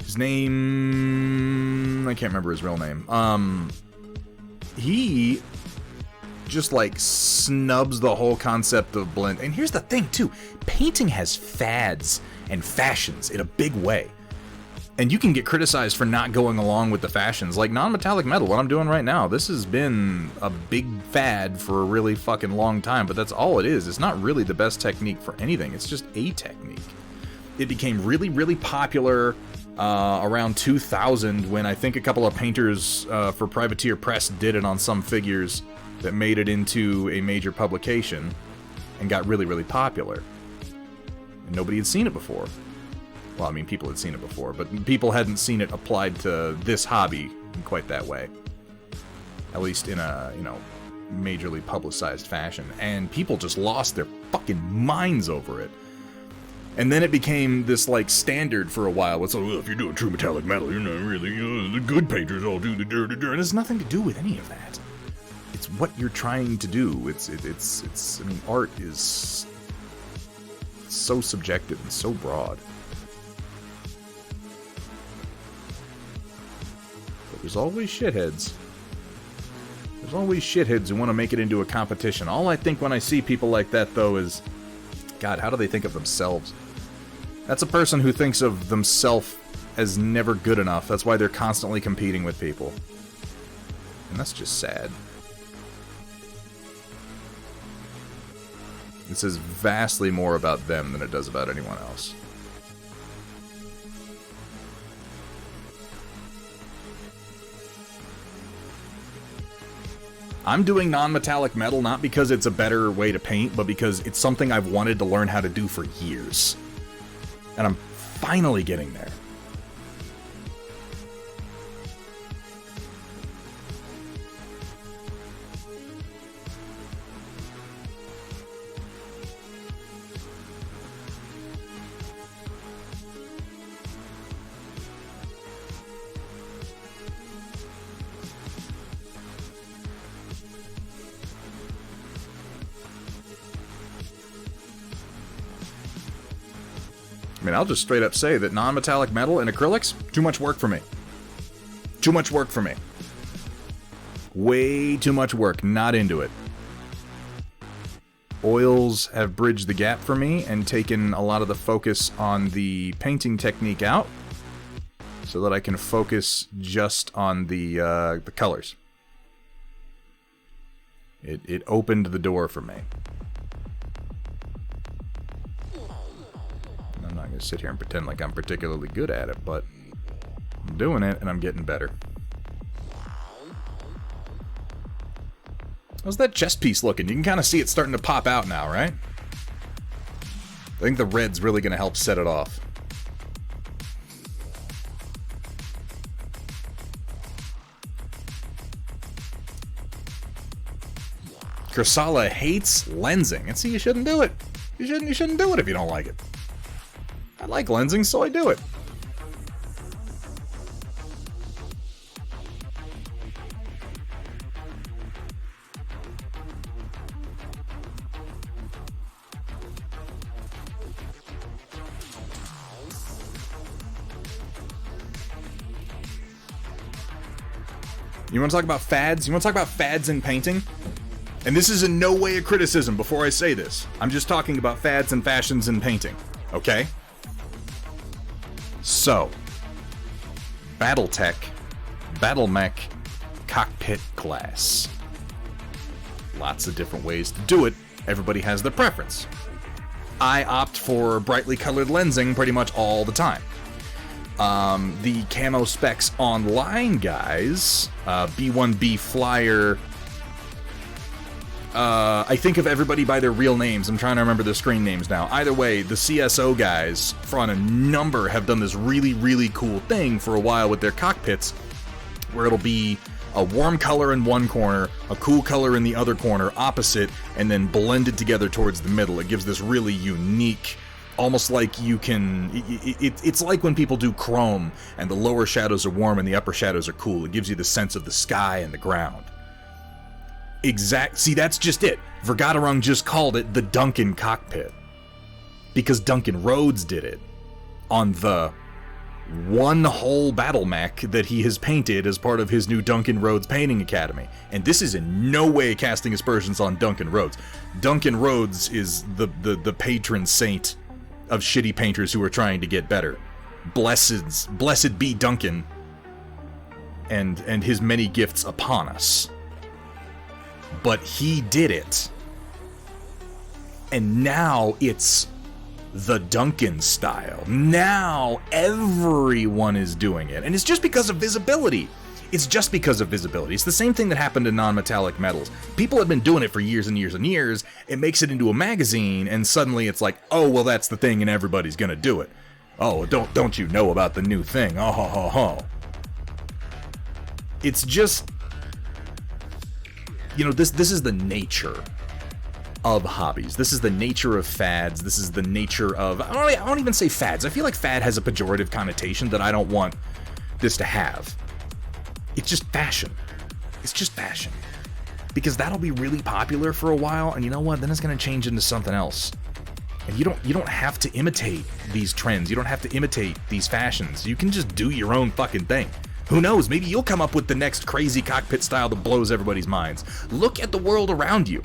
His name, I can't remember his real name. He just like snubs the whole concept of blend. And here's the thing too, painting has fads and fashions in a big way. And you can get criticized for not going along with the fashions. Like non-metallic metal, what I'm doing right now, this has been a big fad for a really fucking long time, but that's all it is. It's not really the best technique for anything, it's just a technique. It became really, really popular around 2000 when I think a couple of painters for Privateer Press did it on some figures that made it into a major publication and got really, really popular. And nobody had seen it before. Well, I mean, people had seen it before, but people hadn't seen it applied to this hobby in quite that way. At least in a, you know, majorly publicized fashion. And people just lost their fucking minds over it. And then it became this, like, standard for a while. It's like, well, if you're doing true metallic metal, you're not really, the good painters all do the dirty. And it has nothing to do with any of that. It's what you're trying to do. It's I mean, art is so subjective and so broad. There's always shitheads. There's always shitheads who want to make it into a competition. All I think when I see people like that, though, is... God, how do they think of themselves? That's a person who thinks of themselves as never good enough. That's why they're constantly competing with people. And that's just sad. It says vastly more about them than it does about anyone else. I'm doing non-metallic metal not because it's a better way to paint, but because it's something I've wanted to learn how to do for years. And I'm finally getting there. I mean, I'll just straight up say that non-metallic metal and acrylics, too much work for me. Too much work for me. Way too much work, not into it. Oils have bridged the gap for me and taken a lot of the focus on the painting technique out so that I can focus just on the colors. It opened the door for me. I'm not going to sit here and pretend like I'm particularly good at it, but I'm doing it and I'm getting better. How's that chest piece looking? You can kind of see it starting to pop out now, right? I think the red's really going to help set it off. Kursala hates lensing. And see, you shouldn't do it. You shouldn't do it if you don't like it. I like lensing, so I do it. You want to talk about fads? You want to talk about fads in painting? And this is in no way a criticism before I say this. I'm just talking about fads and fashions in painting, okay? So, Battletech, Battlemech, Cockpit Glass. Lots of different ways to do it. Everybody has their preference. I opt for brightly colored lensing pretty much all the time. The Camo Specs Online guys, B1B Flyer, I think of everybody by their real names. I'm trying to remember their screen names now. Either way, the CSO guys, for on a number, have done this really, really cool thing for a while with their cockpits, where it'll be a warm color in one corner, a cool color in the other corner, opposite, and then blended together towards the middle. It gives this really unique, almost like you can... It's like when people do chrome, and the lower shadows are warm and the upper shadows are cool. It gives you the sense of the sky and the ground. See, that's just it. Vergaderung just called it the Duncan cockpit. Because Duncan Rhodes did it on the one whole battle mech that he has painted as part of his new Duncan Rhodes Painting Academy. And this is in no way casting aspersions on Duncan Rhodes. Duncan Rhodes is the patron saint of shitty painters who are trying to get better. Blessed be Duncan and his many gifts upon us. But he did it. And now it's the Duncan style. Now everyone is doing it. And it's just because of visibility. It's just because of visibility. It's the same thing that happened in non-metallic metals. People have been doing it for years and years and years. It makes it into a magazine, and suddenly it's like, oh, well, that's the thing, and everybody's gonna do it. Oh, don't you know about the new thing? Oh, ho, ho, ho. It's just... You know, this is the nature of hobbies. This is the nature of fads. This is the nature of... I don't even say fads. I feel like fad has a pejorative connotation that I don't want this to have. It's just fashion. It's just fashion. Because that'll be really popular for a while, and you know what? Then it's going to change into something else. And you don't have to imitate these trends. You don't have to imitate these fashions. You can just do your own fucking thing. Who knows, maybe you'll come up with the next crazy cockpit style that blows everybody's minds. Look at the world around you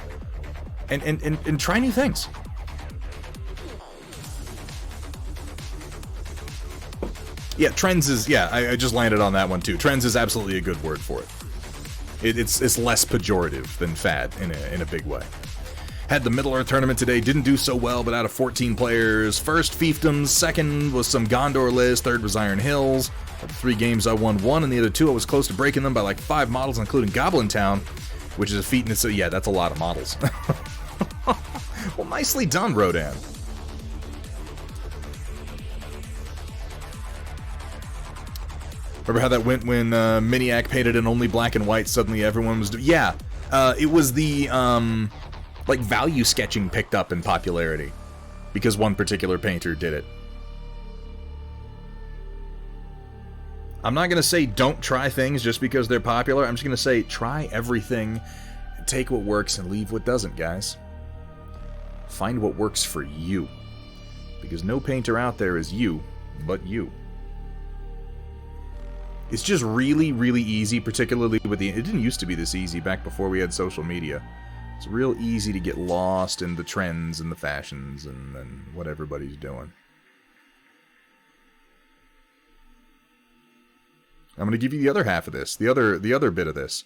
and try new things. Yeah, trends is, yeah, I just landed on that one too. Trends is absolutely a good word for it. It's less pejorative than fad in a big way. Had the Middle-earth tournament today, didn't do so well, but out of 14 players, first fiefdoms, second was some Gondor list, third was Iron Hills. Of the 3 games I won 1, and the other 2 I was close to breaking them by like 5 models, including Goblin Town, which is a feat in itself. Yeah, that's a lot of models. Well, nicely done, Rodan. Remember how that went when Miniac painted in only black and white? Suddenly everyone was yeah, it was the like value sketching picked up in popularity because one particular painter did it. I'm not gonna say don't try things just because they're popular. I'm just gonna say try everything, take what works and leave what doesn't, guys. Find what works for you, because no painter out there is you but you. It's just really, really easy, particularly with the... It didn't used to be this easy back before we had social media. It's real easy to get lost in the trends and the fashions and what everybody's doing. I'm going to give you the other half of this, the other bit of this.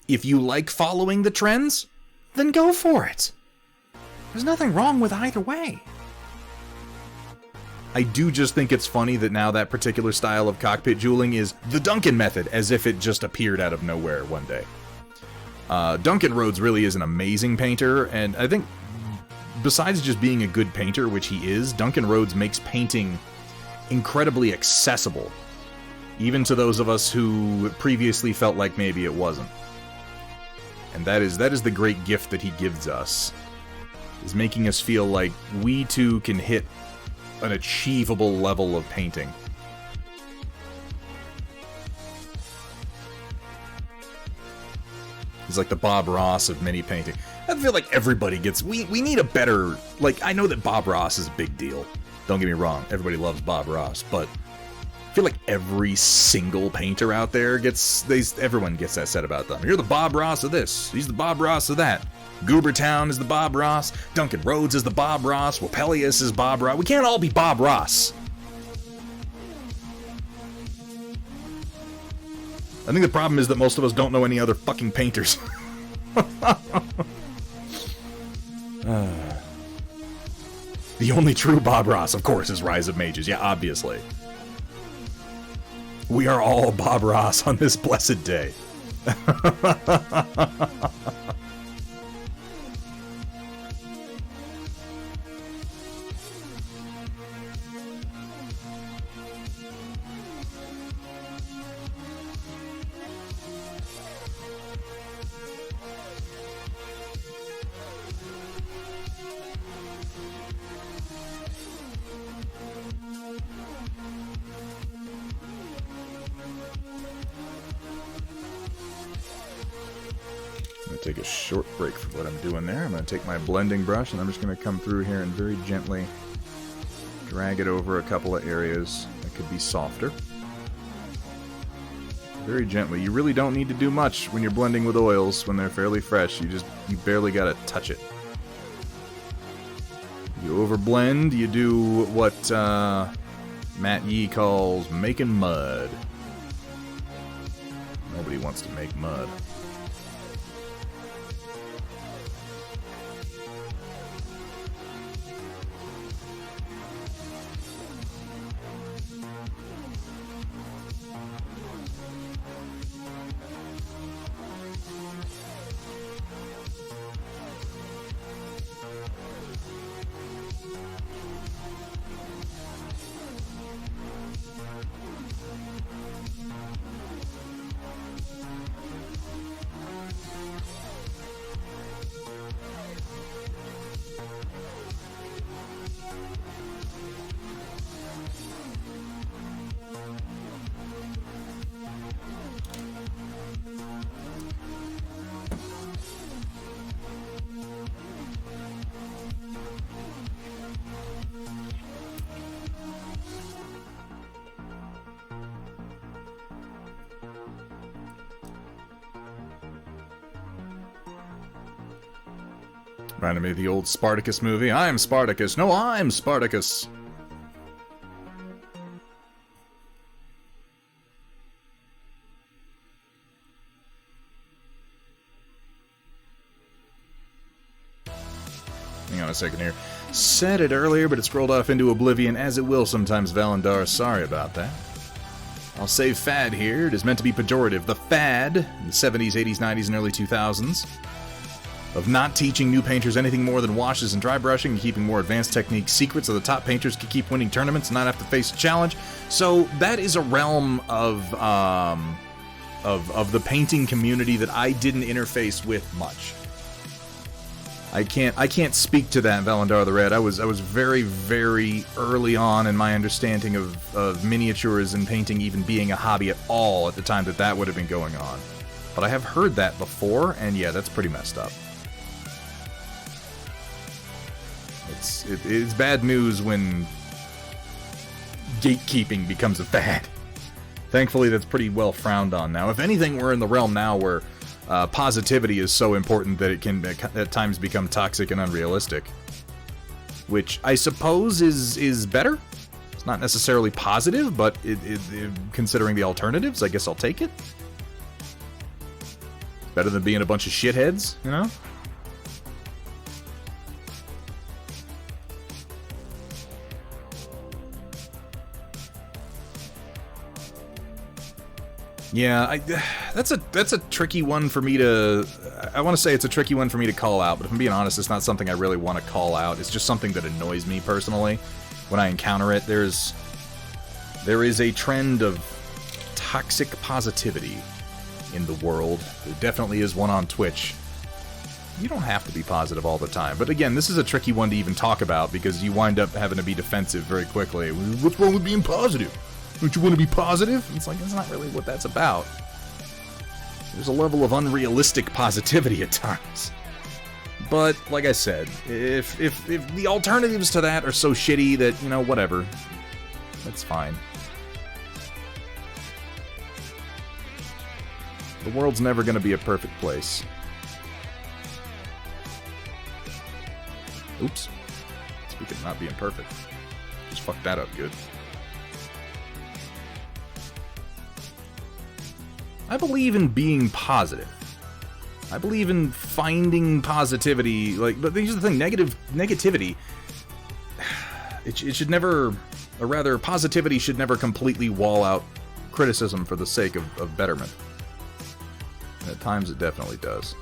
If you like following the trends, then go for it. There's nothing wrong with either way. I do just think it's funny that now that particular style of cockpit jeweling is the Duncan method, as if it just appeared out of nowhere one day. Duncan Rhodes really is an amazing painter, and I think besides just being a good painter, which he is, Duncan Rhodes makes painting incredibly accessible, even to those of us who previously felt like maybe it wasn't. And that is the great gift that he gives us, is making us feel like we too can hit an achievable level of painting. He's like the Bob Ross of mini painting. I feel like everybody gets... We need a better... Like, I know that Bob Ross is a big deal. Don't get me wrong. Everybody loves Bob Ross. But I feel like every single painter out there gets... Everyone gets that said about them. You're the Bob Ross of this. He's the Bob Ross of that. Goobertown is the Bob Ross. Duncan Rhodes is the Bob Ross. Wapelius is Bob Ross. We can't all be Bob Ross. I think the problem is that most of us don't know any other fucking painters. The only true Bob Ross, of course, is Rise of Mages. Yeah, obviously. We are all Bob Ross on this blessed day. Take a short break from what I'm doing there. I'm going to take my blending brush and I'm just going to come through here and very gently drag it over a couple of areas that could be softer. Very gently. You really don't need to do much when you're blending with oils when they're fairly fresh. You barely got to touch it. You overblend, you do what Matt Yee calls making mud. Nobody wants to make mud. Reminded me of the old Spartacus movie. I am Spartacus. No, I'm Spartacus. Hang on a second here. Said it earlier, but it scrolled off into oblivion, as it will sometimes, Valandar. Sorry about that. I'll save fad here. It is meant to be pejorative. The fad, in the 70s, 80s, 90s, and early 2000s, of not teaching new painters anything more than washes and dry brushing and keeping more advanced techniques secrets so the top painters could keep winning tournaments and not have to face a challenge. So that is a realm of the painting community that I didn't interface with much. I can't speak to that, Valandar the Red. I was very, very early on in my understanding of miniatures and painting even being a hobby at all at the time that would have been going on. But I have heard that before, and yeah, that's pretty messed up. It's bad news when gatekeeping becomes a fad. Thankfully, that's pretty well frowned on now. If anything, we're in the realm now where positivity is so important that it can at times become toxic and unrealistic. Which I suppose is better. It's not necessarily positive, but considering the alternatives, I guess I'll take it. Better than being a bunch of shitheads, you know? Yeah, that's a tricky one for me to... I want to say it's a tricky one for me to call out, but if I'm being honest, it's not something I really want to call out. It's just something that annoys me personally when I encounter it. There is a trend of toxic positivity in the world. There definitely is one on Twitch. You don't have to be positive all the time. But again, this is a tricky one to even talk about because you wind up having to be defensive very quickly. What's wrong with being positive? Don't you want to be positive? It's like, that's not really what that's about. There's a level of unrealistic positivity at times. But, like I said, if the alternatives to that are so shitty that, you know, whatever. That's fine. The world's never going to be a perfect place. Oops. Speaking of not being perfect. Just fucked that up good. I believe in being positive. I believe in finding positivity. But here's the thing: negativity. It should never, or rather, positivity should never completely wall out criticism for the sake of betterment. And at times, it definitely does.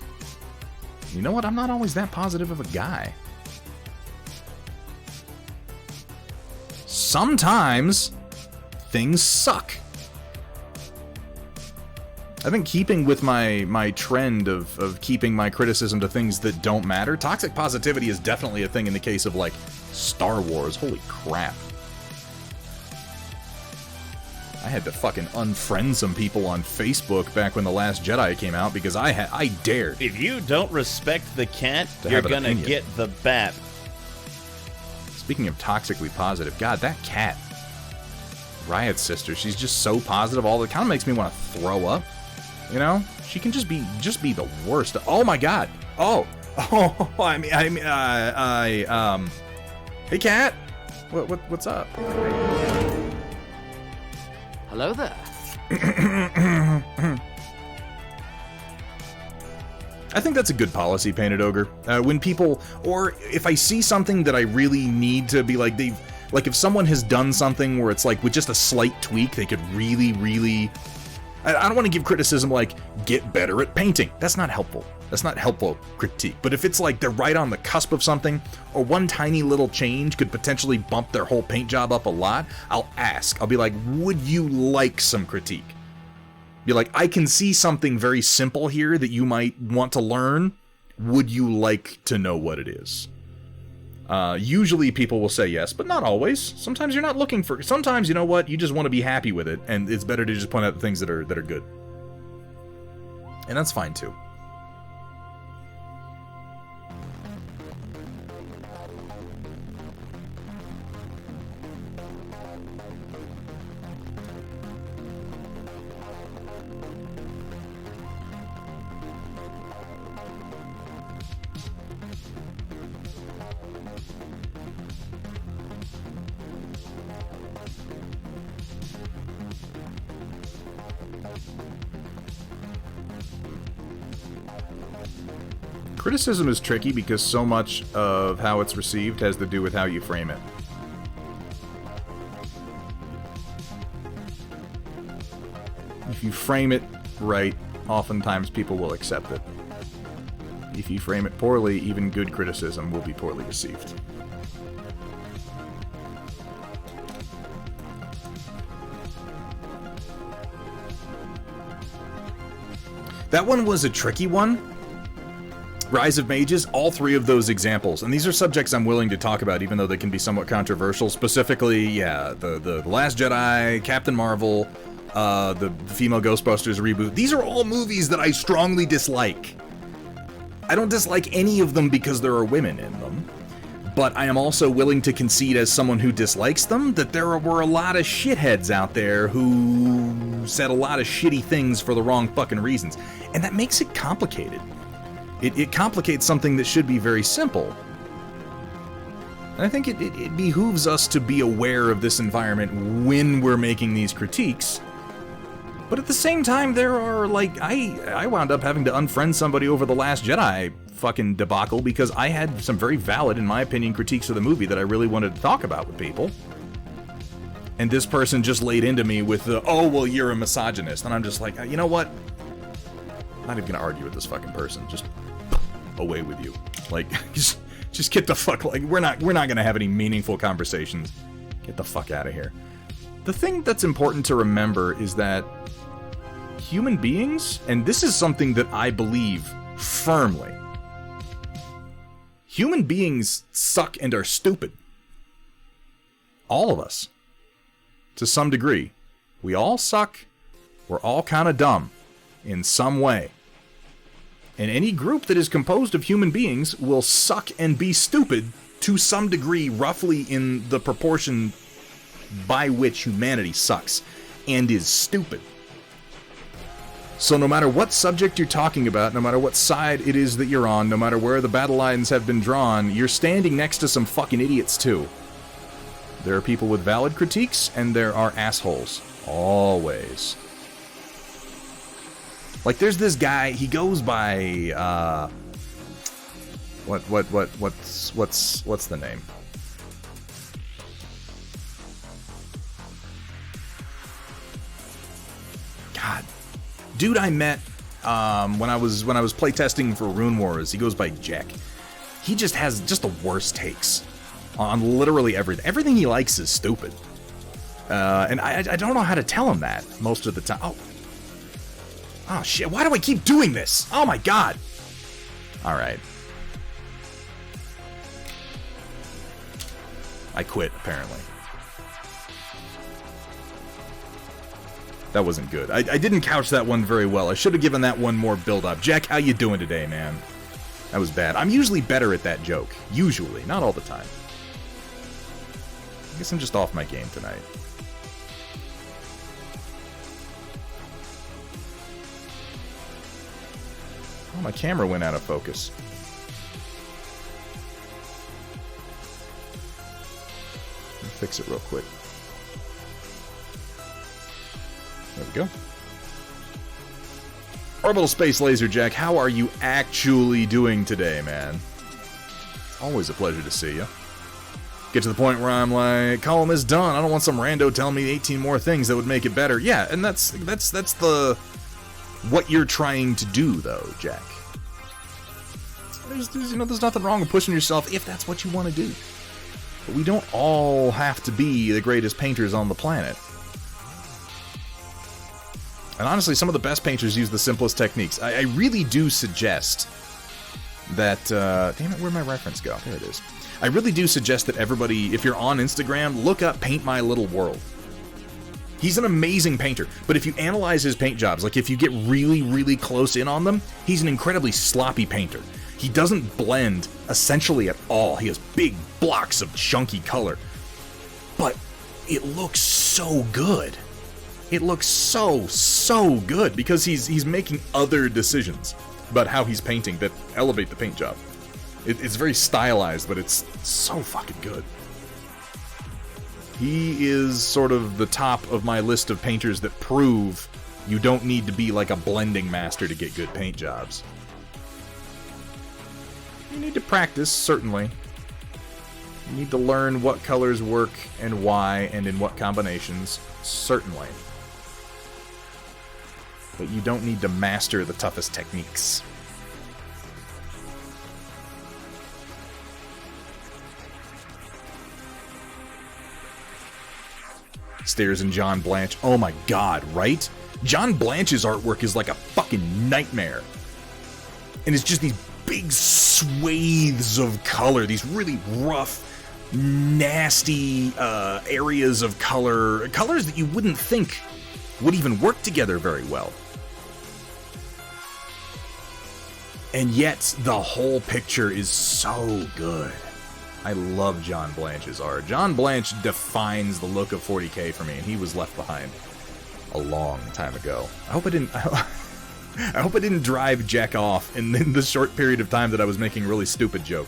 You know what? I'm not always that positive of a guy. Sometimes things suck. I think keeping with my trend of keeping my criticism to things that don't matter, toxic positivity is definitely a thing in the case of, like, Star Wars. Holy crap. I had to fucking unfriend some people on Facebook back when The Last Jedi came out because I dared. If you don't respect the cat, you're gonna get the bat. Speaking of toxically positive, God, that cat, Riot's sister, she's just so positive all the time. It kind of makes me want to throw up. You know, she can just be the worst. Oh my God. Oh. Hey, cat. What's up? Hello there. I think that's a good policy, Painted Ogre. When people, or if I see something that I really need to be like, if someone has done something where it's like with just a slight tweak, they could really. I don't want to give criticism like, get better at painting. That's not helpful. That's not helpful critique. But if it's like they're right on the cusp of something, or one tiny little change could potentially bump their whole paint job up a lot, I'll ask. I'll be like, would you like some critique? Be like, I can see something very simple here that you might want to learn. Would you like to know what it is? Usually people will say yes, but not always. Sometimes you're not looking for... Sometimes, you know what? You just want to be happy with it, and it's better to just point out the things that are good. And that's fine, too. Criticism is tricky because so much of how it's received has to do with how you frame it. If you frame it right, oftentimes people will accept it. If you frame it poorly, even good criticism will be poorly received. That one was a tricky one. Rise of Mages, all three of those examples, and these are subjects I'm willing to talk about, even though they can be somewhat controversial. Specifically, yeah, the Last Jedi, Captain Marvel, the female Ghostbusters reboot. These are all movies that I strongly dislike. I don't dislike any of them because there are women in them, but I am also willing to concede as someone who dislikes them that there were a lot of shitheads out there who said a lot of shitty things for the wrong fucking reasons, and that makes it complicated. It complicates something that should be very simple. And I think it behooves us to be aware of this environment when we're making these critiques. But at the same time, there are, like, I wound up having to unfriend somebody over the Last Jedi fucking debacle because I had some very valid, in my opinion, critiques of the movie that I really wanted to talk about with people. And this person just laid into me with the, oh, well, you're a misogynist. And I'm just like, you know what? I'm not even gonna argue with this fucking person. Just away with you. Like, just get the fuck, like, we're not gonna have any meaningful conversations. Get the fuck out of here. The thing that's important to remember is that human beings, and this is something that I believe firmly, human beings suck and are stupid. All of us. To some degree. We all suck. We're all kind of dumb. In some way. And any group that is composed of human beings will suck and be stupid to some degree, roughly in the proportion by which humanity sucks and is stupid. So no matter what subject you're talking about, no matter what side it is that you're on, no matter where the battle lines have been drawn, you're standing next to some fucking idiots too. There are people with valid critiques, and there are assholes. Always. Like, there's this guy, he goes by, what's the name? God. Dude I met, when I was playtesting for Rune Wars, he goes by Jack. He just has just the worst takes on literally everything. Everything he likes is stupid. And I don't know how to tell him that most of the time. Oh shit, why do I keep doing this? Oh my god! Alright. I quit, apparently. That wasn't good. I didn't couch that one very well. I should have given that one more build-up. Jack, how you doing today, man? That was bad. I'm usually better at that joke. Usually. Not all the time. I guess I'm just off my game tonight. Oh, my camera went out of focus. Let me fix it real quick. There we go. Orbital Space Laser Jack, how are you actually doing today, man? Always a pleasure to see you. Get to the point where I'm like, column is done. I don't want some rando telling me 18 more things that would make it better. Yeah, and that's the what you're trying to do, though, Jack. There's nothing wrong with pushing yourself if that's what you want to do. But we don't all have to be the greatest painters on the planet. And honestly, some of the best painters use the simplest techniques. I really do suggest that... damn it, where'd my reference go? There it is. I really do suggest that everybody, if you're on Instagram, look up Paint My Little World. He's an amazing painter, but if you analyze his paint jobs, like if you get really, really close in on them, he's an incredibly sloppy painter. He doesn't blend essentially at all. He has big blocks of chunky color. But it looks so good. It looks so good because he's making other decisions about how he's painting that elevate the paint job. It's very stylized, but it's so fucking good. He is sort of the top of my list of painters that prove you don't need to be like a blending master to get good paint jobs. You need to practice, certainly. You need to learn what colors work and why and in what combinations, certainly. But you don't need to master the toughest techniques. Stairs and John Blanche. Oh my god, right? John Blanche's artwork is like a fucking nightmare. And it's just these big swathes of color, these really rough, nasty areas of color, colors that you wouldn't think would even work together very well. And yet, the whole picture is so good. I love John Blanche's art. John Blanche defines the look of 40K for me, and he was left behind a long time ago. I hope I didn't... I hope I didn't drive Jack off in the short period of time that I was making a really stupid joke.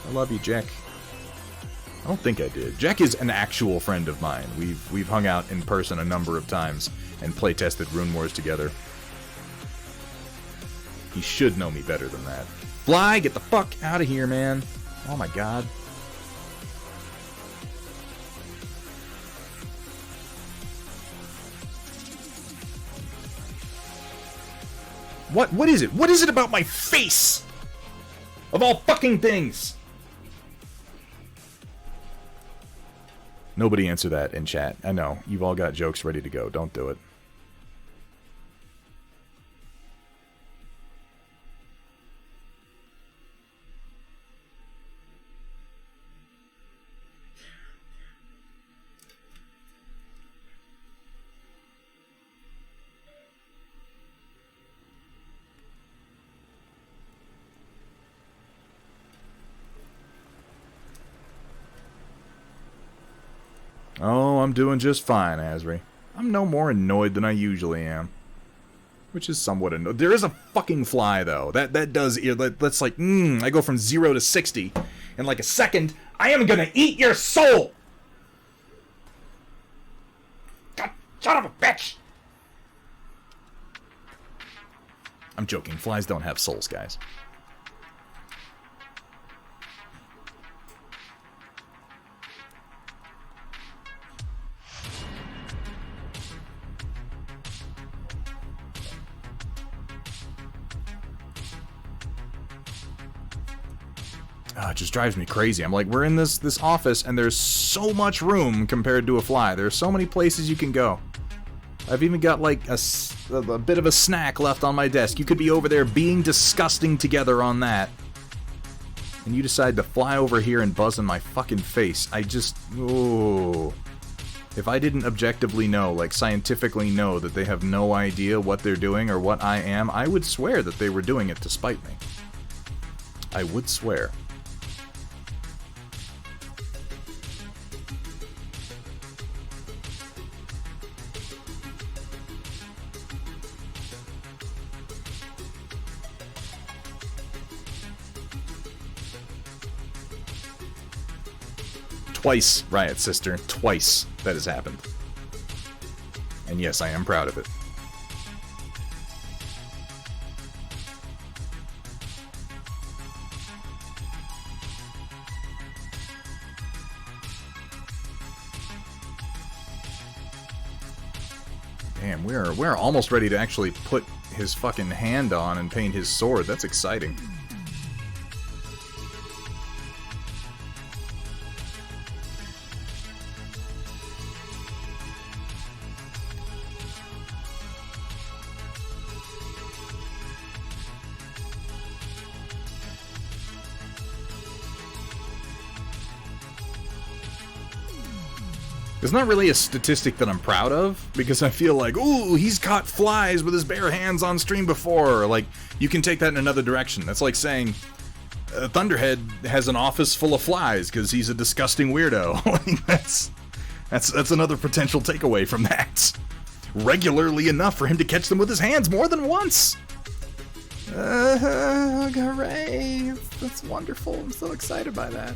I love you, Jack. I don't think I did. Jack is an actual friend of mine. We've hung out in person a number of times and play-tested Rune Wars together. He should know me better than that. Fly, get the fuck out of here, man. Oh my god. What is it? What is it about my face? Of all fucking things? Nobody answer that in chat. I know. You've all got jokes ready to go. Don't do it. Oh, I'm doing just fine, Asri. I'm no more annoyed than I usually am. Which is somewhat annoyed. There is a fucking fly, though. That does... That's like, I go from 0 to 60 in like a second. I am gonna eat your soul! God, son of a bitch! I'm joking. Flies don't have souls, guys. It just drives me crazy. I'm like, we're in this office, and there's so much room compared to a fly. There's so many places you can go. I've even got, like, a bit of a snack left on my desk. You could be over there being disgusting together on that. And you decide to fly over here and buzz in my fucking face. I just... Ooh. If I didn't objectively know, like, scientifically know that they have no idea what they're doing or what I am, I would swear that they were doing it to spite me. I would swear. Twice, Riot Sister. Twice that has happened. And yes, I am proud of it. Damn, we're almost ready to actually put his fucking hand on and paint his sword. That's exciting. It's not really a statistic that I'm proud of, because I feel like, ooh, he's caught flies with his bare hands on stream before. Like, you can take that in another direction. That's like saying Thunderhead has an office full of flies because he's a disgusting weirdo. Like, that's another potential takeaway from that. Regularly enough for him to catch them with his hands more than once. Hooray! That's wonderful. I'm so excited by that.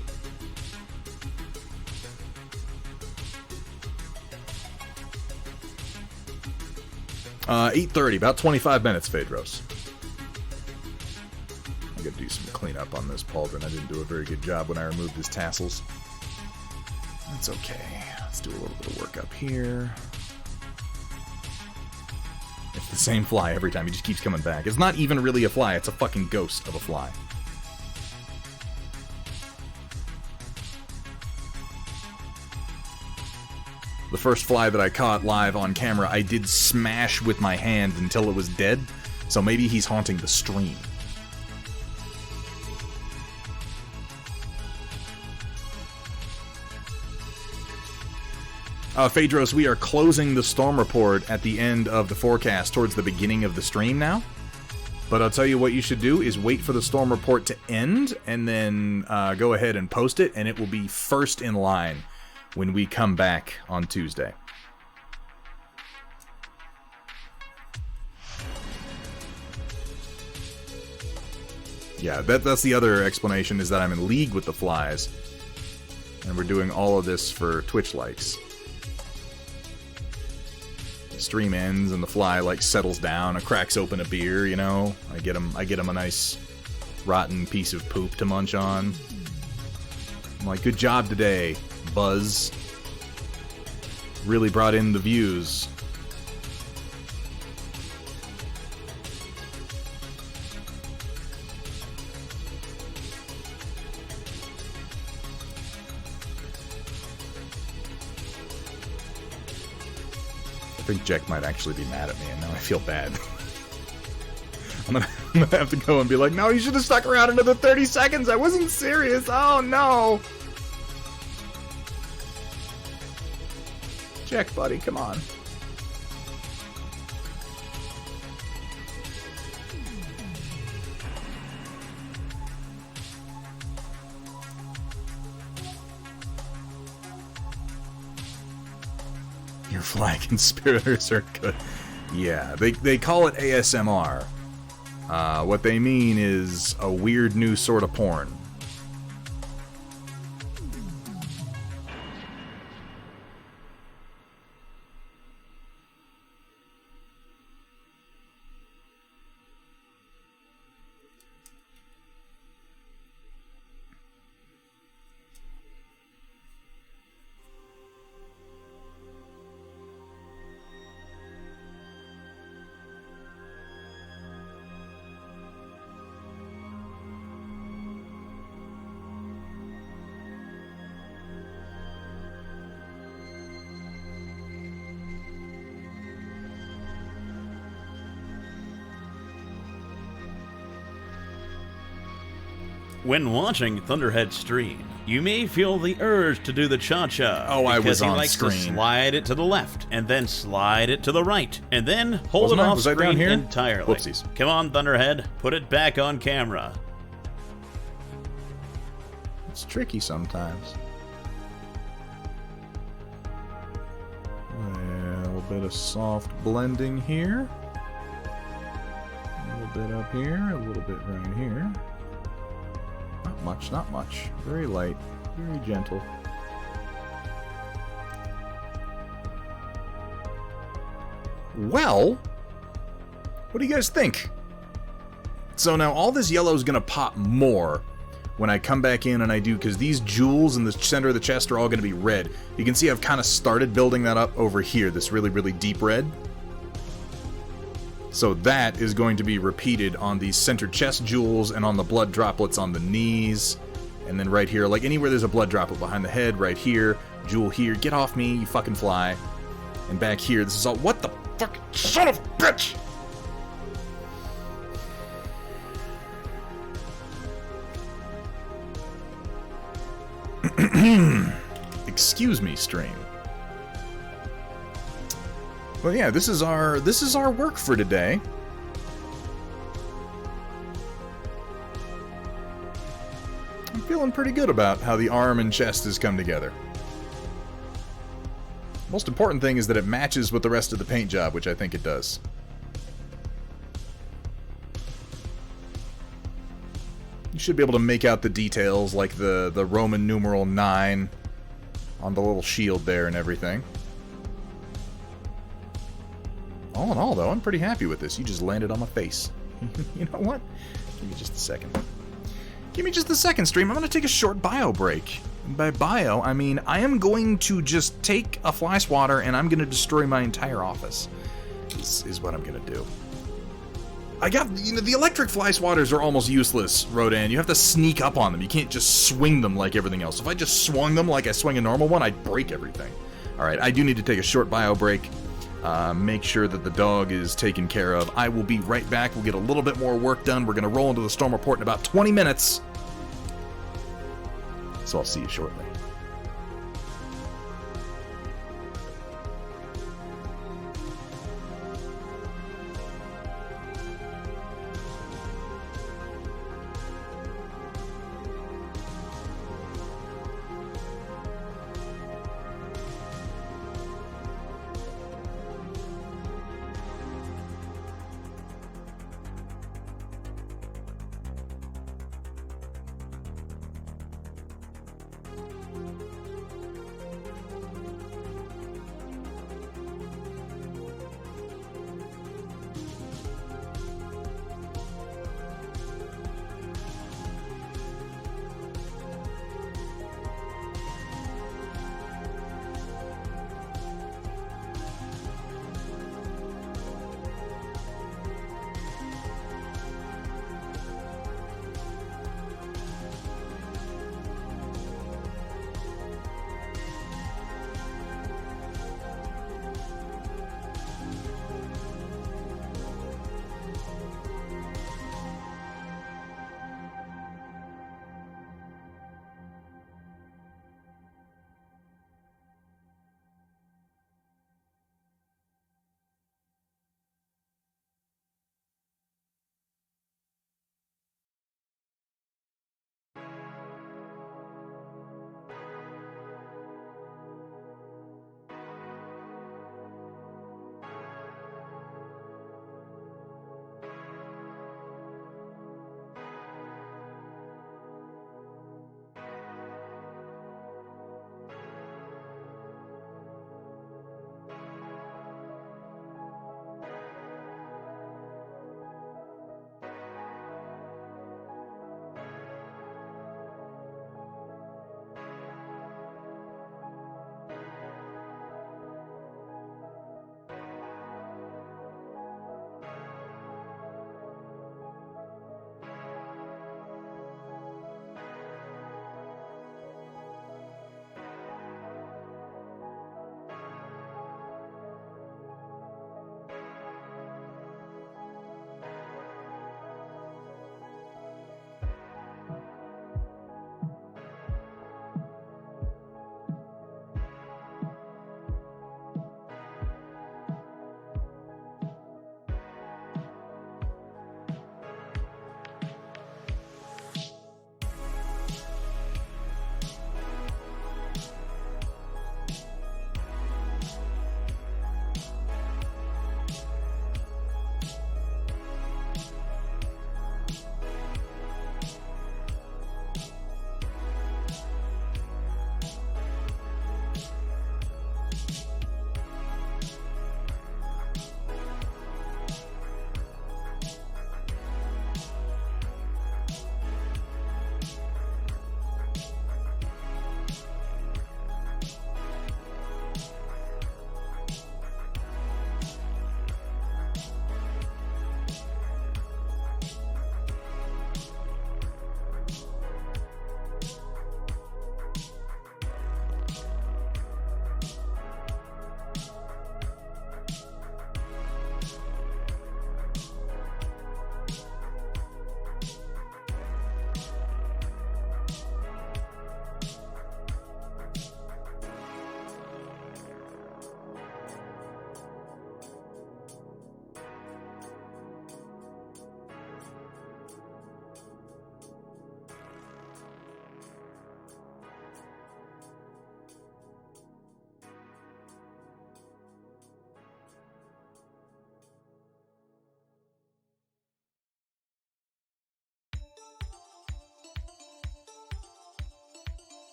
8:30, about 25 minutes, Phaedros. I gotta do some cleanup on this pauldron. I didn't do a very good job when I removed his tassels. That's okay. Let's do a little bit of work up here. It's the same fly every time. He just keeps coming back. It's not even really a fly. It's a fucking ghost of a fly. The first fly that I caught live on camera, I did smash with my hand until it was dead. So maybe he's haunting the stream. Phaedros, we are closing the storm report at the end of the forecast towards the beginning of the stream now. But I'll tell you what you should do is wait for the storm report to end and then go ahead and post it, and it will be first in line when we come back on Tuesday. Yeah, that's the other explanation, is that I'm in league with the flies. And we're doing all of this for Twitch likes. The stream ends and the fly like settles down and cracks open a beer, you know? I get him a nice rotten piece of poop to munch on. I'm like, good job today, Buzz. Really brought in the views. I think Jack might actually be mad at me, and now I feel bad. I'm gonna have to go and be like, no, you should have stuck around another 30 seconds. I wasn't serious. Oh, no. Jack, buddy, come on. Your fly conspirators are good. Yeah, they call it ASMR. What they mean is a weird new sort of porn. When watching Thunderhead stream, you may feel the urge to do the cha-cha. Oh, I was on likes screen. To slide it to the left, and then slide it to the right, and then hold it off was I screen down here? entirely. Whoopsies. Come on, Thunderhead, put it back on camera. It's tricky sometimes. A little bit of soft blending here. A little bit up here, a little bit right here. Not much, not much. Very light, very gentle. Well, what do you guys think? So now all this yellow is going to pop more when I come back in and I do, because these jewels in the center of the chest are all going to be red. You can see I've kind of started building that up over here, this really, really deep red. So that is going to be repeated on these center chest jewels and on the blood droplets on the knees. And then right here, like anywhere there's a blood droplet behind the head, right here, jewel here, get off me, you fucking fly. And back here, this is all, what the fuck, son of a bitch! Excuse me, stream. Well, yeah, this is our work for today. I'm feeling pretty good about how the arm and chest has come together. Most important thing is that it matches with the rest of the paint job, which I think it does. You should be able to make out the details, like the Roman numeral 9 on the little shield there and everything. All in all, though, I'm pretty happy with this. You just landed on my face. You know what? Give me just a second. Give me just the second stream. I'm going to take a short bio break. And by bio, I mean I am going to just take a fly swatter and I'm going to destroy my entire office. This is what I'm going to do. I got, the electric fly swatters are almost useless, Rodan. You have to sneak up on them. You can't just swing them like everything else. If I just swung them like I swing a normal one, I'd break everything. Alright, I do need to take a short bio break. Make sure that the dog is taken care of. I will be right back. We'll get a little bit more work done. We're going to roll into the storm report in about 20 minutes. So I'll see you shortly.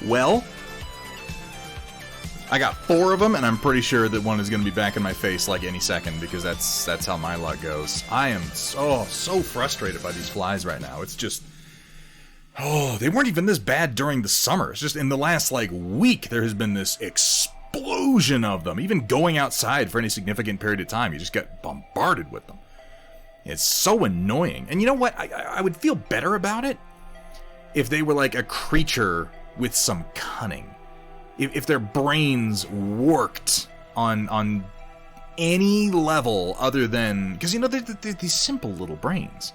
Well, I got 4 of them, and I'm pretty sure that one is going to be back in my face like any second, because that's how my luck goes. I am so frustrated by these flies right now. It's just... Oh, they weren't even this bad during the summer. It's just in the last, like, week, there has been this explosion of them. Even going outside for any significant period of time, you just get bombarded with them. It's so annoying. And you know what? I would feel better about it if they were like a creature with some cunning. If their brains worked on any level other than... Because, you know, they're these simple little brains.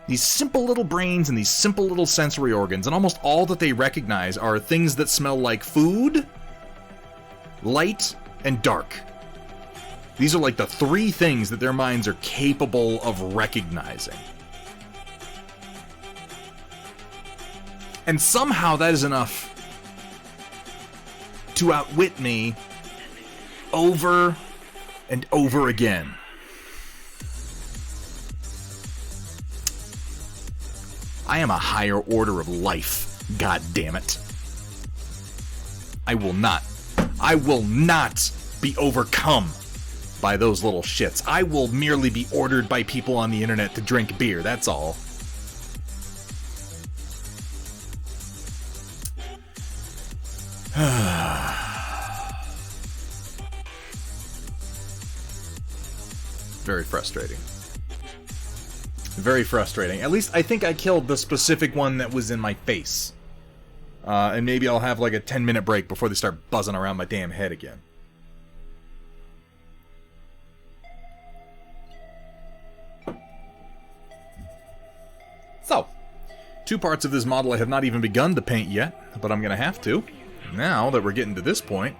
These simple little brains and these simple little sensory organs, and almost all that they recognize are things that smell like food, light, and dark. These are like the 3 things that their minds are capable of recognizing. And somehow that is enough to outwit me over and over again. I am a higher order of life, god damn it. I will not be overcome by those little shits. I will merely be ordered by people on the internet to drink beer, that's all. Very frustrating. Very frustrating. At least I think I killed the specific one that was in my face. And maybe I'll have like a 10-minute break before they start buzzing around my damn head again. So, 2 parts of this model I have not even begun to paint yet, but I'm going to have to. Now that we're getting to this point,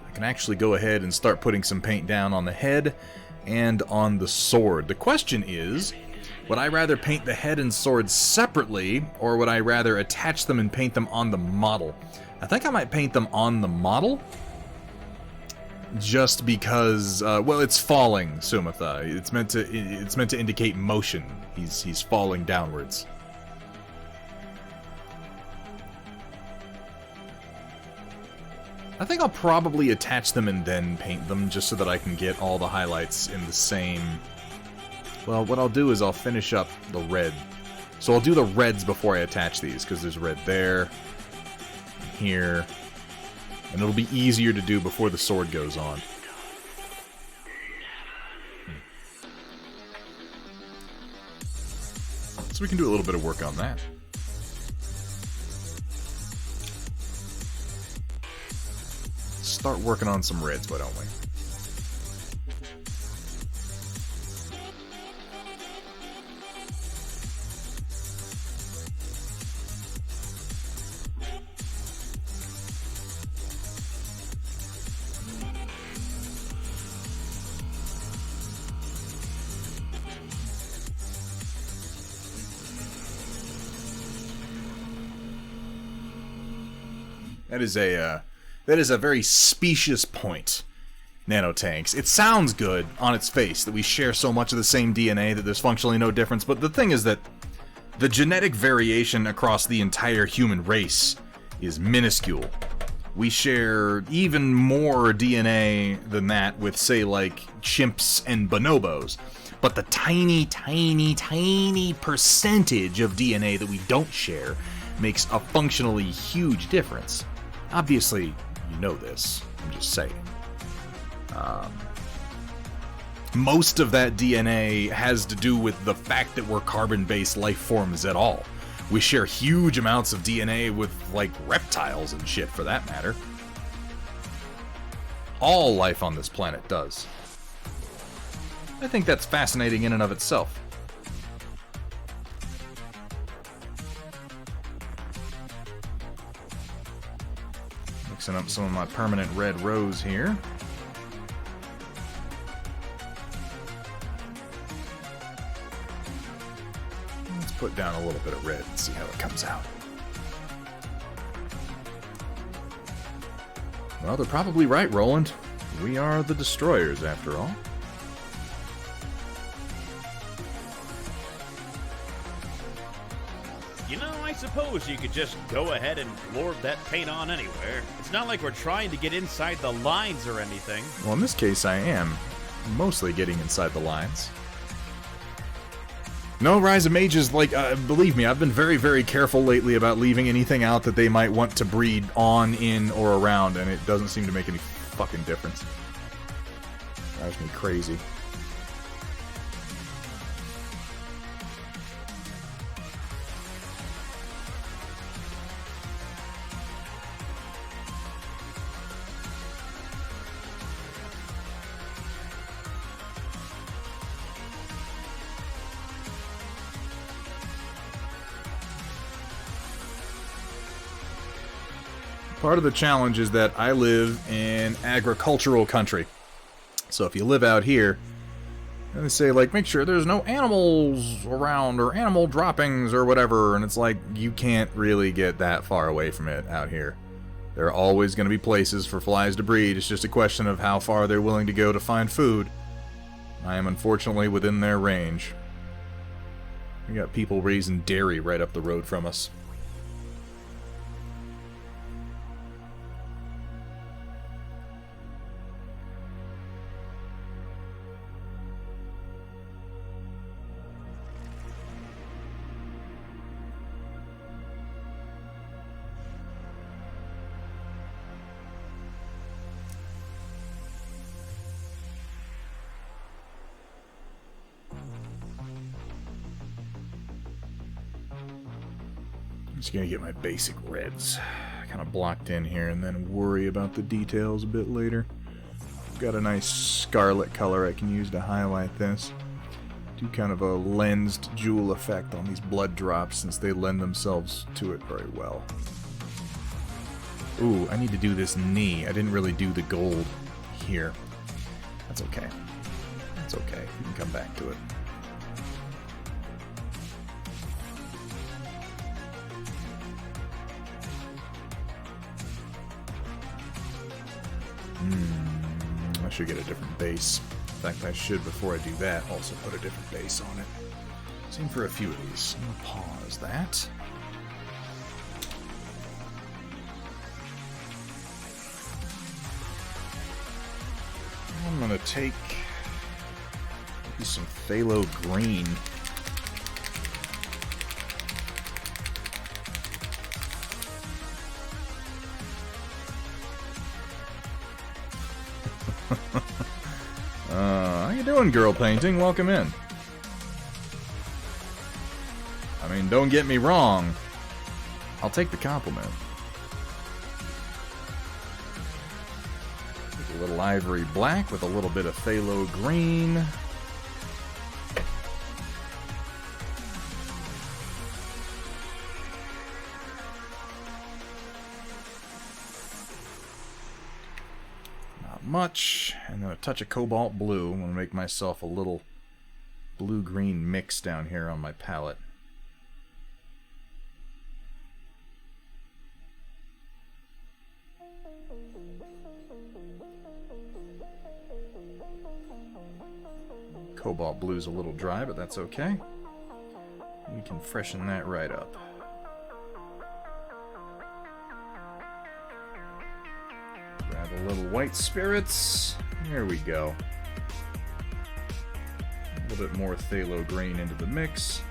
I can actually go ahead and start putting some paint down on the head and on the sword. The question is, would I rather paint the head and sword separately, or would I rather attach them and paint them on the model? I think I might paint them on the model, just because, well, it's falling, Sumatha. It's meant to indicate motion. He's falling downwards. I think I'll probably attach them and then paint them, just so that I can get all the highlights in the same... Well, what I'll do is I'll finish up the red. So I'll do the reds before I attach these, because there's red there, here, and it'll be easier to do before the sword goes on. So we can do a little bit of work on that. Start working on some reds, why don't we? That is a very specious point, nanotanks. It sounds good on its face that we share so much of the same DNA that there's functionally no difference, but the thing is that the genetic variation across the entire human race is minuscule. We share even more DNA than that with, say, like, chimps and bonobos. But the tiny, tiny, tiny percentage of DNA that we don't share makes a functionally huge difference. Obviously, you know this. I'm just saying. Most of that DNA has to do with the fact that we're carbon-based life forms at all. We share huge amounts of DNA with, like, reptiles and shit, for that matter. All life on this planet does. I think that's fascinating in and of itself. Mixing up some of my permanent red rose here. Let's put down a little bit of red and see how it comes out. Well, they're probably right, Roland. We are the destroyers, after all. You know, I suppose you could just go ahead and lord that paint on anywhere. It's not like we're trying to get inside the lines or anything. Well, in this case, I am mostly getting inside the lines. No, Rise of Mages, like, believe me, I've been very, very careful lately about leaving anything out that they might want to breed on, in, or around, and it doesn't seem to make any fucking difference. Drives me crazy. Part of the challenge is that I live in agricultural country. So if you live out here, they say, like, make sure there's no animals around or animal droppings or whatever. And it's like, you can't really get that far away from it out here. There are always going to be places for flies to breed. It's just a question of how far they're willing to go to find food. I am unfortunately within their range. We got people raising dairy right up the road from us. I'm just gonna get my basic reds kind of blocked in here and then worry about the details a bit later. Got a nice scarlet color I can use to highlight this. Do kind of a lensed jewel effect on these blood drops since they lend themselves to it very well. Ooh, I need to do this knee. I didn't really do the gold here. That's okay. That's okay. We can come back to it. I should get a different base. In fact, I should, before I do that, also put a different base on it. Same for a few of these. I'm going to pause that. I'm going to take maybe some phthalo green. How you doing, girl painting? Welcome in. I mean, don't get me wrong. I'll take the compliment. Take a little ivory black with a little bit of phthalo green. Much, and then a touch of cobalt blue. I'm going to make myself a little blue-green mix down here on my palette. Cobalt blue's a little dry, but that's okay. We can freshen that right up. Grab a little white spirits. There we go. A little bit more phthalo green into the mix.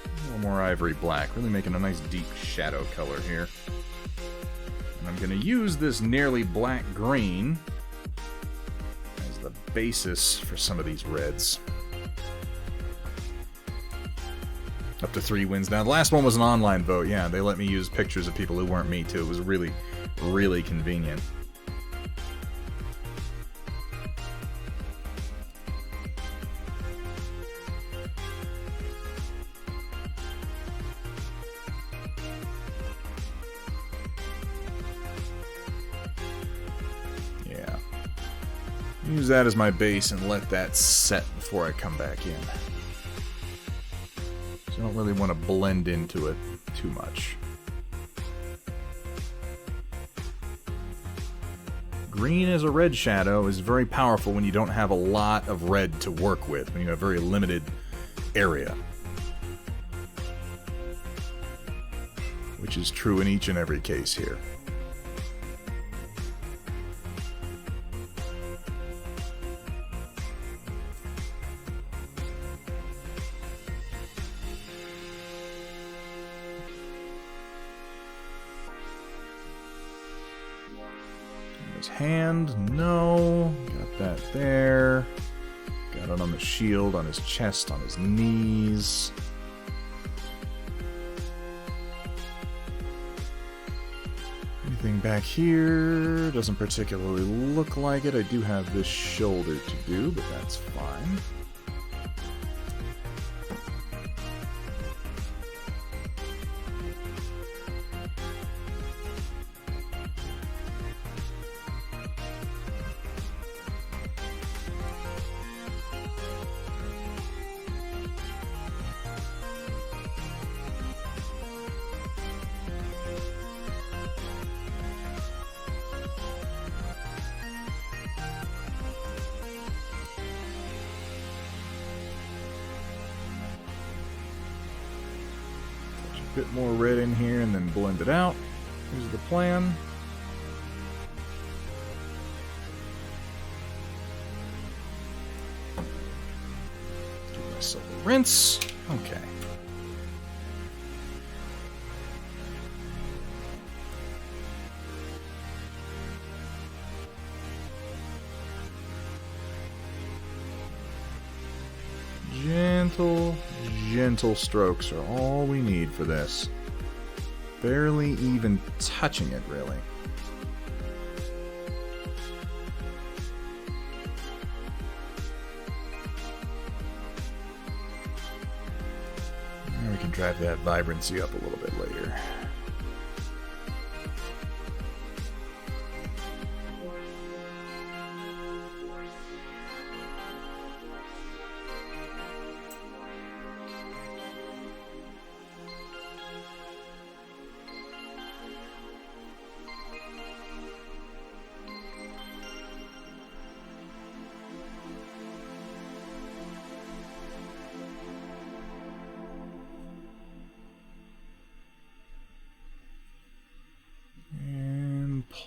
A little more ivory black, really making a nice deep shadow color here. And I'm going to use this nearly black green the basis for some of these reds. Up to 3 wins now. The last one was an online vote. Yeah, they let me use pictures of people who weren't me too. It was really, really convenient. Use that as my base and let that set before I come back in. So I don't really want to blend into it too much. Green as a red shadow is very powerful when you don't have a lot of red to work with, when you have a very limited area. Which is true in each and every case here. His hand, no. Got that there. Got it on the shield, on his chest, on his knees. Anything back here? Doesn't particularly look like it. I do have this shoulder to do, but that's fine. Bit more red in here and then blend it out. Here's the plan. Give myself a rinse. Okay. Gentle strokes are all we need for this. Barely even touching it, really. And we can drive that vibrancy up a little bit later.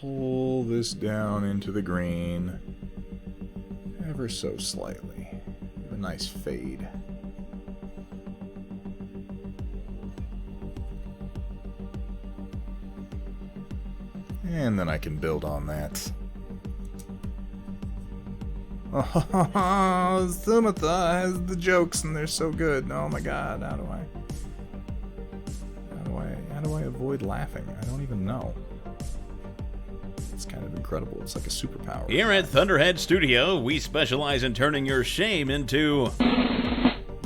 Pull this down into the green ever so slightly. A nice fade. And then I can build on that. Oh, Sumatha has the jokes and they're so good. Oh my god, how do I avoid laughing? I don't even know. It's kind of incredible. It's like a superpower. Here at Thunderhead Studio, we specialize in turning your shame into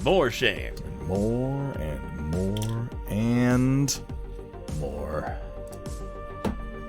more shame. And more and more and more.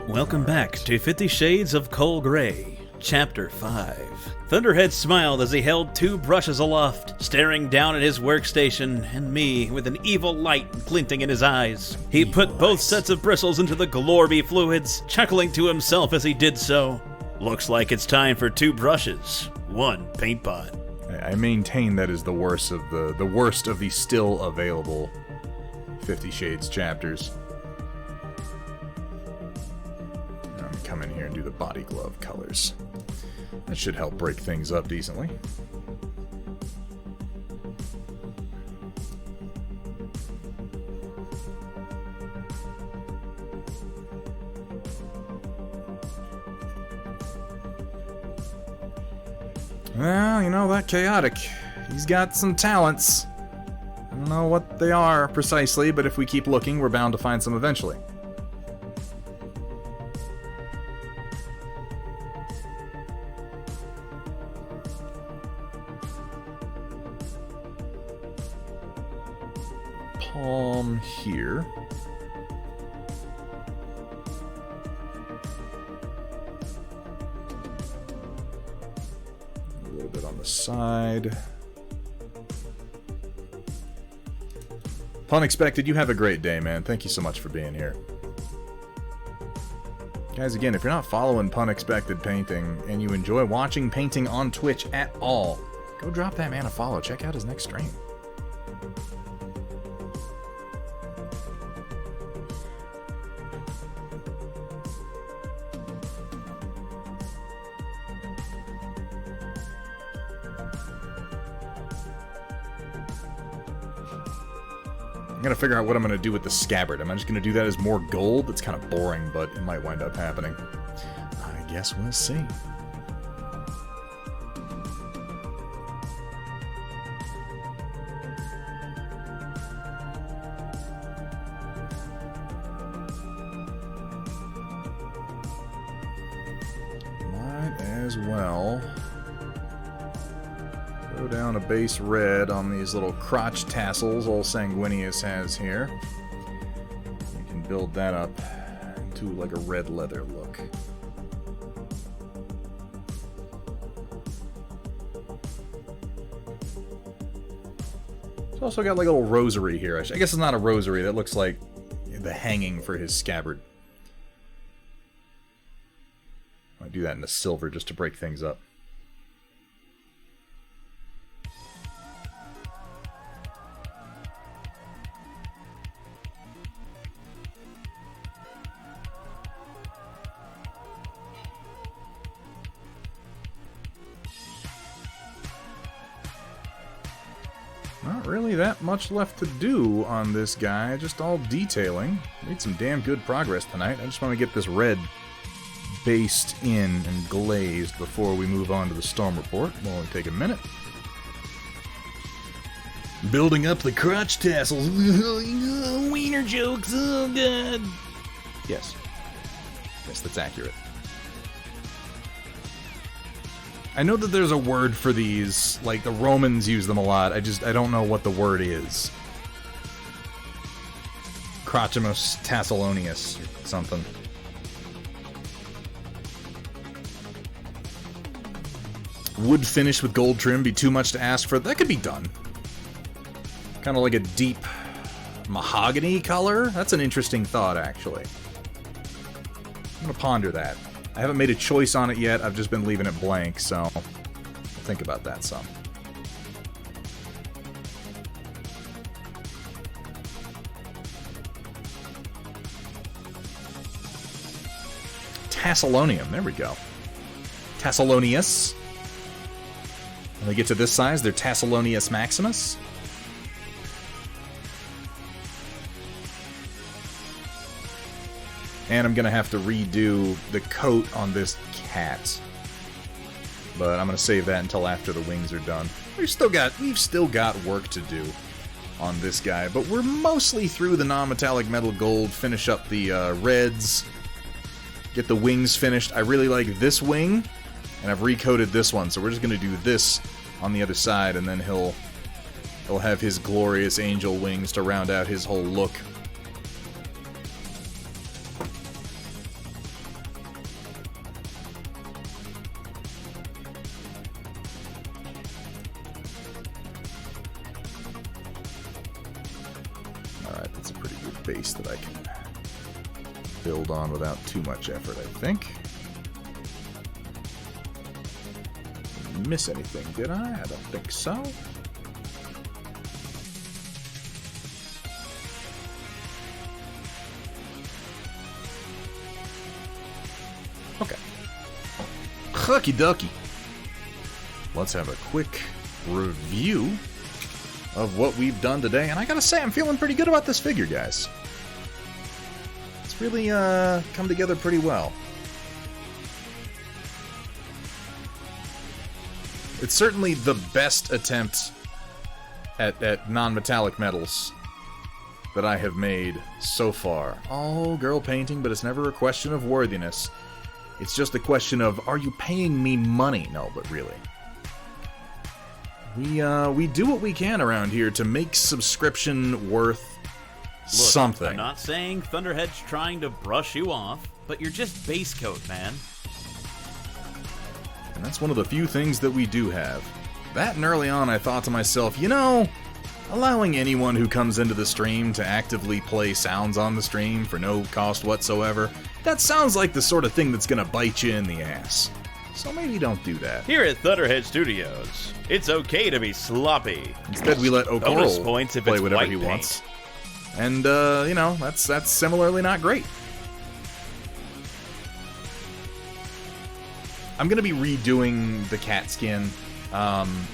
Welcome back to 50 Shades of Coal Gray, Chapter 5. Thunderhead smiled as he held two brushes aloft, staring down at his workstation and me with an evil light glinting in his eyes. He put both sets of bristles into the Glorby fluids, chuckling to himself as he did so. Looks like it's time for two brushes, one paint pot. I maintain that is the worst of the still available 50 Shades chapters. I'm gonna come in here and do the body glove colors. That should help break things up decently. Well, you know, that Chaotic, he's got some talents. I don't know what they are precisely, but if we keep looking, we're bound to find some eventually. Palm here. A little bit on the side. Unexpected, you have a great day, man. Thank you so much for being here. Guys, again, if you're not following Punexpected Painting and you enjoy watching painting on Twitch at all, go drop that man a follow. Check out his next stream. I'm gonna figure out what I'm gonna do with the scabbard. Am I just gonna do that as more gold? That's kind of boring, but it might wind up happening. I guess we'll see. Might as well go down a base red on these little crotch tassels old Sanguinius has here. You can build that up into like a red leather look. It's also got like a little rosary here. I guess it's not a rosary. That looks like the hanging for his scabbard. I do that in the silver just to break things up. Not really that much left to do on this guy, just all detailing. Made some damn good progress tonight. I just want to get this red based in and glazed before we move on to the storm report. It'll only take a minute. Building up the crotch tassels. Wiener jokes, oh god. Yes. Yes, that's accurate. I know that there's a word for these, like the Romans use them a lot, I don't know what the word is. Crochimus Tassalonius or something. Wood finish with gold trim be too much to ask for? That could be done. Kind of like a deep mahogany color? That's an interesting thought, actually. I'm gonna ponder that. I haven't made a choice on it yet, I've just been leaving it blank, so I'll think about that some. Tassalonium, there we go. Tassalonius. When they get to this size, they're Tassalonius Maximus. And I'm gonna have to redo the coat on this cat. But I'm gonna save that until after the wings are done. We've still got work to do on this guy, but we're mostly through the non-metallic metal gold, finish up the reds, get the wings finished. I really like this wing, and I've recoated this one, so we're just gonna do this on the other side, and then he'll have his glorious angel wings to round out his whole look. Base that I can build on without too much effort, I think. Didn't miss anything, did I? I don't think so. Okay. Hucky ducky. Let's have a quick review of what we've done today, and I gotta say, I'm feeling pretty good about this figure, guys. It's really come together pretty well. It's certainly the best attempt at non-metallic metals that I have made so far. All girl painting, but it's never a question of worthiness. It's just a question of, are you paying me money? No, but really. We do what we can around here to make subscription worth something. I'm not saying Thunderhead's trying to brush you off, but you're just base coat, man. And that's one of the few things that we do have. That and early on I thought to myself, you know, allowing anyone who comes into the stream to actively play sounds on the stream for no cost whatsoever, that sounds like the sort of thing that's gonna bite you in the ass. So maybe don't do that. Here at Thunderhead Studios, it's okay to be sloppy. Instead, we let Bonus Okoral points if play it's whatever white he paint. wants. And, you know, that's similarly not great. I'm gonna be redoing the cat skin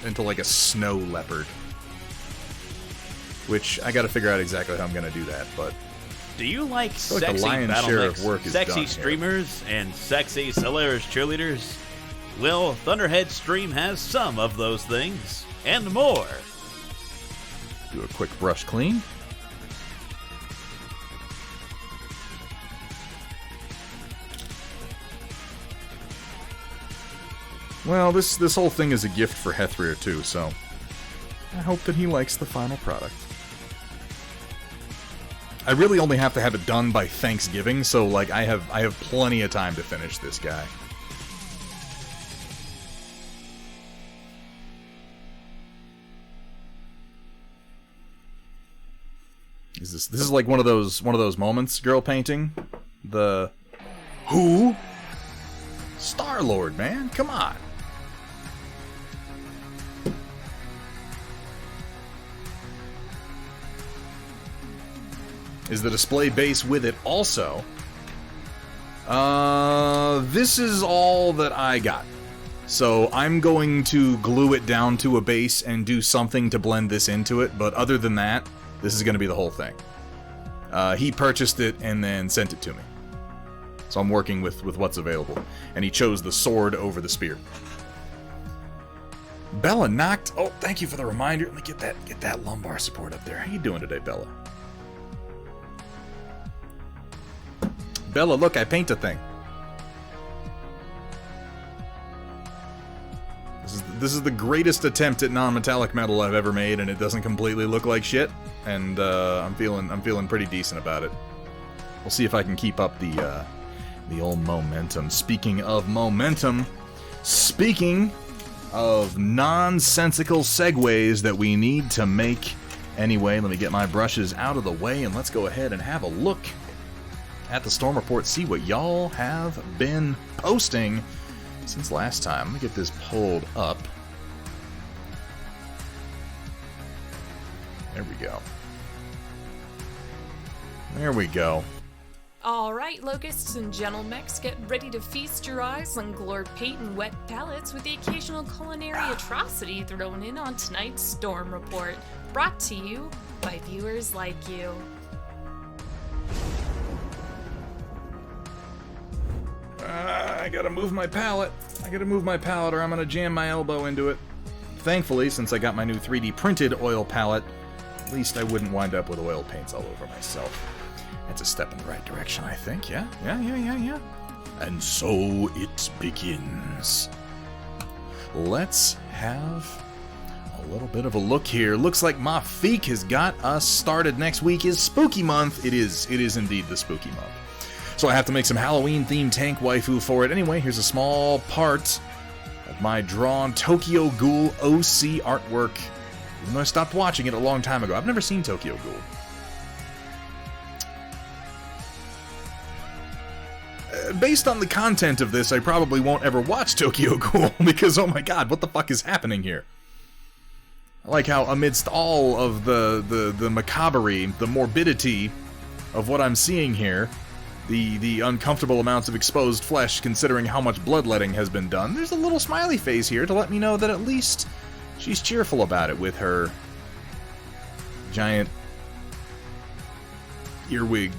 into like a snow leopard. Which, I gotta figure out exactly how I'm gonna do that, but... Do you like like the sexy lion's share of battlemechs, work is sexy done here. streamers, and sexy Solaris cheerleaders? Well, Thunderhead Stream has some of those things, and more. Do a quick brush clean. Well, this whole thing is a gift for Hethrir too, so I hope that he likes the final product. I really only have to have it done by Thanksgiving, so like I have plenty of time to finish this guy. This is like one of those moments, girl painting. The who? Star-Lord, man, come on. Is the display base with it also? This is all that I got. So I'm going to glue it down to a base and do something to blend this into it, but other than that, this is going to be the whole thing. He purchased it and then sent it to me. So I'm working with what's available. And he chose the sword over the spear. Bella knocked... Oh, thank you for the reminder. Let me get that lumbar support up there. How you doing today, Bella? Bella, look, I paint a thing. This is the greatest attempt at non-metallic metal I've ever made, and it doesn't completely look like shit. And I'm feeling pretty decent about it. We'll see if I can keep up the old momentum. Speaking of momentum, speaking of nonsensical segues that we need to make. Anyway, let me get my brushes out of the way, and let's go ahead and have a look at the Storm Report, see what y'all have been posting since last time. Let me get this pulled up. There we go. There we go. Alright, locusts and gentlemechs, get ready to feast your eyes on glowed paint and wet palettes with the occasional culinary atrocity thrown in on tonight's Storm Report, brought to you by viewers like you. I gotta move my palette. Or I'm gonna jam my elbow into it. Thankfully, since I got my new 3D printed oil palette, at least I wouldn't wind up with oil paints all over myself. That's a step in the right direction, I think. Yeah. And so it begins. Let's have a little bit of a look here. Looks like Mafik has got us started. Next week is Spooky Month. It is indeed the Spooky Month. So I have to make some Halloween-themed tank waifu for it. Anyway, here's a small part of my drawn Tokyo Ghoul OC artwork. Even though I stopped watching it a long time ago. I've never seen Tokyo Ghoul. Based on the content of this, I probably won't ever watch Tokyo Ghoul, because oh my god, what the fuck is happening here? I like how amidst all of the macabre, the morbidity of what I'm seeing here, the uncomfortable amounts of exposed flesh considering how much bloodletting has been done, there's a little smiley face here to let me know that at least she's cheerful about it with her giant earwig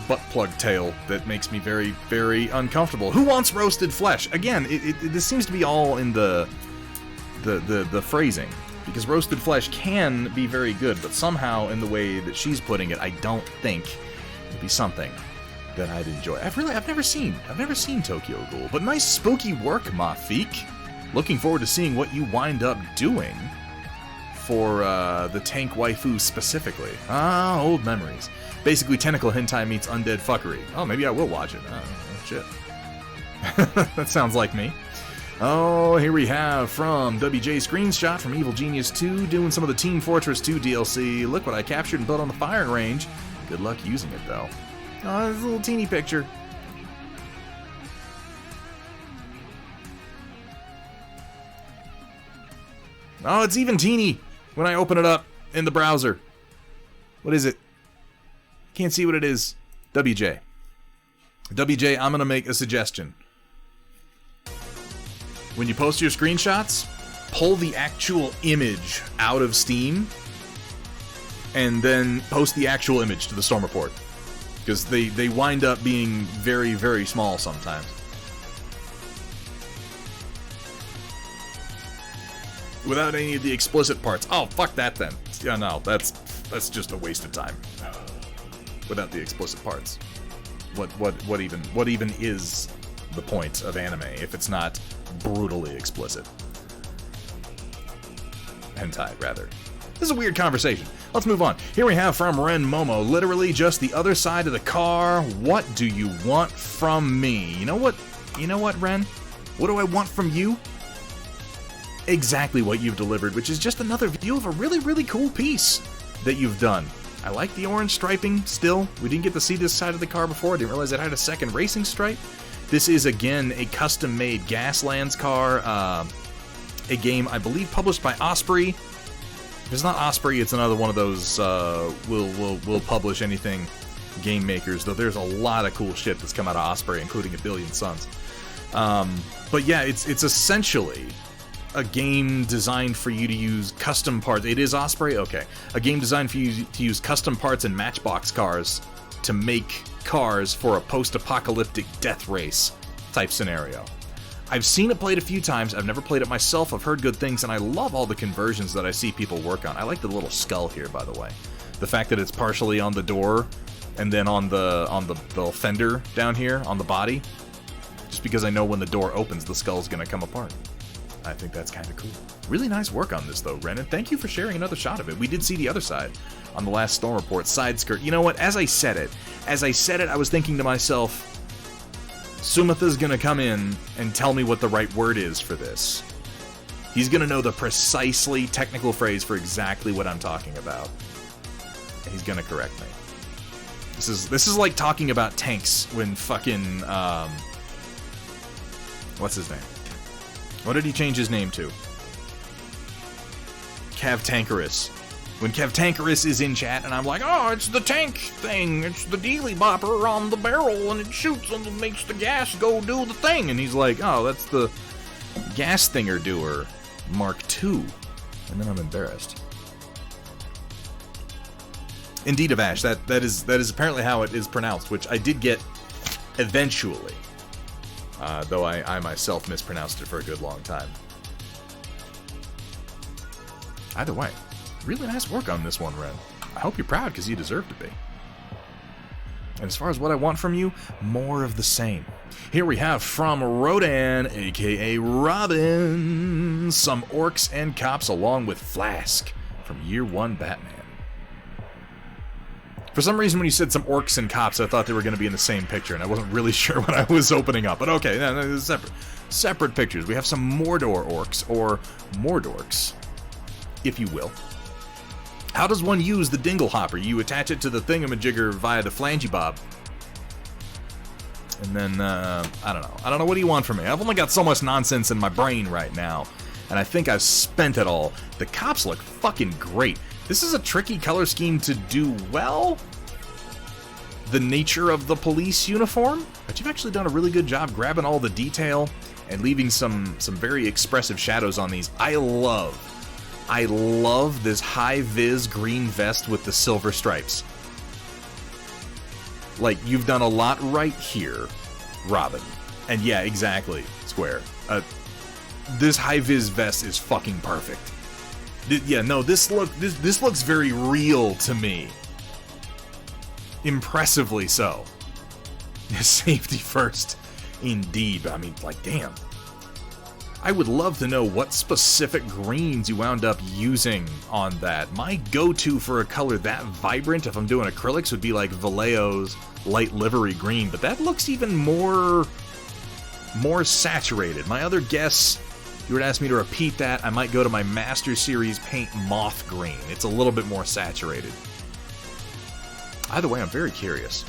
butt plug tail that makes me very, very uncomfortable. Who wants roasted flesh? Again, this seems to be all in the phrasing, because roasted flesh can be very good, but somehow in the way that she's putting it, I don't think it'd be something that I'd enjoy. I've never seen Tokyo Ghoul, but nice spooky work, Mafik. Looking forward to seeing what you wind up doing for the tank waifu specifically. Ah, old memories. Basically, tentacle hentai meets undead fuckery. Oh, maybe I will watch it. Oh, shit. That sounds like me. Oh, here we have from WJ Screenshot from Evil Genius 2 doing some of the Team Fortress 2 DLC. Look what I captured and built on the firing range. Good luck using it, though. Oh, there's a little teeny picture. Oh, it's even teeny when I open it up in the browser. What is it? Can't see what it is. WJ. WJ, I'm going to make a suggestion. When you post your screenshots, pull the actual image out of Steam and then post the actual image to the Storm Report. Because they wind up being very, very small sometimes. Without any of the explicit parts. Oh, fuck that then. Yeah, no, that's just a waste of time. Without the explicit parts. What even is the point of anime if it's not brutally explicit? Hentai, rather. This is a weird conversation. Let's move on. Here we have from Ren Momo, literally just the other side of the car. What do you want from me? You know what, Ren? What do I want from you? Exactly what you've delivered, which is just another view of a really, really cool piece that you've done. I like the orange striping still. We didn't get to see this side of the car before. I didn't realize it had a second racing stripe. This is, again, a custom-made Gaslands car. A game, I believe, published by Osprey. If it's not Osprey, it's another one of those will publish anything game makers, though there's a lot of cool shit that's come out of Osprey, including A Billion Suns. But yeah, it's essentially a game designed for you to use custom parts. It is Osprey? Okay. A game designed for you to use custom parts and Matchbox cars to make cars for a post-apocalyptic death race type scenario. I've seen it played a few times. I've never played it myself. I've heard good things, and I love all the conversions that I see people work on. I like the little skull here, by the way. The fact that it's partially on the door and then on the fender down here on the body. Just because I know when the door opens, the skull's going to come apart. I think that's kind of cool. Really nice work on this, though, Ren, and thank you for sharing another shot of it. We did see the other side on the last Storm Report side skirt. You know what? As I said it, I was thinking to myself, Sumitha's gonna come in and tell me what the right word is for this. He's gonna know the precisely technical phrase for exactly what I'm talking about. And he's gonna correct me. This is like talking about tanks when fucking what's his name? What did he change his name to? Cav Tankerus. When Kev Tankerus is in chat and I'm like, oh, it's the tank thing. It's the dealy bopper on the barrel and it shoots and it makes the gas go do the thing. And he's like, oh, that's the gas thinger doer Mark II. And then I'm embarrassed. Indeed of Ash, that is apparently how it is pronounced, which I did get eventually. Though I myself mispronounced it for a good long time. Either way, really nice work on this one, Ren. I hope you're proud, because you deserve to be. And as far as what I want from you, more of the same. Here we have from Rodan, aka Robin, some orcs and cops along with Flask from Year 1 Batman. For some reason, when you said some orcs and cops, I thought they were going to be in the same picture, and I wasn't really sure what I was opening up. But okay, no, separate pictures. We have some Mordor orcs, or Mordorks, if you will. How does one use the dingle hopper? You attach it to the thingamajigger via the flangy-bob. And then, I don't know. I don't know, what do you want from me? I've only got so much nonsense in my brain right now, and I think I've spent it all. The cops look fucking great. This is a tricky color scheme to do well. The nature of the police uniform, but you've actually done a really good job grabbing all the detail and leaving some very expressive shadows on these. I love this high-vis green vest with the silver stripes. Like, you've done a lot right here, Robin. And yeah, exactly, Square. This high-vis vest is fucking perfect. Yeah, no, this looks very real to me. Impressively so. Safety first, indeed. I mean, like, damn. I would love to know what specific greens you wound up using on that. My go-to for a color that vibrant, if I'm doing acrylics, would be like Vallejo's light livery green, but that looks even more more saturated. My other guess, you would ask me to repeat that, I might go to my Master Series paint moth green. It's a little bit more saturated. Either way, I'm very curious.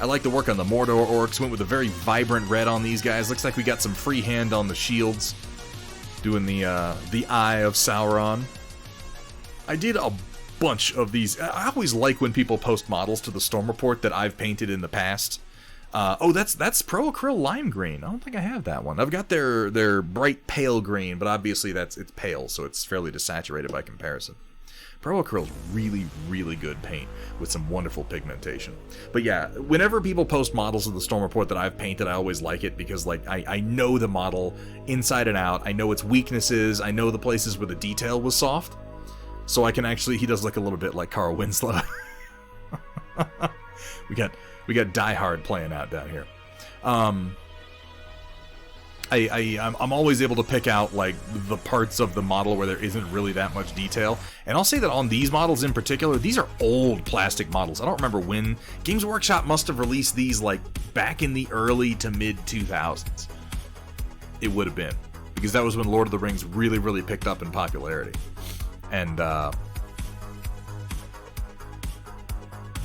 I like the work on the Mordor orcs. Went with a very vibrant red on these guys. Looks like we got some freehand on the shields. Doing the Eye of Sauron. I did a bunch of these. I always like when people post models to the Storm Report that I've painted in the past. Oh, that's Pro Acryl Lime Green. I don't think I have that one. I've got their bright pale green, but obviously it's pale, so it's fairly desaturated by comparison. Pro Acryl's really, really good paint with some wonderful pigmentation. But yeah, whenever people post models of the Storm Report that I've painted, I always like it because like I know the model inside and out. I know its weaknesses. I know the places where the detail was soft. So I can actually, he does look a little bit like Carl Winslow. we got Die Hard playing out down here. I'm always able to pick out like the parts of the model where there isn't really that much detail. And I'll say that on these models in particular, these are old plastic models. I don't remember when. Games Workshop must have released these like back in the early to mid 2000s. It would have been. Because that was when Lord of the Rings really, really picked up in popularity. And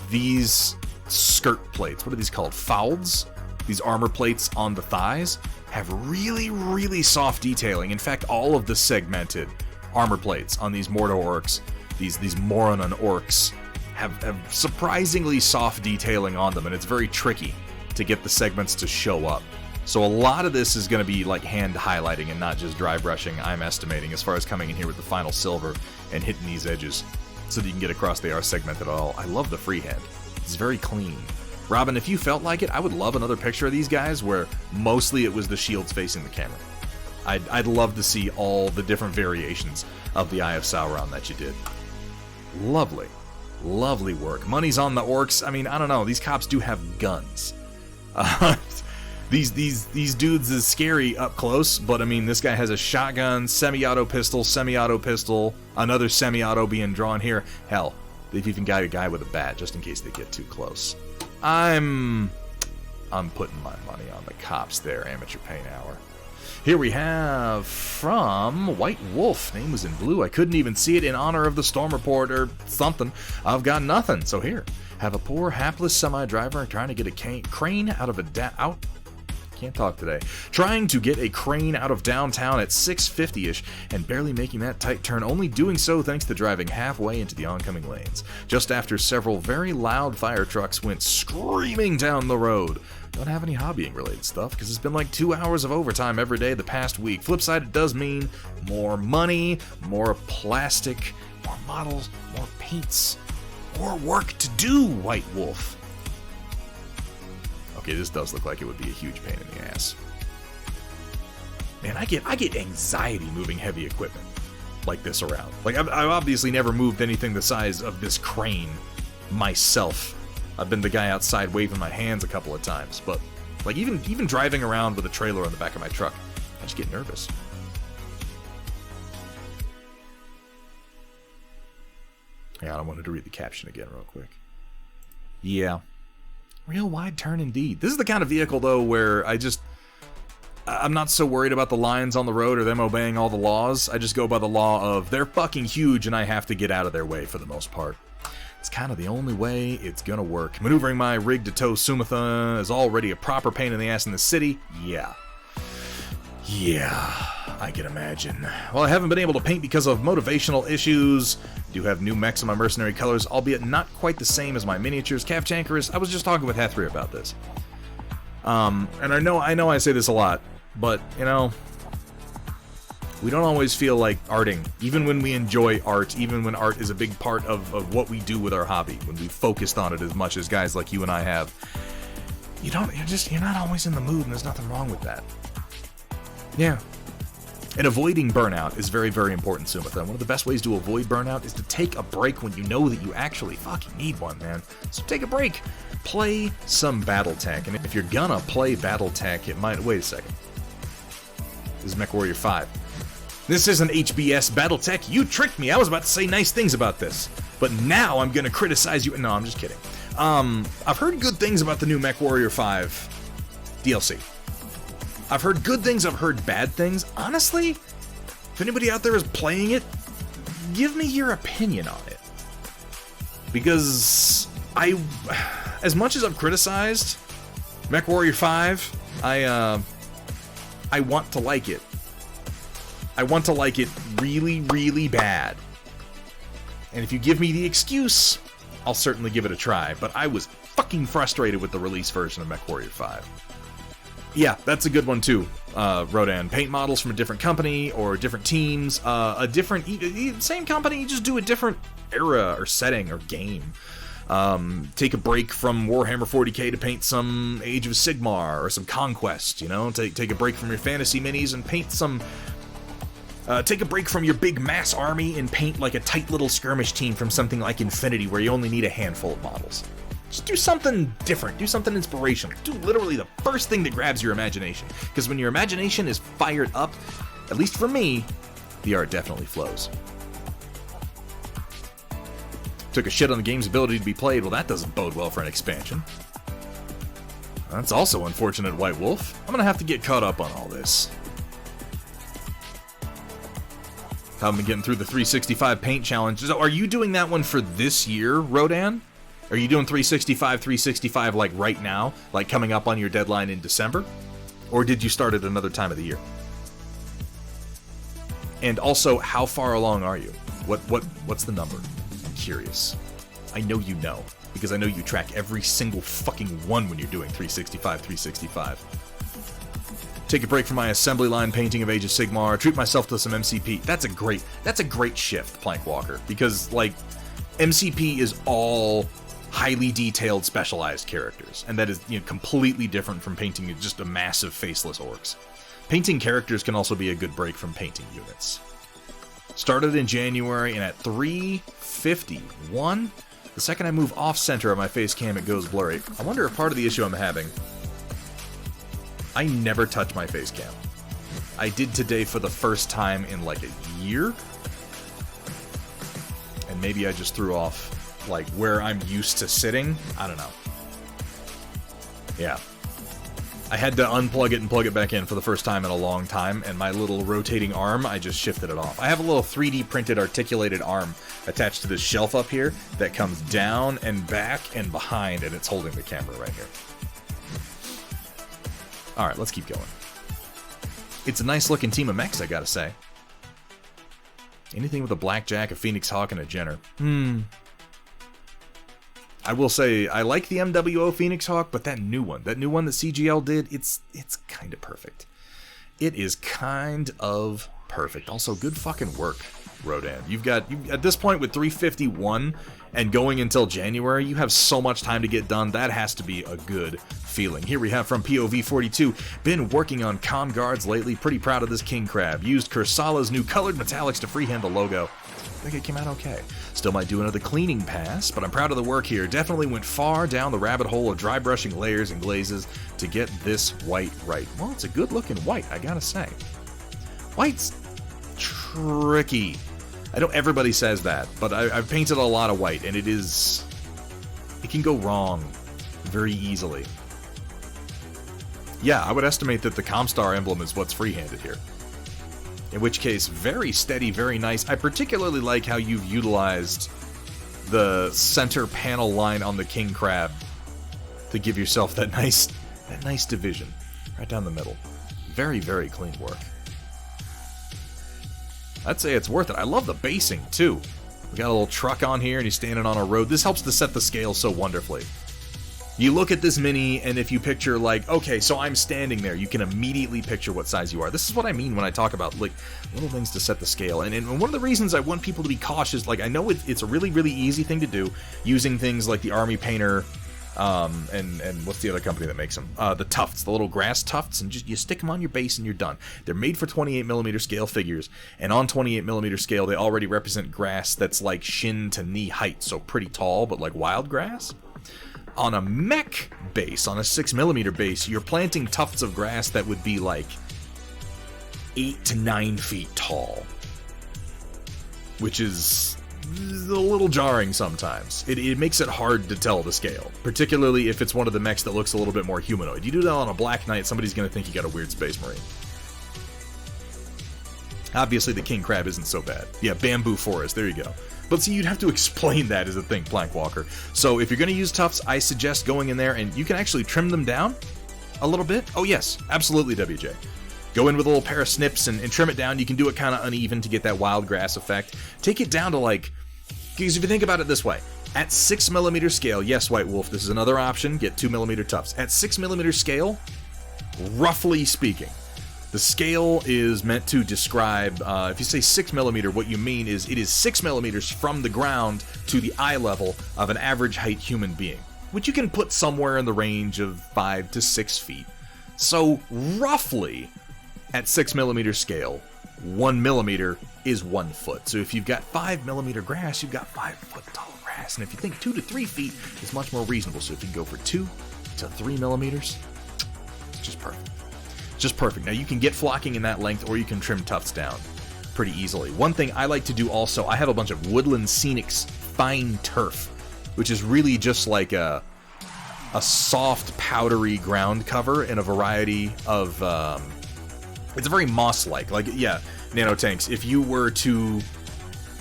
these skirt plates, what are these called? Foulds? These armor plates on the thighs have really, really soft detailing. In fact, all of the segmented armor plates on these Mordor orcs, these Moranon orcs, have surprisingly soft detailing on them, and it's very tricky to get the segments to show up. So a lot of this is going to be like hand highlighting and not just dry brushing, I'm estimating, as far as coming in here with the final silver and hitting these edges so that you can get across they are segmented at all. I love the freehand. It's very clean. Robin, if you felt like it, I would love another picture of these guys where mostly it was the shields facing the camera. I'd love to see all the different variations of the Eye of Sauron that you did. Lovely. Lovely work. Money's on the orcs. I mean, I don't know. These cops do have guns. These dudes is scary up close, but I mean, this guy has a shotgun, semi-auto pistol, another semi-auto being drawn here. Hell, they've even got a guy with a bat just in case they get too close. I'm putting my money on the cops there, Amateur Paint Hour. Here we have from White Wolf. Name was in blue. I couldn't even see it in honor of the Storm Report or something. I've got nothing. So here, have a poor, hapless semi-driver trying to get a crane out of a can't talk today. Trying to get a crane out of downtown at 6:50ish and barely making that tight turn, only doing so thanks to driving halfway into the oncoming lanes. Just after several very loud fire trucks went screaming down the road. Don't have any hobbying related stuff because it's been like 2 hours of overtime every day the past week. Flip side, it does mean more money, more plastic, more models, more paints, more work to do, White Wolf. Okay, this does look like it would be a huge pain in the ass. Man, I get anxiety moving heavy equipment like this around. Like, I've obviously never moved anything the size of this crane myself. I've been the guy outside waving my hands a couple of times, but like even driving around with a trailer on the back of my truck, I just get nervous. Yeah, I wanted to read the caption again real quick. Yeah. Real wide turn indeed. This is the kind of vehicle, though, where I'm not so worried about the lines on the road or them obeying all the laws. I just go by the law of they're fucking huge and I have to get out of their way for the most part. It's kind of the only way it's gonna work. Maneuvering my rig to tow Sumatha is already a proper pain in the ass in the city. Yeah, I can imagine. Well, I haven't been able to paint because of motivational issues. I do have new mechs in my mercenary colors, albeit not quite the same as my miniatures. Cav Chankerus, I was just talking with Hethri about this. And I know I say this a lot, but, you know, we don't always feel like arting, even when we enjoy art, even when art is a big part of what we do with our hobby, when we focused on it as much as guys like you and I have. You're not always in the mood, and there's nothing wrong with that. Yeah. And avoiding burnout is very, very important, Sumatha. One of the best ways to avoid burnout is to take a break when you know that you actually fucking need one, man. So take a break. Play some Battletech. And if you're gonna play Battletech, it might... Wait a second. This is MechWarrior 5. This isn't HBS Battletech. You tricked me. I was about to say nice things about this. But now I'm gonna criticize you. No, I'm just kidding. I've heard good things about the new MechWarrior 5 DLC. I've heard good things, I've heard bad things. Honestly, if anybody out there is playing it, give me your opinion on it. Because as much as I've criticized MechWarrior 5, I want to like it. I want to like it really, really bad. And if you give me the excuse, I'll certainly give it a try. But I was fucking frustrated with the release version of MechWarrior 5. Yeah, that's a good one too, Rodan. Paint models from a different company or different teams, a different, same company, just do a different era or setting or game. Take a break from Warhammer 40k to paint some Age of Sigmar or some Conquest, you know? Take a break from your fantasy minis and paint some... take a break from your big mass army and paint like a tight little skirmish team from something like Infinity where you only need a handful of models. Just do something different, do something inspirational. Do literally the first thing that grabs your imagination. Because when your imagination is fired up, at least for me, the art definitely flows. Took a shit on the game's ability to be played. Well, that doesn't bode well for an expansion. That's also unfortunate, White Wolf. I'm gonna have to get caught up on all this. Haven't been getting through the 365 paint challenge. So are you doing that one for this year, Rodan? Are you doing 365 like right now? Like coming up on your deadline in December? Or did you start at another time of the year? And also, how far along are you? What's the number? I'm curious. I know you know, because I know you track every single fucking one when you're doing 365. Take a break from my assembly line painting of Age of Sigmar, treat myself to some MCP. That's a great shift, Plankwalker, because like MCP is all highly detailed, specialized characters, and that is, you know, completely different from painting just a massive faceless orcs. Painting characters can also be a good break from painting units. Started in January, and at 351, the second I move off center of my face cam, it goes blurry. I wonder if part of the issue I'm having... I never touch my face cam. I did today for the first time in like a year. And maybe I just threw off like where I'm used to sitting. I don't know. Yeah. I had to unplug it and plug it back in for the first time in a long time, and my little rotating arm, I just shifted it off. I have a little 3D printed articulated arm attached to this shelf up here that comes down and back and behind, and it's holding the camera right here. Alright, let's keep going. It's a nice looking team of mechs, I gotta say. Anything with a Blackjack, a Phoenix Hawk, and a Jenner. I will say, I like the MWO Phoenix Hawk, but that new one that CGL did, it's kind of perfect. It is kind of perfect. Also, good fucking work, Rodan. You at this point with 351 and going until January, you have so much time to get done. That has to be a good feeling. Here we have from POV42, been working on con guards lately. Pretty proud of this king crab. Used Kursala's new colored metallics to freehand the logo. I think it came out okay. Still might do another cleaning pass, but I'm proud of the work here. Definitely went far down the rabbit hole of dry brushing layers and glazes to get this white right. Well, it's a good looking white, I gotta say. White's tricky. I know everybody says that, but I've painted a lot of white, and it can go wrong very easily. Yeah, I would estimate that the Comstar emblem is what's freehanded here. In which case, very steady, very nice. I particularly like how you've utilized the center panel line on the king crab to give yourself that nice division right down the middle. Very, very clean work. I'd say it's worth it. I love the basing, too. We got a little truck on here, and he's standing on a road. This helps to set the scale so wonderfully. You look at this mini, and if you picture, like, okay, so I'm standing there, you can immediately picture what size you are. This is what I mean when I talk about, like, little things to set the scale. And one of the reasons I want people to be cautious, like, I know it's a really, really easy thing to do, using things like the Army Painter, and what's the other company that makes them? The tufts, the little grass tufts, and just you stick them on your base and you're done. They're made for 28mm scale figures, and on 28mm scale, they already represent grass that's like shin to knee height, so pretty tall, but like wild grass. On a mech base, on a 6mm base, you're planting tufts of grass that would be like 8 to 9 feet tall. Which is a little jarring sometimes. It makes it hard to tell the scale, particularly if it's one of the mechs that looks a little bit more humanoid. You do that on a Black Knight, somebody's going to think you got a weird Space Marine. Obviously, the King Crab isn't so bad. Yeah, Bamboo Forest, there you go. But see, you'd have to explain that as a thing, Plankwalker. So if you're going to use tufts, I suggest going in there, and you can actually trim them down a little bit. Oh yes, absolutely, WJ. Go in with a little pair of snips and trim it down. You can do it kind of uneven to get that wild grass effect. Take it down to like, because if you think about it this way, at 6mm scale, yes, White Wolf, this is another option, get 2mm tufts. At 6mm scale, roughly speaking, the scale is meant to describe, if you say 6mm, what you mean is it is 6mm from the ground to the eye level of an average height human being, which you can put somewhere in the range of 5 to 6 feet. So, roughly, at 6mm scale, 1mm is 1 foot. So if you've got 5mm grass, you've got 5 foot tall grass. And if you think 2 to 3 feet is much more reasonable, so if you can go for 2 to 3mm, it's just perfect. Just perfect. Now you can get flocking in that length, or you can trim tufts down pretty easily. One thing I like to do also, I have a bunch of Woodland Scenics Fine Turf, which is really just like a soft, powdery ground cover in a variety of... it's very moss-like. Like, yeah, Nanotanks, if you were to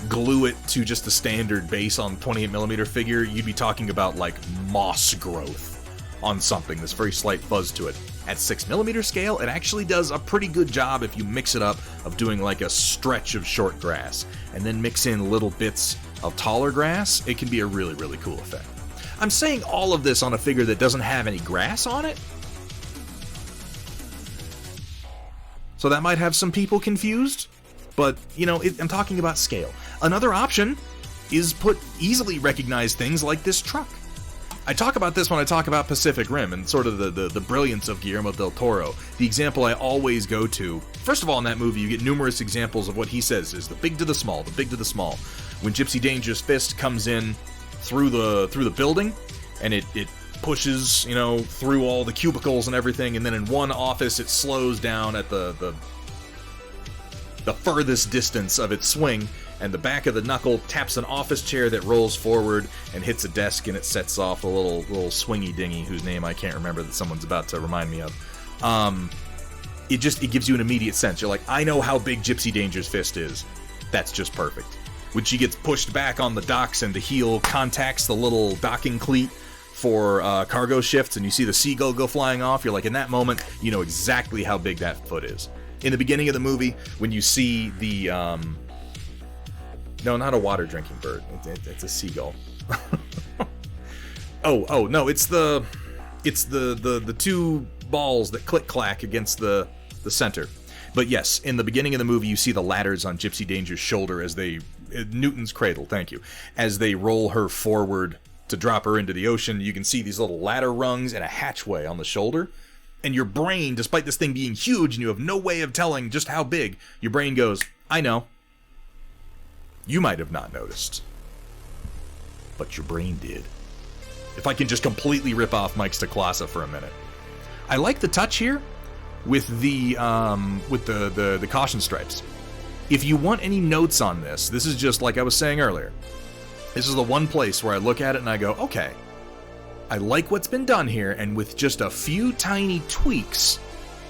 glue it to just the standard base on 28mm figure, you'd be talking about, like, moss growth on something. There's very slight fuzz to it. At 6mm scale, it actually does a pretty good job if you mix it up of doing, like, a stretch of short grass, and then mix in little bits of taller grass. It can be a really, really cool effect. I'm saying all of this on a figure that doesn't have any grass on it, so that might have some people confused, but, you know, I'm talking about scale. Another option is put easily recognized things like this truck. I talk about this when I talk about Pacific Rim and sort of the brilliance of Guillermo del Toro. The example I always go to, first of all, in that movie, you get numerous examples of what he says is the big to the small, the big to the small. When Gypsy Danger's fist comes in through the building, and it pushes, you know, through all the cubicles and everything, and then in one office it slows down at the furthest distance of its swing, and the back of the knuckle taps an office chair that rolls forward and hits a desk, and it sets off a little swingy dingy whose name I can't remember that someone's about to remind me of. It gives you an immediate sense. You're like, I know how big Gypsy Danger's fist is. That's just perfect. When she gets pushed back on the docks and the heel contacts the little docking cleat for cargo shifts, and you see the seagull go flying off, you're like, in that moment, you know exactly how big that foot is. In the beginning of the movie, when you see the, no, not a water-drinking bird. It's a seagull. oh, no, it's the two balls that click-clack against the center. But yes, in the beginning of the movie, you see the ladders on Gypsy Danger's shoulder as they... Newton's cradle, thank you. As they roll her forward to drop her into the ocean, you can see these little ladder rungs and a hatchway on the shoulder. And your brain, despite this thing being huge and you have no way of telling just how big, your brain goes, I know. You might have not noticed. But your brain did. If I can just completely rip off Mike Stacklasa for a minute. I like the touch here with the caution stripes. If you want any notes on this, this is just like I was saying earlier. This is the one place where I look at it and I go, okay, I like what's been done here, and with just a few tiny tweaks,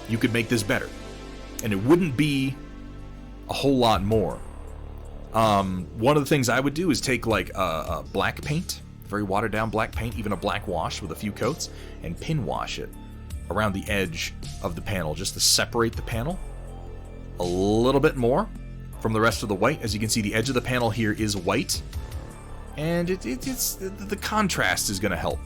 you could make this better. And it wouldn't be a whole lot more. One of the things I would do is take like a black paint, very watered down black paint, even a black wash with a few coats, and pin wash it around the edge of the panel just to separate the panel a little bit more from the rest of the white. As you can see, the edge of the panel here is white, and it's the contrast is going to help.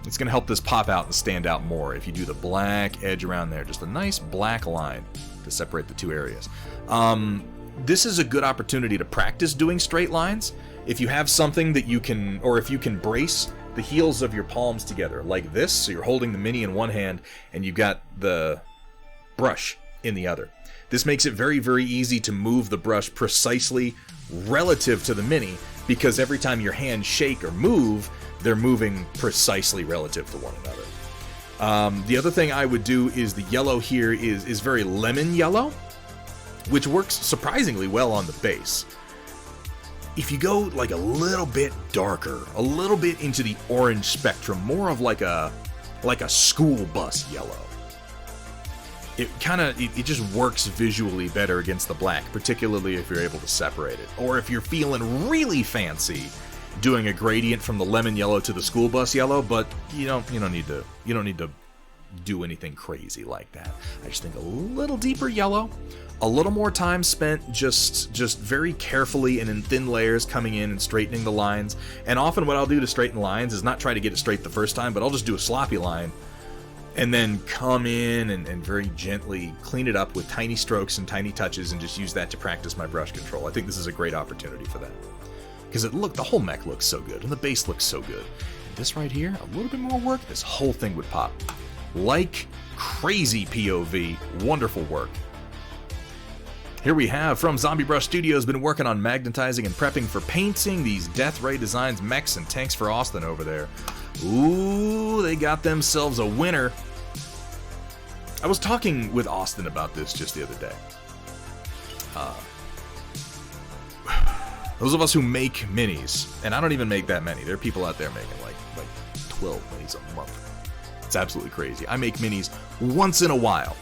It's going to help this pop out and stand out more if you do the black edge around there. Just a nice black line to separate the two areas. This is a good opportunity to practice doing straight lines. If you have something that you can, or if you can brace the heels of your palms together like this, so you're holding the mini in one hand and you've got the brush in the other. This makes it very, very easy to move the brush precisely relative to the mini, because every time your hands shake or move, they're moving precisely relative to one another. The other thing I would do is the yellow here is very lemon yellow, which works surprisingly well on the base. if you go like a little bit darker, a little bit into the orange spectrum, more of like a school bus yellow, it just works visually better against the black, particularly if you're able to separate it. Or if you're feeling really fancy, doing a gradient from the lemon yellow to the school bus yellow, but you don't need to do anything crazy like that. I just think a little deeper yellow, a little more time spent just very carefully and in thin layers coming in and straightening the lines. And often what I'll do to straighten lines is not try to get it straight the first time, but I'll just do a sloppy line and then come in and very gently clean it up with tiny strokes and tiny touches and just use that to practice my brush control. I think this is a great opportunity for that. Because the whole mech looks so good and the base looks so good. And this right here, a little bit more work, this whole thing would pop. Like crazy POV, wonderful work. Here we have from Zombie Brush Studios, been working on magnetizing and prepping for painting these Death Ray Designs mechs and tanks for Austin over there. Ooh, they got themselves a winner. I was talking with Austin about this just the other day. Those of us who make minis, and I don't even make that many. There are people out there making like 12 minis a month. It's absolutely crazy. I make minis once in a while.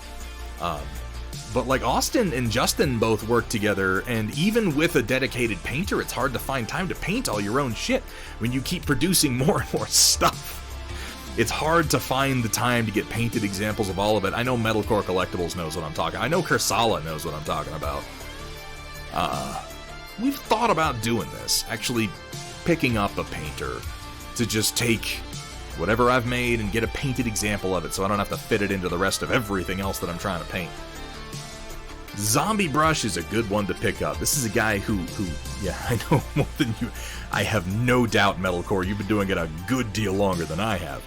But like Austin and Justin both work together, and even with a dedicated painter, it's hard to find time to paint all your own shit when you keep producing more and more stuff. It's hard to find the time to get painted examples of all of it. I know Metalcore Collectibles knows what I'm talking about. I know Kursala knows what I'm talking about. We've thought about doing this, actually picking up a painter to just take whatever I've made and get a painted example of it so I don't have to fit it into the rest of everything else that I'm trying to paint. Zombie Brush is a good one to pick up. This is a guy who, yeah, I know more than you. I have no doubt, Metalcore, you've been doing it a good deal longer than I have.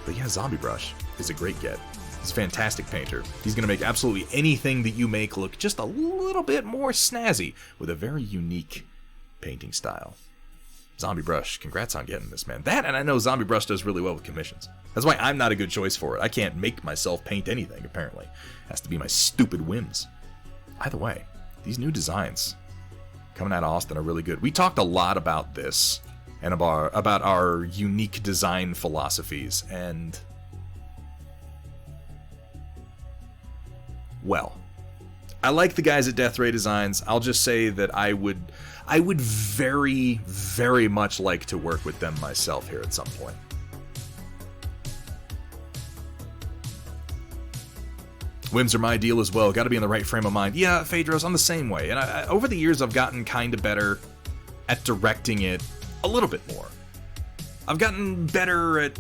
But yeah, Zombie Brush is a great get. He's a fantastic painter. He's going to make absolutely anything that you make look just a little bit more snazzy with a very unique painting style. Zombie Brush, congrats on getting this, man. That, and I know Zombie Brush does really well with commissions. That's why I'm not a good choice for it. I can't make myself paint anything, apparently. It has to be my stupid whims. Either way, these new designs coming out of Austin are really good. We talked a lot about this and about our unique design philosophies, and well, I like the guys at Death Ray Designs. I'll just say that I would very, very much like to work with them myself here at some point. Whims are my deal as well. Got to be in the right frame of mind. Yeah, Phaedros, I'm the same way. And over the years, I've gotten kind of better at directing it a little bit more. I've gotten better at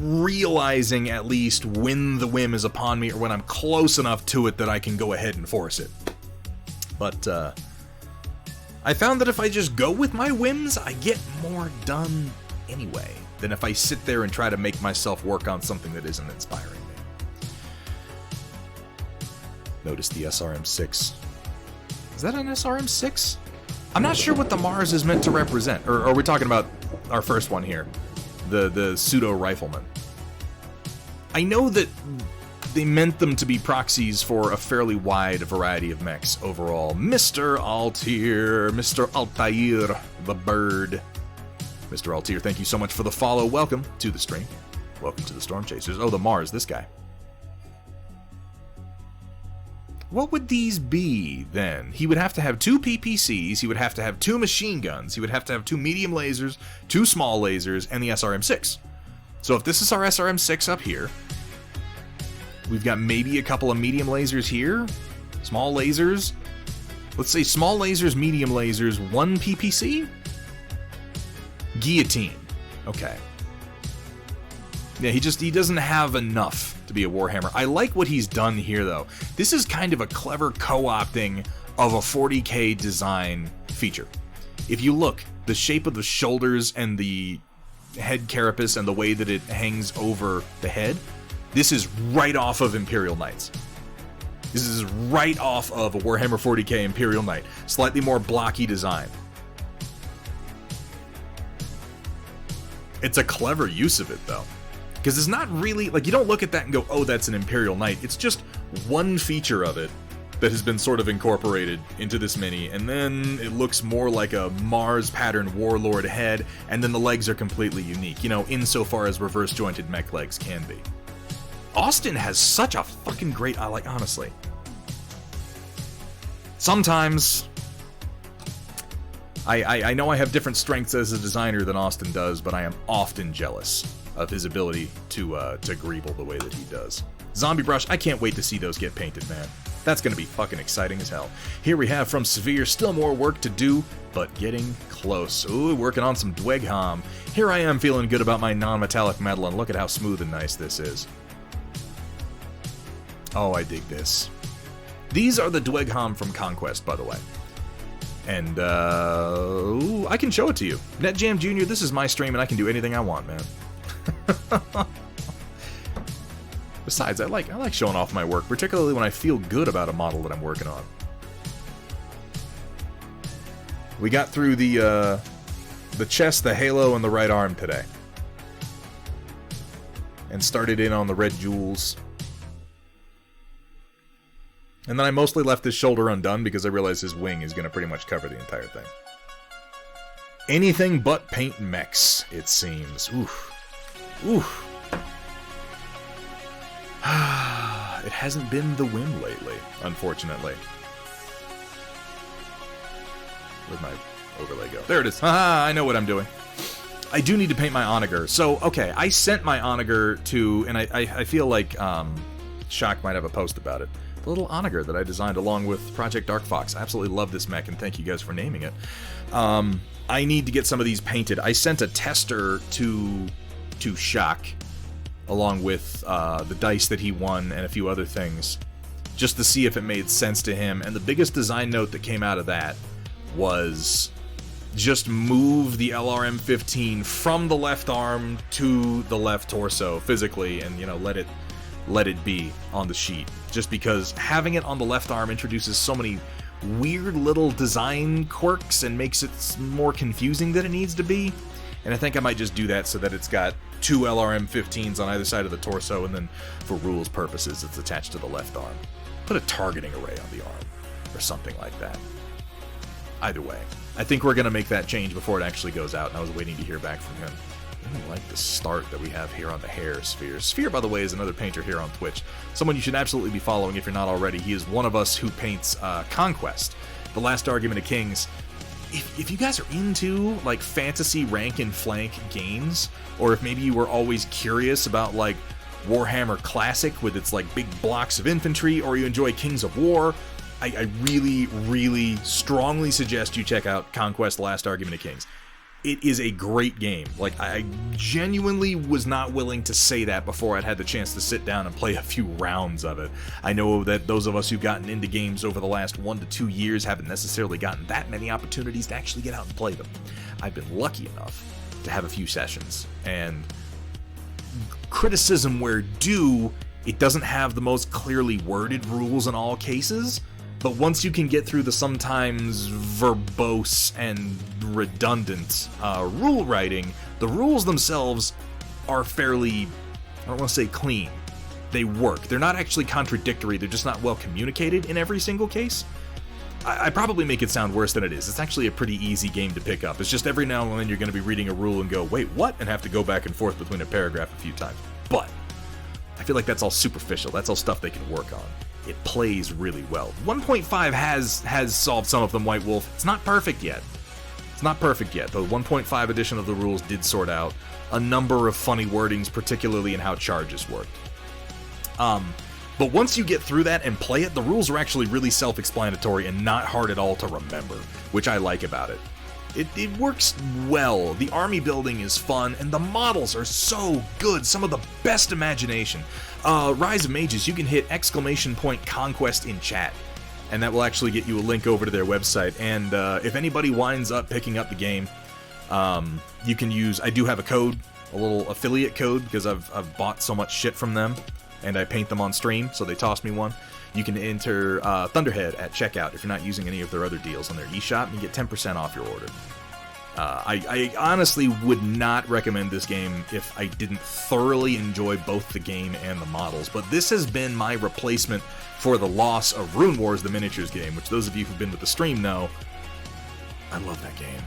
realizing at least when the whim is upon me or when I'm close enough to it that I can go ahead and force it. But I found that if I just go with my whims, I get more done anyway than if I sit there and try to make myself work on something that isn't inspiring me. Notice the SRM-6. Is that an SRM-6? I'm not sure what the Mars is meant to represent. Or are we talking about our first one here? The pseudo-rifleman. I know that they meant them to be proxies for a fairly wide variety of mechs overall. Mr. Altair, Mr. Altair, the bird. Mr. Altair, thank you so much for the follow. Welcome to the stream. Welcome to the Storm Chasers. Oh, the Mars, this guy. What would these be, then? He would have to have 2 PPCs, he would have to have 2 machine guns, he would have to have 2 medium lasers, 2 small lasers, and the SRM-6. So if this is our SRM-6 up here, we've got maybe a couple of medium lasers here, small lasers. Let's say small lasers, medium lasers, 1 PPC? Guillotine. Okay. Yeah, he doesn't have enough to be a Warhammer. I like what he's done here, though. This is kind of a clever co-opting of a 40k design feature. If you look, the shape of the shoulders and the head carapace and the way that it hangs over the head, this is right off of Imperial Knights. This is right off of a Warhammer 40k Imperial Knight. Slightly more blocky design. It's a clever use of it, though. Because it's not really, like, you don't look at that and go, oh, that's an Imperial Knight. It's just one feature of it that has been sort of incorporated into this mini, and then it looks more like a Mars pattern warlord head, and then the legs are completely unique, you know, insofar as reverse jointed mech legs can be. Austin has such a fucking great eye, like, honestly. Sometimes I know I have different strengths as a designer than Austin does, but I am often jealous of his ability to greeble the way that he does. Zombie Brush, I can't wait to see those get painted, man. That's going to be fucking exciting as hell. Here we have from Severe, still more work to do, but getting close. Ooh, working on some Dweghom. Here I am feeling good about my non-metallic metal, and look at how smooth and nice this is. Oh, I dig this. These are the Dweghom from Conquest, by the way. And, ooh, I can show it to you. NetJam Jr., this is my stream, and I can do anything I want, man. Besides, I like showing off my work, particularly when I feel good about a model that I'm working on. We got through the chest, the halo, and the right arm today. And started in on the red jewels. And then I mostly left his shoulder undone because I realized his wing is going to pretty much cover the entire thing. Anything but paint mechs, it seems. Oof. Oof. It hasn't been the whim lately, unfortunately. Where'd my overlay go? There it is. Haha, I know what I'm doing. I do need to paint my onager. So, okay, I sent my onager to, and I feel like Shock might have a post about it. The little onager that I designed along with Project Dark Fox. I absolutely love this mech, and thank you guys for naming it. I need to get some of these painted. I sent a tester to Shock, along with the dice that he won and a few other things, just to see if it made sense to him. And the biggest design note that came out of that was just move the LRM-15 from the left arm to the left torso physically, and, you know, let it be on the sheet. Just because having it on the left arm introduces so many weird little design quirks and makes it more confusing than it needs to be. And I think I might just do that so that it's got two LRM-15s on either side of the torso, and then for rules purposes it's attached to the left arm. Put a targeting array on the arm, or something like that. Either way, I think we're going to make that change before it actually goes out, and I was waiting to hear back from him. I really like the start that we have here on the hair Sphere. Sphere, by the way, is another painter here on Twitch. Someone you should absolutely be following if you're not already. He is one of us who paints Conquest, The Last Argument of Kings. If you guys are into, like, fantasy rank and flank games, or if maybe you were always curious about, like, Warhammer Classic with its, like, big blocks of infantry, or you enjoy Kings of War, I really, really strongly suggest you check out Conquest: The Last Argument of Kings. It is a great game. Like, I genuinely was not willing to say that before I'd had the chance to sit down and play a few rounds of it. I know that those of us who've gotten into games over the last 1 to 2 years haven't necessarily gotten that many opportunities to actually get out and play them. I've been lucky enough to have a few sessions, and criticism where due, it doesn't have the most clearly worded rules in all cases. But once you can get through the sometimes verbose and redundant rule writing, the rules themselves are fairly, I don't want to say clean. They work. They're not actually contradictory, they're just not well communicated in every single case. I probably make it sound worse than it is. It's actually a pretty easy game to pick up. It's just every now and then you're going to be reading a rule and go, wait, what? And have to go back and forth between a paragraph a few times. But I feel like that's all superficial. That's all stuff they can work on. It plays really well. 1.5 has solved some of them, White Wolf. It's not perfect yet. It's not perfect yet. The 1.5 edition of the rules did sort out a number of funny wordings, particularly in how charges worked. But once you get through that and play it, the rules are actually really self-explanatory and not hard at all to remember, which I like about it. It works well. The army building is fun, and the models are so good. Some of the best imagination. Rise of Mages, you can hit !Conquest in chat, and that will actually get you a link over to their website. And if anybody winds up picking up the game, you can use, I do have a code, a little affiliate code, because I've bought so much shit from them, and I paint them on stream, so they toss me one. You can enter Thunderhead at checkout if you're not using any of their other deals on their eShop, and you get 10% off your order. I honestly would not recommend this game if I didn't thoroughly enjoy both the game and the models, but this has been my replacement for the loss of Rune Wars, the miniatures game, which those of you who've been with the stream know, I love that game.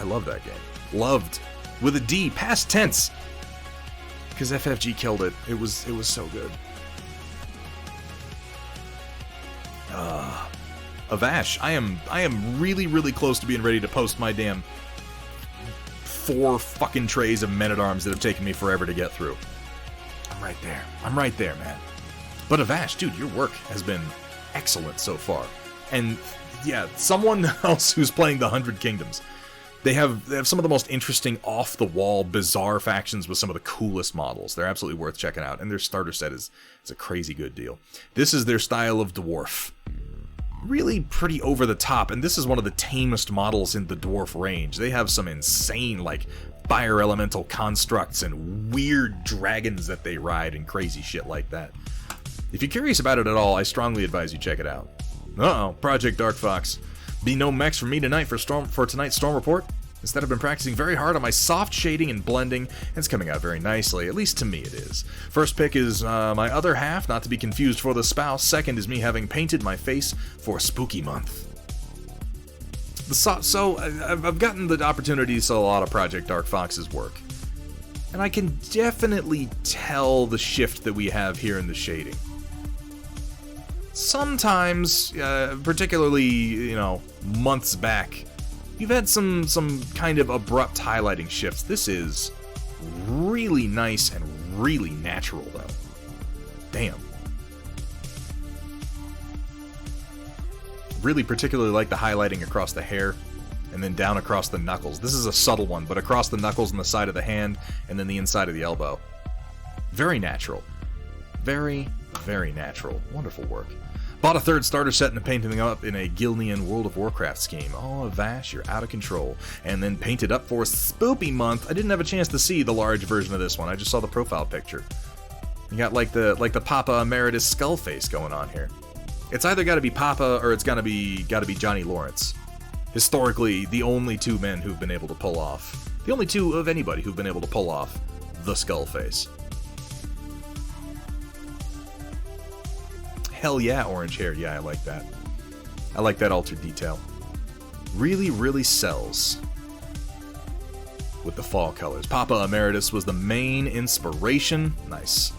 I love that game. Loved. With a D, past tense. Because FFG killed it. It was so good. Avash, I am really, really close to being ready to post my damn 4 fucking trays of men-at-arms that have taken me forever to get through. I'm right there. I'm right there, man. But Avash, dude, your work has been excellent so far. And yeah, someone else who's playing the 100 Kingdoms. They have some of the most interesting, off-the-wall, bizarre factions with some of the coolest models. They're absolutely worth checking out, and their starter set is a crazy good deal. This is their style of dwarf. Really pretty over the top, and this is one of the tamest models in the dwarf range. They have some insane, like, fire elemental constructs and weird dragons that they ride and crazy shit like that. If you're curious about it at all, I strongly advise you check it out. Uh-oh, Project Dark Fox. Be no mechs for me tonight for tonight's Storm Report. Instead, I've been practicing very hard on my soft shading and blending, and it's coming out very nicely, at least to me it is. First pick is my other half, not to be confused for the spouse. Second is me having painted my face for Spooky Month. So I've gotten the opportunity to see a lot of Project Dark Fox's work, and I can definitely tell the shift that we have here in the shading. Sometimes, particularly, months back, you've had some kind of abrupt highlighting shifts. This is really nice and really natural, though. Damn. Really particularly like the highlighting across the hair and then down across the knuckles. This is a subtle one, but across the knuckles and the side of the hand and then the inside of the elbow. Very natural. Very, very natural. Wonderful work. Bought a third starter set and painted them up in a Gilnean World of Warcraft scheme. Oh, Avash, you're out of control. And then painted up for Spoopy Month. I didn't have a chance to see the large version of this one. I just saw the profile picture. You got like the Papa Emeritus skull face going on here. It's either got to be Papa or it's got to be Johnny Lawrence. Historically, the only 2 men who've been able to pull off. The only 2 of anybody who've been able to pull off the skull face. Hell yeah, orange hair. Yeah, I like that. I like that altered detail. Really, really sells with the fall colors. Papa Emeritus was the main inspiration. Nice.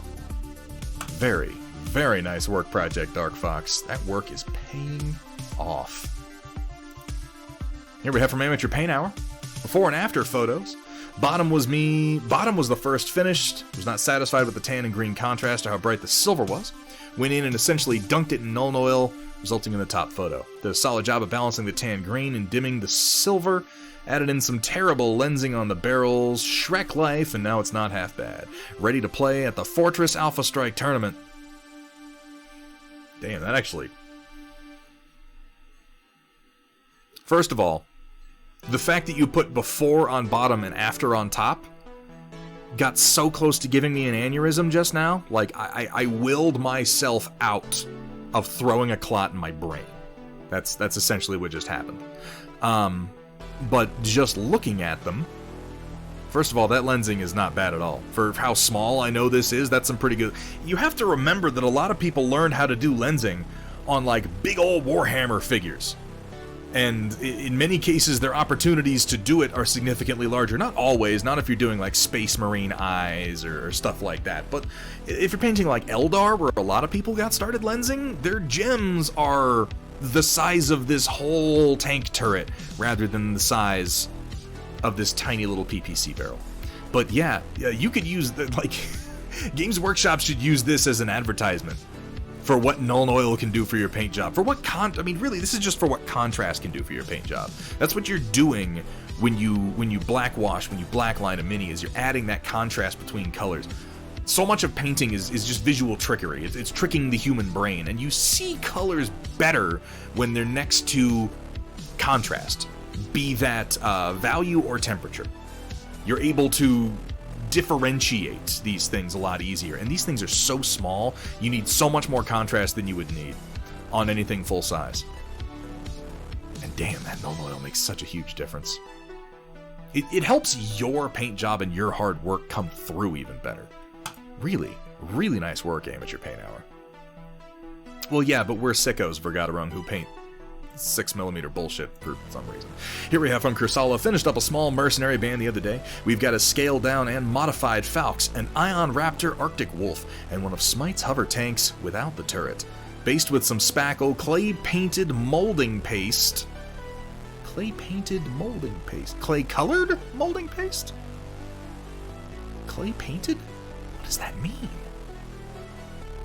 Very, very nice work, Project Dark Fox. That work is paying off. Here we have from Amateur Paint Hour. Before and after photos. Bottom was me. Bottom was the first finished. Was not satisfied with the tan and green contrast or how bright the silver was. Went in and essentially dunked it in Nuln Oil, resulting in the top photo. Did a solid job of balancing the tan green and dimming the silver. Added in some terrible lensing on the barrels, Shrek life, and now it's not half bad. Ready to play at the Fortress Alpha Strike tournament. Damn, that actually... First of all, the fact that you put before on bottom and after on top got so close to giving me an aneurysm just now. Like, I willed myself out of throwing a clot in my brain. That's essentially what just happened. But just looking at them, first of all, that lensing is not bad at all. For how small I know this is, that's some pretty good... You have to remember that a lot of people learned how to do lensing on, like, big old Warhammer figures. And in many cases, their opportunities to do it are significantly larger. Not always, not if you're doing like Space Marine eyes or stuff like that. But if you're painting like Eldar, where a lot of people got started lensing, their gems are the size of this whole tank turret rather than the size of this tiny little PPC barrel. But yeah, you could use, Games Workshop should use this as an advertisement for what Nuln Oil can do for your paint job. For what really, this is just for what contrast can do for your paint job. That's what you're doing when you black wash, when you blackline a mini, is you're adding that contrast between colors. So much of painting is just visual trickery. It's tricking the human brain, and you see colors better when they're next to contrast, be that value or temperature. You're able to differentiate these things a lot easier, and these things are so small, you need so much more contrast than you would need on anything full size. And damn, that mill oil makes such a huge difference. It helps your paint job and your hard work come through even better. Really, really nice work, Amateur Paint Hour. Well, yeah, but we're sickos, Vergaderung, who paint 6mm bullshit for some reason. Here we have from Kursala, finished up a small mercenary band the other day. We've got a scaled down and modified Falx, an Ion Raptor Arctic Wolf, and one of Smite's hover tanks without the turret. Based with some spackle, clay-painted molding paste. Clay-painted molding paste? Clay-colored molding paste? Clay-painted? What does that mean?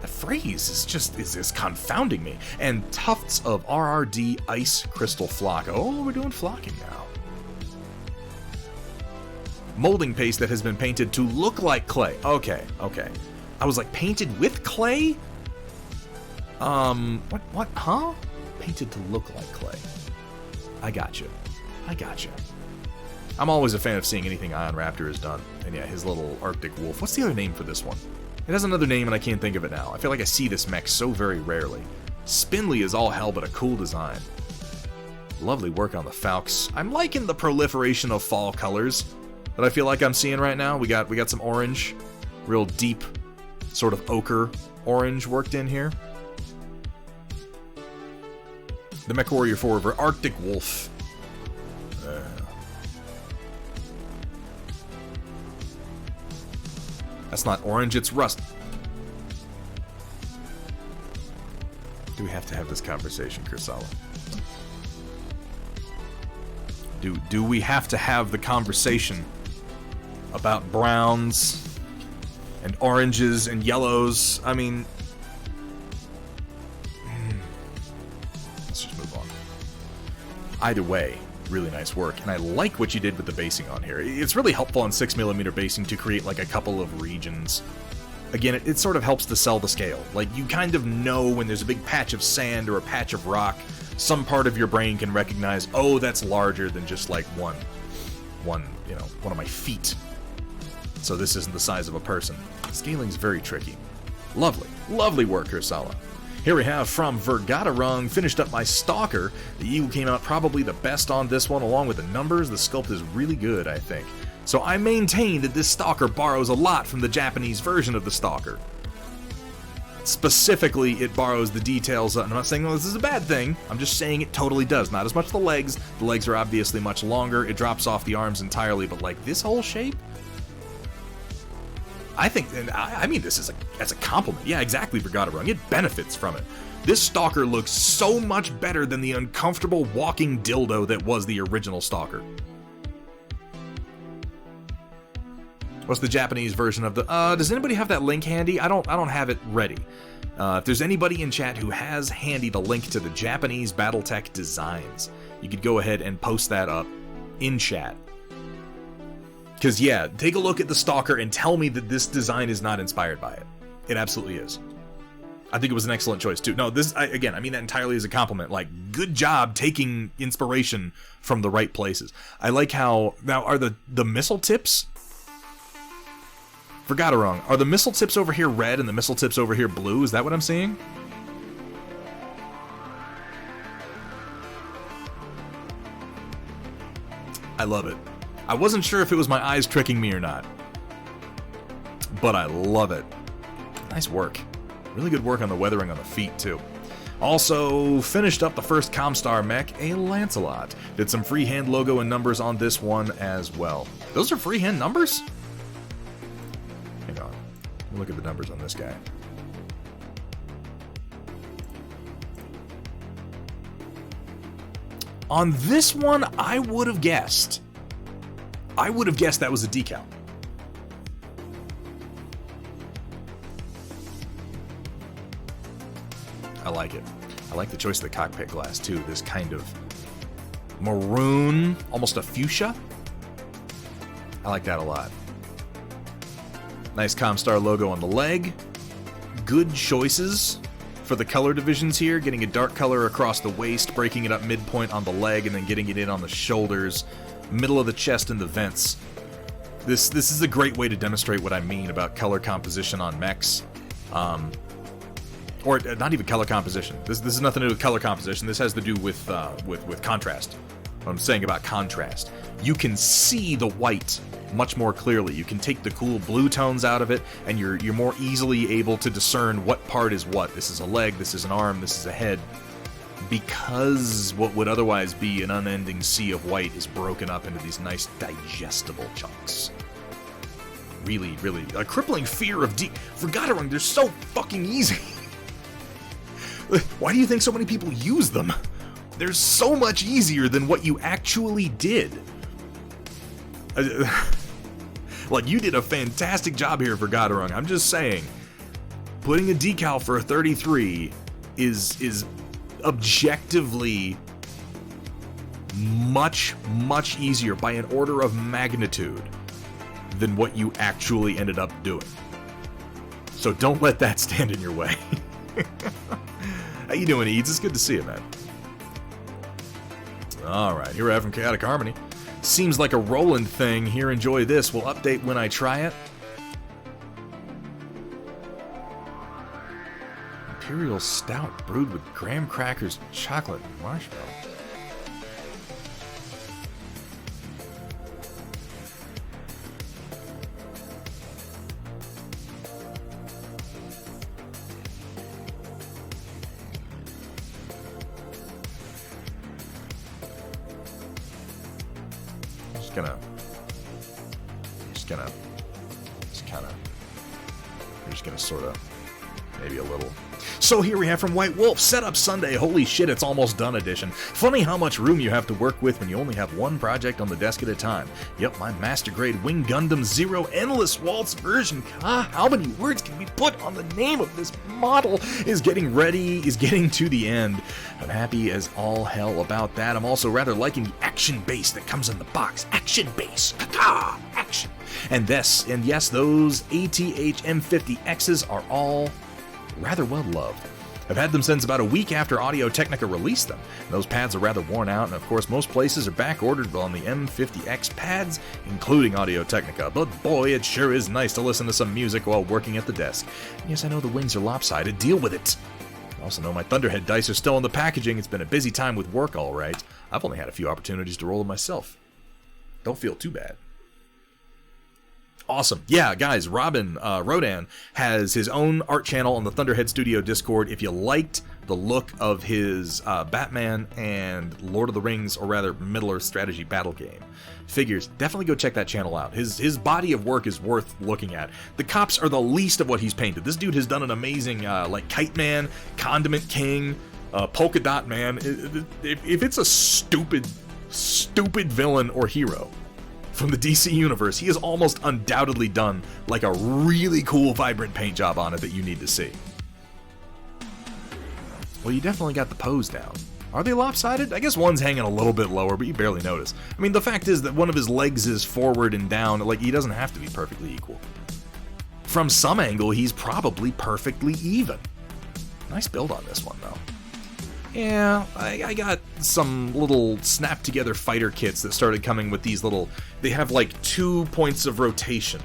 The phrase is confounding me. And tufts of RRD ice crystal flock. Oh, we're doing flocking now. Molding paste that has been painted to look like clay. Okay. I was like, painted with clay? What, huh? Painted to look like clay. I gotcha. I'm always a fan of seeing anything Ion Raptor has done. And yeah, his little Arctic Wolf. What's the other name for this one? It has another name and I can't think of it now. I feel like I see this mech so very rarely. Spindly is all hell but a cool design. Lovely work on the Falx. I'm liking the proliferation of fall colors that I feel like I'm seeing right now. We got some orange, real deep sort of ochre orange worked in here. The Mech Warrior Forever, Arctic Wolf. That's not orange, it's rust. Do we have to have this conversation, Kursala? Do we have to have the conversation about browns and oranges and yellows? I mean, let's just move on. Either way, really nice work, and I like what you did with the basing on here. It's really helpful on 6mm basing to create like a couple of regions. Again, it sort of helps to sell the scale. Like, you kind of know when there's a big patch of sand or a patch of rock, some part of your brain can recognize, oh, that's larger than just like one of my feet. So this isn't the size of a person. Scaling's very tricky. Lovely work, Kursala. Here we have from Vergaderung, finished up my Stalker. The Eagle came out probably the best on this one, along with the numbers. The sculpt is really good, I think. So I maintain that this Stalker borrows a lot from the Japanese version of the Stalker. Specifically, it borrows the details. I'm not saying this is a bad thing. I'm just saying it totally does. Not as much the legs. The legs are obviously much longer. It drops off the arms entirely, but like this whole shape? I think, and I mean this as a compliment. Yeah, exactly, Vergaderung. It benefits from it. This Stalker looks so much better than the uncomfortable walking dildo that was the original Stalker. What's the Japanese version of the... does anybody have that link handy? I don't have it ready. If there's anybody in chat who has handy the link to the Japanese Battletech designs, you could go ahead and post that up in chat. Because, yeah, take a look at the Stalker and tell me that this design is not inspired by it. It absolutely is. I think it was an excellent choice, too. No, again, I mean that entirely as a compliment. Like, good job taking inspiration from the right places. I like how... Now, are the missile tips... Vergaderung, are the missile tips over here red and the missile tips over here blue? Is that what I'm seeing? I love it. I wasn't sure if it was my eyes tricking me or not, but I love it. Nice work. Really good work on the weathering on the feet, too. Also, finished up the first Comstar mech, a Lancelot. Did some freehand logo and numbers on this one as well. Those are freehand numbers? Hang on. Look at the numbers on this guy. On this one, I would have guessed. That was a decal. I like it. I like the choice of the cockpit glass, too. This kind of maroon, almost a fuchsia. I like that a lot. Nice Comstar logo on the leg. Good choices for the color divisions here. Getting a dark color across the waist, breaking it up midpoint on the leg, and then getting it in on the shoulders, middle of the chest, and the vents. This is a great way to demonstrate what I mean about color composition on mechs. or not even color composition. This has nothing to do with color composition. This has to do with contrast. What I'm saying about contrast. You can see the white much more clearly. You can take the cool blue tones out of it, and you're more easily able to discern what part is what. This is a leg, this is an arm, this is a head. Because what would otherwise be an unending sea of white is broken up into these nice digestible chunks. Really, really, a crippling fear of Forgotten, they're so fucking easy. Why do you think so many people use them? They're so much easier than what you actually did. Like, you did a fantastic job here for Godarung. I'm just saying, putting a decal for a 33 is objectively much, much easier by an order of magnitude than what you actually ended up doing. So don't let that stand in your way. How you doing, Eads? It's good to see you, man. Alright, here we have from Chaotic Harmony. Seems like a Roland thing. Here, enjoy this. We'll update when I try it. Imperial Stout brewed with graham crackers, chocolate, and marshmallow. Sort of, maybe a little. So here we have from White Wolf, Setup Sunday, holy shit, it's almost done edition. Funny how much room you have to work with when you only have one project on the desk at a time. Yep, my master grade Wing Gundam Zero Endless Waltz version, how many words can we put on the name of this model, is getting to the end. I'm happy as all hell about that. I'm also rather liking the action base that comes in the box. Action base, action. And yes, those ATH M50Xs are all rather well loved. I've had them since about a week after Audio-Technica released them. Those pads are rather worn out, and of course most places are back-ordered on the M50X pads, including Audio-Technica, but boy, it sure is nice to listen to some music while working at the desk. Yes, I know the wings are lopsided, deal with it. I also know my Thunderhead dice are still in the packaging. It's been a busy time with work, alright. I've only had a few opportunities to roll them myself. Don't feel too bad. Awesome. Yeah, guys, Rodan has his own art channel on the Thunderhead Studio Discord. If you liked the look of his Batman and Lord of the Rings, or rather Middle-earth strategy battle game figures, definitely go check that channel out. His body of work is worth looking at. The cops are the least of what he's painted. This dude has done an amazing, like Kite Man, Condiment King, Polka Dot Man. If it's a stupid villain or hero from the DC universe, he has almost undoubtedly done like a really cool vibrant paint job on it that you need to see. Well, you definitely got the pose down. Are they lopsided? I guess one's hanging a little bit lower, but you barely notice. I mean, the fact is that one of his legs is forward and down, like he doesn't have to be perfectly equal. From some angle, he's probably perfectly even. Nice build on this one, though. Yeah, I got some little snap-together fighter kits that started coming with these little... They have like 2 points of rotation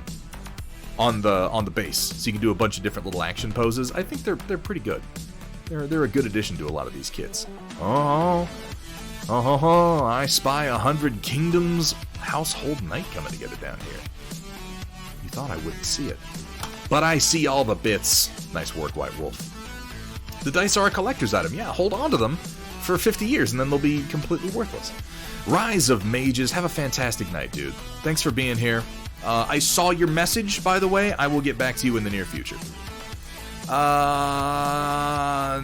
on the base, so you can do a bunch of different little action poses. I think they're pretty good. They're a good addition to a lot of these kits. I spy 100 Kingdoms household night coming together down here. You thought I wouldn't see it, but I see all the bits. Nice work, White Wolf. The dice are a collector's item. Yeah, hold on to them for 50 years and then they'll be completely worthless. Rise of Mages, have a fantastic night, dude. Thanks for being here. I saw your message, by the way. I will get back to you in the near future. No.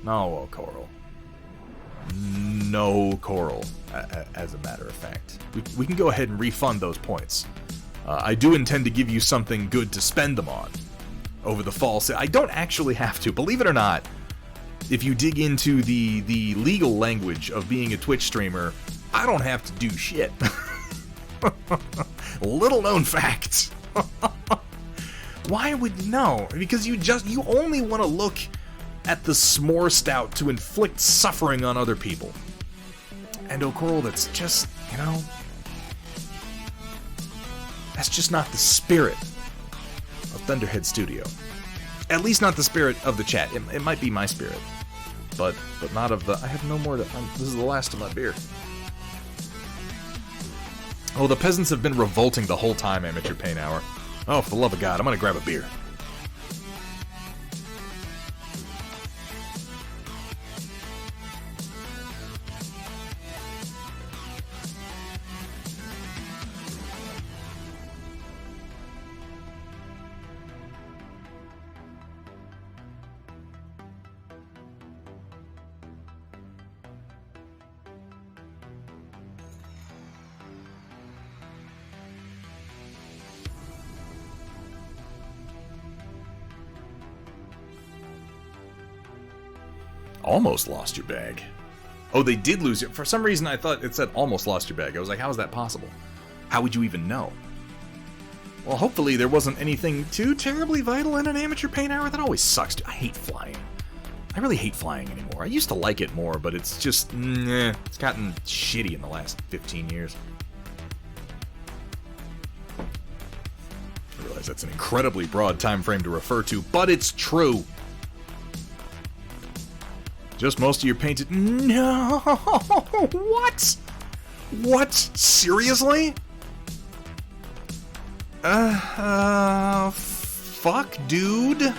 No, Coral. No, Coral, as a matter of fact. We can go ahead and refund those points. I do intend to give you something good to spend them on over the fall. So I don't actually have to. Believe it or not, if you dig into the legal language of being a Twitch streamer, I don't have to do shit. Little known fact. Why would you know? Because you only want to look at the s'more stout to inflict suffering on other people. And Coral, that's just, That's just not the spirit of Thunderhead Studio. At least not the spirit of the chat. It might be my spirit, but not of the... I have no more to... this is the last of my beer. Oh, the peasants have been revolting the whole time, Amateur Pain Hour. Oh, for the love of God, I'm gonna grab a beer. Almost lost your bag. Oh, they did lose it. For some reason, I thought it said almost lost your bag. I was like, how is that possible? How would you even know? Well, hopefully there wasn't anything too terribly vital in an Amateur Pain Hour. That always sucks. I hate flying. I really hate flying anymore. I used to like it more, but it's just... it's gotten shitty in the last 15 years. I realize that's an incredibly broad time frame to refer to, but it's true. Just most of your painted... No! What? What? Seriously? Fuck, dude.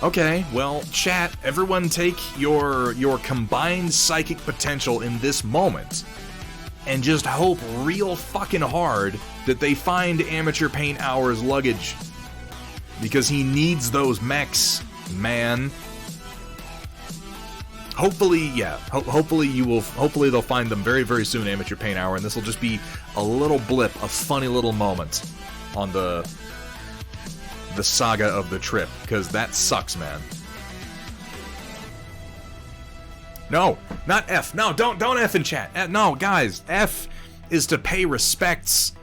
Okay, well, chat, everyone take your combined psychic potential in this moment and just hope real fucking hard that they find Amateur Pain Hour's luggage. Because he needs those mechs, man. Hopefully, yeah. Hopefully they'll find them very, very soon, Amateur Pain Hour, and this will just be a little blip, a funny little moment on the saga of the trip, because that sucks, man. No, not F. No, don't F in chat. No, guys, F is to pay respects.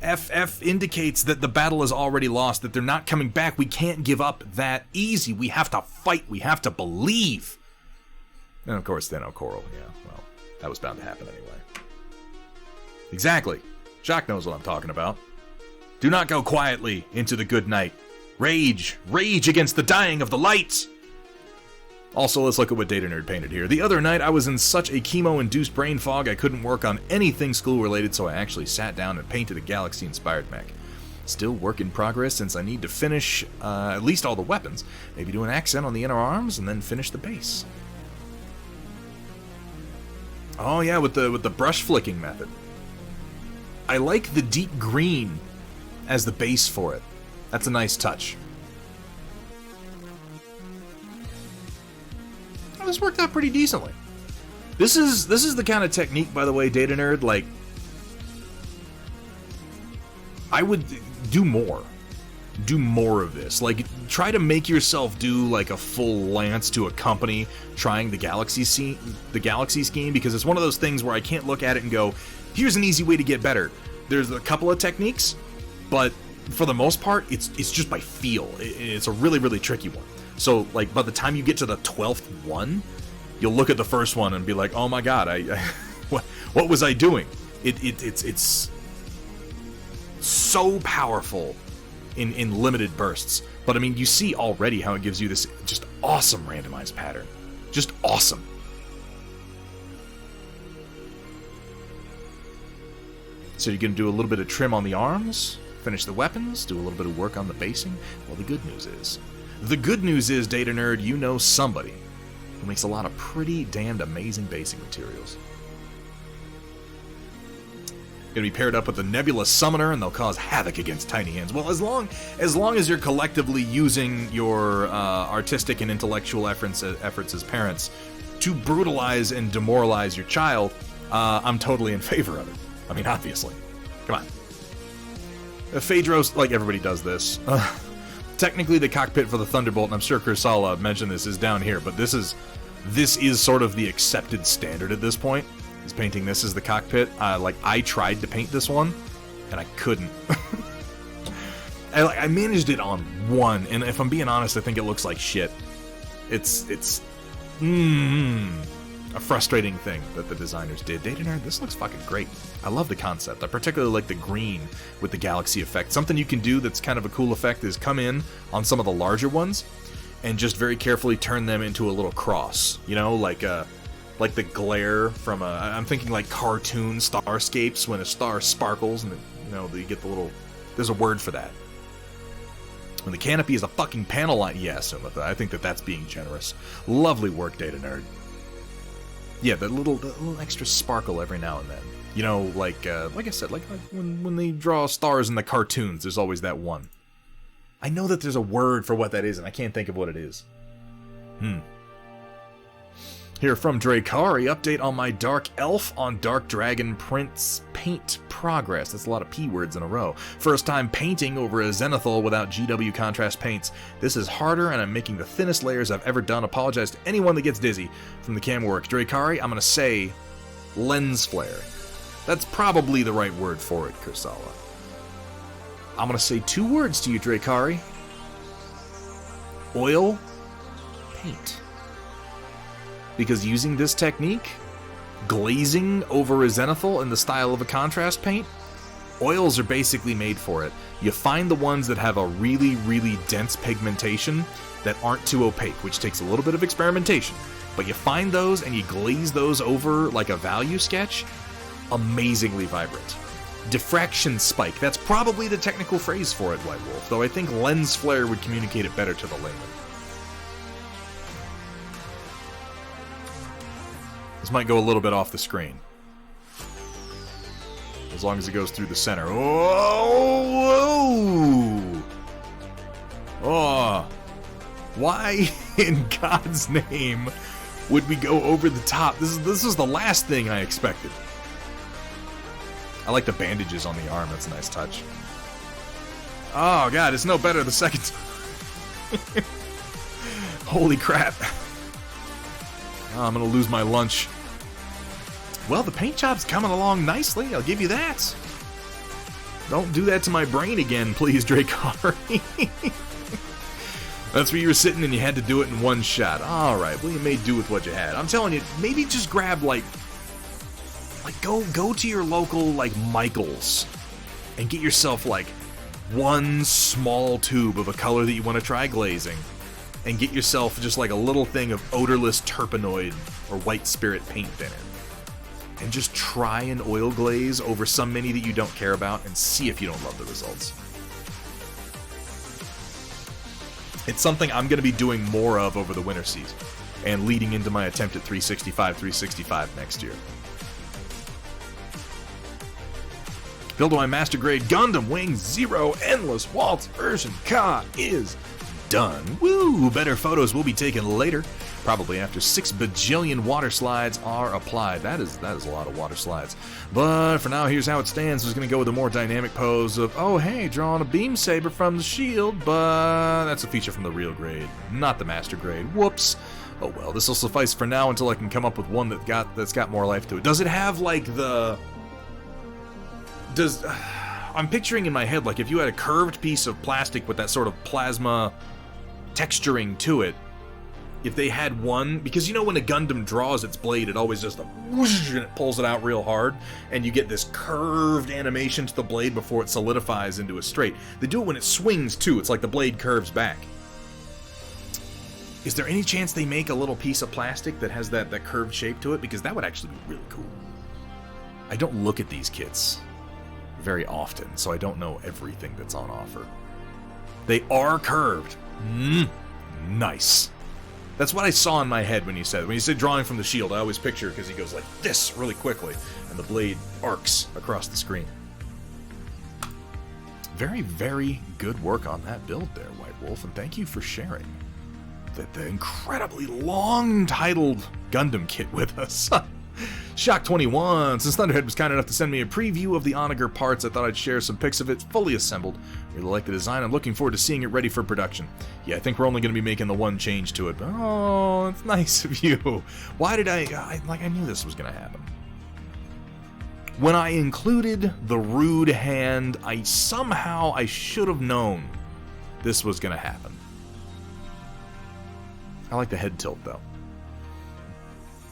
F indicates that the battle is already lost, that they're not coming back. We can't give up that easy. We have to fight. We have to believe. And of course, then Coral. Yeah, well, that was bound to happen anyway. Exactly. Jacques knows what I'm talking about. Do not go quietly into the good night. Rage against the dying of the light. Also, let's look at what Data Nerd painted here. The other night, I was in such a chemo-induced brain fog I couldn't work on anything school-related, so I actually sat down and painted a Galaxy-inspired mech. Still work in progress since I need to finish at least all the weapons. Maybe do an accent on the inner arms and then finish the base. Oh yeah, with the brush flicking method. I like the deep green as the base for it. That's a nice touch. Oh, this worked out pretty decently. This is the kind of technique, by the way, Data Nerd, like, I would do more. Do more of this. Like, try to make yourself do like a full lance to accompany trying the galaxy scheme, because it's one of those things where I can't look at it and go, here's an easy way to get better. There's a couple of techniques, but for the most part, it's just by feel. It's a really, really tricky one. So, like, by the time you get to the 12th one, you'll look at the first one and be like, oh my god, what was I doing? It's so powerful in limited bursts. But I mean, you see already how it gives you this just awesome randomized pattern. Just awesome. So you're going to do a little bit of trim on the arms, finish the weapons, do a little bit of work on the basing. Well, the good news is, Data Nerd, you know somebody who makes a lot of pretty damned amazing basing materials. Going to be paired up with the Nebula Summoner, and they'll cause havoc against tiny hands. Well, as long as you're collectively using your artistic and intellectual efforts as parents to brutalize and demoralize your child, I'm totally in favor of it. I mean, obviously. Come on. Phaedros, like everybody does this. Technically, the cockpit for the Thunderbolt, and I'm sure Kursala mentioned this, is down here, but this is sort of the accepted standard at this point. Is painting this as the cockpit. Like, I tried to paint this one, and I couldn't. I managed it on one, and if I'm being honest, I think it looks like shit. It's a frustrating thing that the designers did. Data Nerd, this looks fucking great. I love the concept. I particularly like the green with the galaxy effect. Something you can do that's kind of a cool effect is come in on some of the larger ones and just very carefully turn them into a little cross. You know, like the glare from I'm thinking like cartoon starscapes when a star sparkles and, you know, you get the little, there's a word for that. When the canopy is a fucking panel line. Yeah, Sumitha, I think that's being generous. Lovely work, Data Nerd. Yeah, the little extra sparkle every now and then. You know, like I said, like when they draw stars in the cartoons, there's always that one. I know that there's a word for what that is, and I can't think of what it is. Here from Drakari, update on my Dark Elf on Dark Dragon Prince paint progress. That's a lot of P words in a row. First time painting over a Zenithal without GW contrast paints. This is harder, and I'm making the thinnest layers I've ever done. Apologize to anyone that gets dizzy from the cam work. Drakari, I'm going to say lens flare. That's probably the right word for it, Kursala. I'm going to say 2 words to you, Drakari. Oil, paint. Because using this technique, glazing over a Zenithal in the style of a contrast paint, oils are basically made for it. You find the ones that have a really, really dense pigmentation that aren't too opaque, which takes a little bit of experimentation. But you find those and you glaze those over like a value sketch, amazingly vibrant. Diffraction spike, that's probably the technical phrase for it, White Wolf, though I think lens flare would communicate it better to the layman. This might go a little bit off the screen. As long as it goes through the center. Oh! Oh! Why in God's name would we go over the top? This is the last thing I expected. I like the bandages on the arm. That's a nice touch. Oh, God, it's no better the second time. Holy crap. Oh, I'm going to lose my lunch. Well, the paint job's coming along nicely. I'll give you that. Don't do that to my brain again, please, Drakari. That's where you were sitting and you had to do it in one shot. All right, well, you made do with what you had. I'm telling you, maybe just grab, go to your local, Michael's and get yourself, one small tube of a color that you want to try glazing. And get yourself just a little thing of odorless terpenoid or white spirit paint thinner. And just try an oil glaze over some mini that you don't care about and see if you don't love the results. It's something I'm going to be doing more of over the winter season and leading into my attempt at 365 next year. Build my Master Grade Gundam Wing Zero Endless Waltz version Ka is done. Woo! Better photos will be taken later, probably after 6 bajillion water slides are applied. That is a lot of water slides. But for now, here's how it stands. It's going to go with a more dynamic pose of, oh hey, drawing a beam saber from the shield, but that's a feature from the real grade, not the Master Grade. Whoops. Oh well, this will suffice for now until I can come up with one that's got more life to it. Does it have I'm picturing in my head if you had a curved piece of plastic with that sort of plasma texturing to it, if they had one, because when a Gundam draws its blade, it always just whoosh, and it pulls it out real hard, and you get this curved animation to the blade before it solidifies into a straight. They do it when it swings too. It's like the blade curves back. Is there any chance they make a little piece of plastic that has that curved shape to it? Because that would actually be really cool. I don't look at these kits very often, so I don't know everything that's on offer. They are curved. Nice. That's what I saw in my head when you said drawing from the shield. I always picture because he goes like this really quickly, and the blade arcs across the screen. Very, very good work on that build there, White Wolf, and thank you for sharing the incredibly long titled Gundam kit with us. Shock21, since Thunderhead was kind enough to send me a preview of the Onager parts, I thought I'd share some pics of it fully assembled. Really like the design. I'm looking forward to seeing it ready for production. Yeah, I think we're only going to be making the one change to it, but oh, it's nice of you. Why did I knew this was going to happen. When I included the rude hand, I should have known this was going to happen. I like the head tilt, though.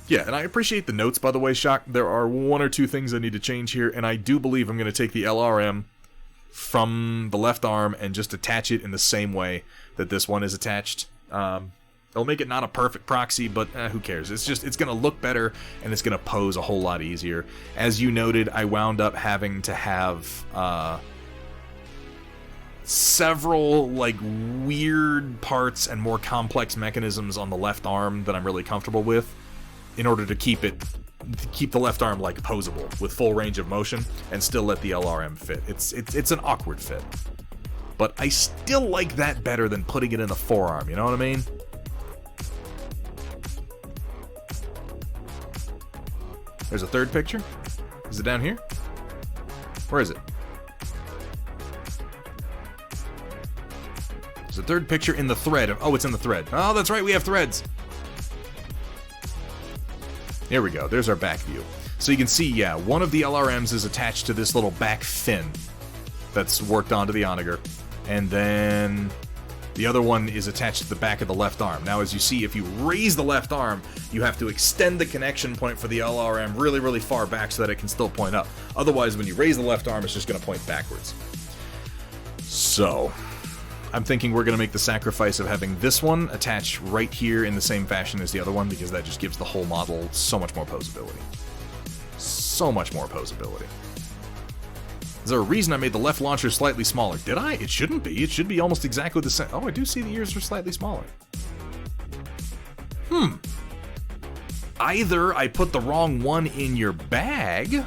Yeah, and I appreciate the notes, by the way, Shock. There are one or two things I need to change here, and I do believe I'm going to take the LRM from the left arm and just attach it in the same way that this one is attached. It'll make it not a perfect proxy, but who cares? It's going to look better, and it's going to pose a whole lot easier. As you noted, I wound up having to have several like weird parts and more complex mechanisms on the left arm that I'm really comfortable with in order to keep the left arm like posable with full range of motion and still let the LRM fit. It's an awkward fit, but I still like that better than putting it in the forearm, you know what I mean? There's a third picture. Is it down here? Where is it? There's a third picture in the thread. Oh, it's in the thread. Oh, that's right, we have threads. Here we go. There's our back view. So you can see, yeah, one of the LRMs is attached to this little back fin that's worked onto the onager, and then the other one is attached to the back of the left arm. Now, as you see, if you raise the left arm, you have to extend the connection point for the LRM really, really far back so that it can still point up. Otherwise, when you raise the left arm, it's just going to point backwards. So I'm thinking we're going to make the sacrifice of having this one attached right here in the same fashion as the other one, because that just gives the whole model so much more posability. So much more posability. Is there a reason I made the left launcher slightly smaller? Did I? It shouldn't be. It should be almost exactly the same. Oh, I do see the ears are slightly smaller. Either I put the wrong one in your bag,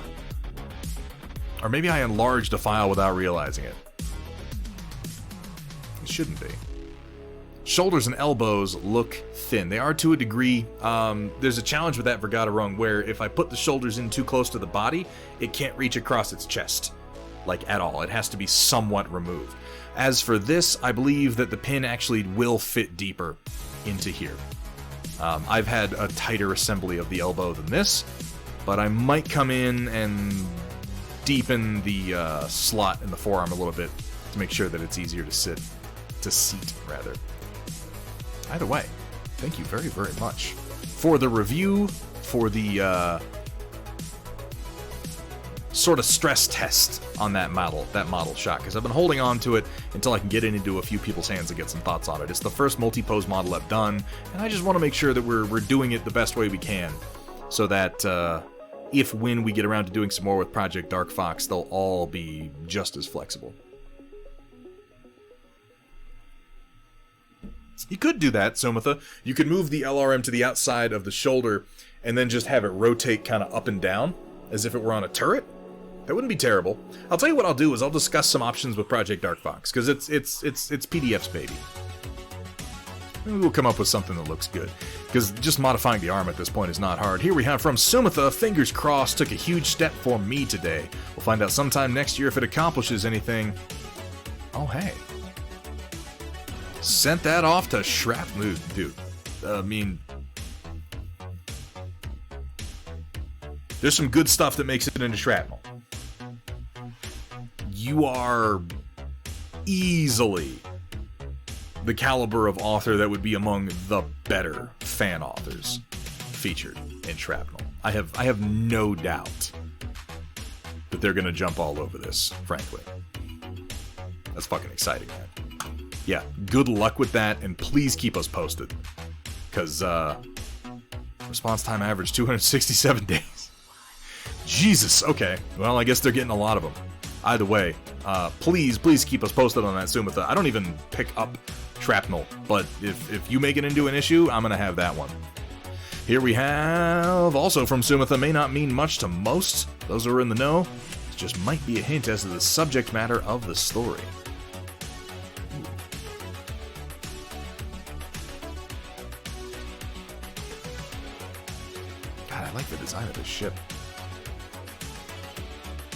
or maybe I enlarged a file without realizing it. Shouldn't be. Shoulders and elbows look thin. They are to a degree. There's a challenge with that Vergata rung where if I put the shoulders in too close to the body, it can't reach across its chest, like at all. It has to be somewhat removed. As for this, I believe that the pin actually will fit deeper into here. I've had a tighter assembly of the elbow than this, but I might come in and deepen the slot in the forearm a little bit to make sure that it's easier to seat. Either way, thank you very, very much for the review, for the sort of stress test on that model Shock, because I've been holding on to it until I can get it into a few people's hands and get some thoughts on it. It's the first multi-pose model I've done, and I just want to make sure that we're doing it the best way we can, so that when we get around to doing some more with Project Dark Fox, they'll all be just as flexible. You could do that, Somatha. You could move the LRM to the outside of the shoulder and then just have it rotate kind of up and down as if it were on a turret. That wouldn't be terrible. I'll tell you what I'll do is I'll discuss some options with Project Dark Fox, because it's PDF's baby. Maybe we'll come up with something that looks good, because just modifying the arm at this point is not hard. Here we have from Sumatha, fingers crossed, took a huge step for me today. We'll find out sometime next year if it accomplishes anything. Oh, hey. Sent that off to Shrapnel, dude. I mean, there's some good stuff that makes it into Shrapnel. You are easily the caliber of author that would be among the better fan authors featured in Shrapnel. I have no doubt that they're gonna jump all over this, frankly. That's fucking exciting, man. Yeah, good luck with that, and please keep us posted. Because, response time average 267 days. Jesus, okay. Well, I guess they're getting a lot of them. Either way, please keep us posted on that Sumatha. I don't even pick up Shrapnel, but if you make it into an issue, I'm going to have that one. Here we have, also from Sumatha, may not mean much to most. Those who are in the know, it just might be a hint as to the subject matter of the story. I like the design of this ship.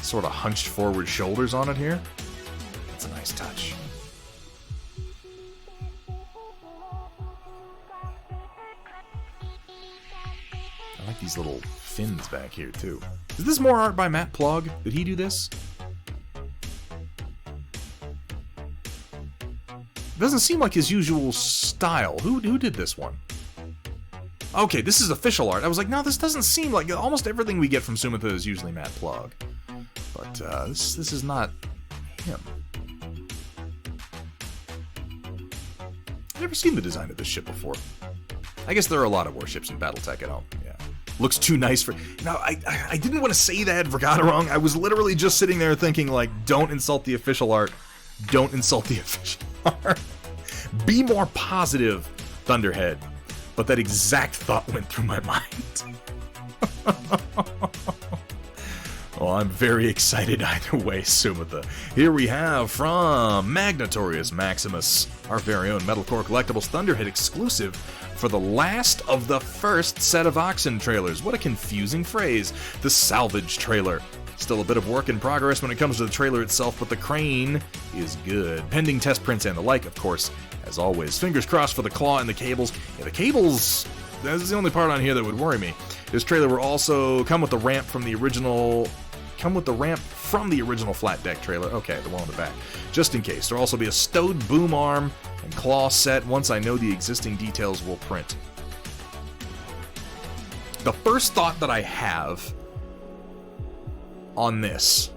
Sort of hunched forward shoulders on it here. That's a nice touch. I like these little fins back here too. Is this more art by Matt Plug? Did he do this? Doesn't seem like his usual style. Who did this one? Okay, this is official art. I was like, no, this doesn't seem like... Almost everything we get from Sumitha is usually Matt Plug. But this is not him. I've never seen the design of this ship before. I guess there are a lot of warships in Battletech at home. Yeah. Looks too nice for... No, I didn't want to say that, forgot it wrong. I was literally just sitting there thinking, like, don't insult the official art. Don't insult the official art. Be more positive, Thunderhead. But that exact thought went through my mind. Well, I'm very excited either way, Sumitha. Here we have from Magnatorius Maximus, our very own Metalcore Collectibles Thunderhead exclusive for the last of the first set of Oxen trailers. What a confusing phrase. The salvage trailer. Still a bit of work in progress when it comes to the trailer itself, but the crane is good. Pending test prints and the like, of course, as always. Fingers crossed for the claw and the cables. Yeah, the cables, that's the only part on here that would worry me. This trailer will also come with the ramp from the original... flat deck trailer. Okay, the one on the back. Just in case. There'll also be a stowed boom arm and claw set. Once I know the existing details, we'll print. The first thought that I have on this,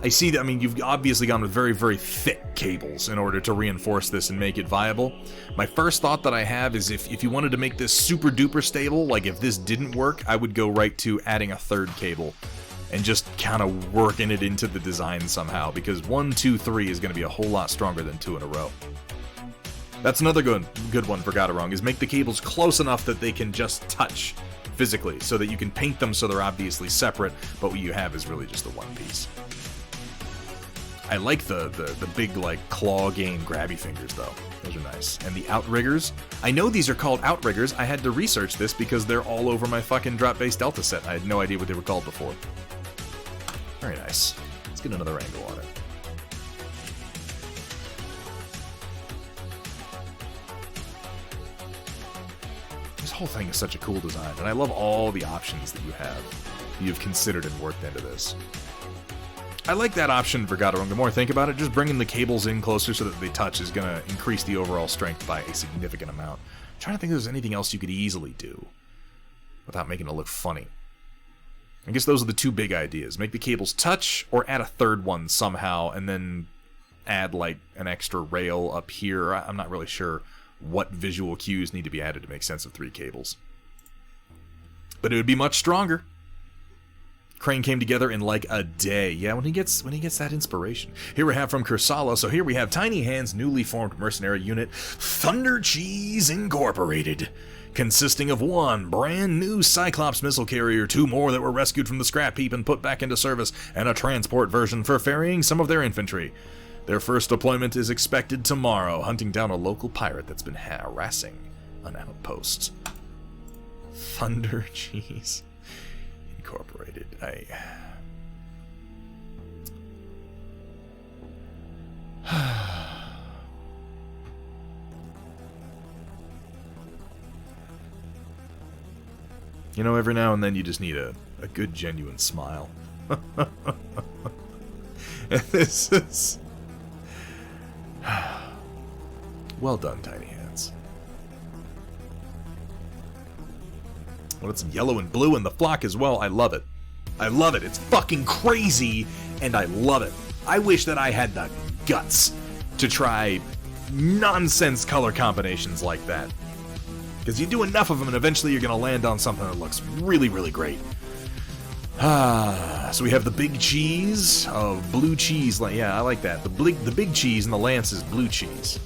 I see that, I mean, you've obviously gone with very, very thick cables in order to reinforce this and make it viable. My first thought that I have is if you wanted to make this super duper stable, like if this didn't work, I would go right to adding a third cable and just kind of working it into the design somehow, because 1, 2, 3 is going to be a whole lot stronger than 2 in a row. That's another good one for Got-A-Wrong, is make the cables close enough that they can just touch physically, so that you can paint them so they're obviously separate, but what you have is really just the one piece. I like the big, like, claw game grabby fingers, though. Those are nice. And the outriggers. I know these are called outriggers. I had to research this because they're all over my fucking drop-based Delta set. I had no idea what they were called before. Very nice. Let's get another angle on it. This whole thing is such a cool design, and I love all the options that you've considered and worked into this. I like that option for Got-A-Wrong. The more I think about it, just bringing the cables in closer so that they touch is going to increase the overall strength by a significant amount. I'm trying to think if there's anything else you could easily do without making it look funny. I guess those are the two big ideas. Make the cables touch, or add a third one somehow, and then add, like, an extra rail up here. I'm not really sure what visual cues need to be added to make sense of 3 cables. But it would be much stronger. Crane came together in like a day. Yeah, when he gets that inspiration. Here we have from Kursala. So here we have Tiny Hand's newly formed mercenary unit, Thunder Cheese Incorporated, consisting of 1 brand new Cyclops missile carrier, 2 more that were rescued from the scrap heap and put back into service, and a transport version for ferrying some of their infantry. Their first deployment is expected tomorrow, hunting down a local pirate that's been harassing an outpost. Thunder Cheese Incorporated. You know, every now and then you just need a good, genuine smile. And this is... Well done, Tiny Hands. Well, it's yellow and blue in the flock as well. I love it. I love it. It's fucking crazy, and I love it. I wish that I had the guts to try nonsense color combinations like that. Because you do enough of them, and eventually you're going to land on something that looks really, really great. So we have the big cheese of blue cheese. Yeah, I like that. The big cheese and the lance is blue cheese.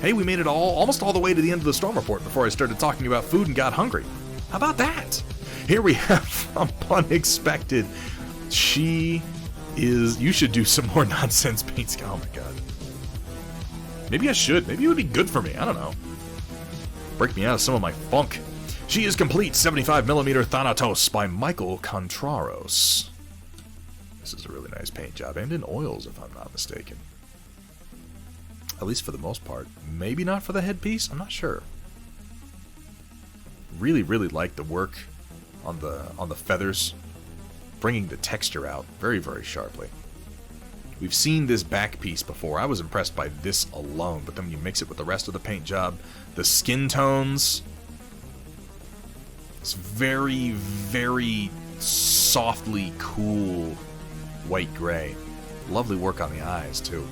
Hey, we made it almost all the way to the end of the storm report before I started talking about food and got hungry. How about that? Here we have from Unexpected. She is... You should do some more nonsense paints. Oh my god. Maybe I should. Maybe it would be good for me. I don't know. Break me out of some of my funk. She is complete. 75mm Thanatos by Michael Contraros. This is a really nice paint job, and in oils, if I'm not mistaken. At least for the most part. Maybe not for the headpiece? I'm not sure. Really, really like the work on the feathers. Bringing the texture out very, very sharply. We've seen this back piece before. I was impressed by this alone, but then when you mix it with the rest of the paint job, the skin tones, it's very, very softly cool white gray. Lovely work on the eyes, too.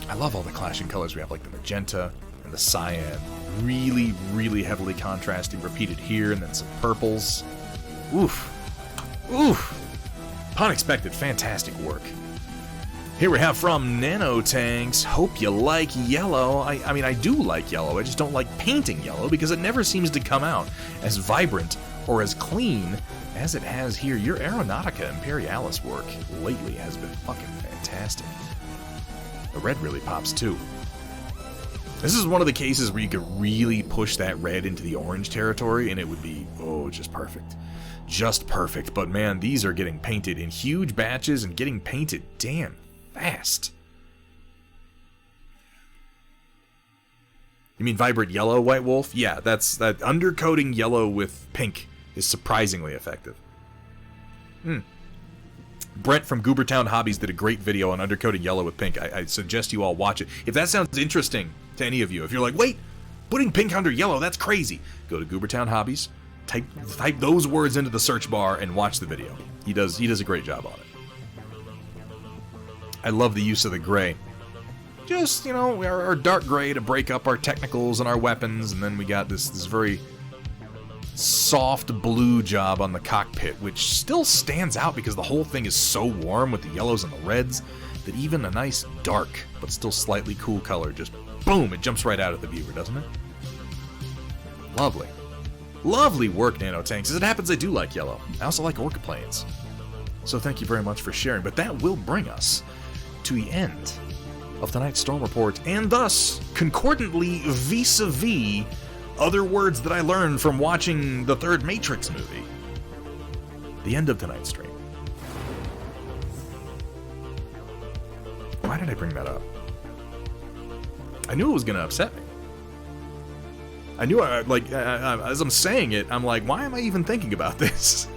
I love all the clashing colors we have, like the magenta and the cyan. Really, really heavily contrasting, repeated here, and then some purples. Oof. Oof. Unexpected, fantastic work. Here we have from Nanotanks. Hope you like yellow. I mean, I do like yellow. I just don't like painting yellow because it never seems to come out as vibrant or as clean as it has here. Your Aeronautica Imperialis work lately has been fucking fantastic. The red really pops too. This is one of the cases where you could really push that red into the orange territory and it would be, oh, just perfect. Just perfect. But man, these are getting painted in huge batches and getting painted damn fast. You mean vibrant yellow, White Wolf? Yeah, that undercoating yellow with pink is surprisingly effective. Brent from Goobertown Hobbies did a great video on undercoating yellow with pink. I suggest you all watch it. If that sounds interesting to any of you, if you're like, wait, putting pink under yellow, that's crazy, go to Goobertown Hobbies, type those words into the search bar and watch the video. He does a great job on it. I love the use of the gray. Just, you know, our dark gray to break up our technicals and our weapons, and then we got this very soft blue job on the cockpit, which still stands out because the whole thing is so warm with the yellows and the reds that even a nice dark but still slightly cool color just boom, it jumps right out at the viewer, doesn't it? Lovely. Lovely work, Nanotanks. As it happens, I do like yellow. I also like orca planes. So thank you very much for sharing, but that will bring us to the end of tonight's Storm Report, and thus, concordantly vis-a-vis other words that I learned from watching the third Matrix movie. The end of tonight's stream. Why did I bring that up? I knew it was going to upset me. I knew, as I'm saying it, I'm like, why am I even thinking about this?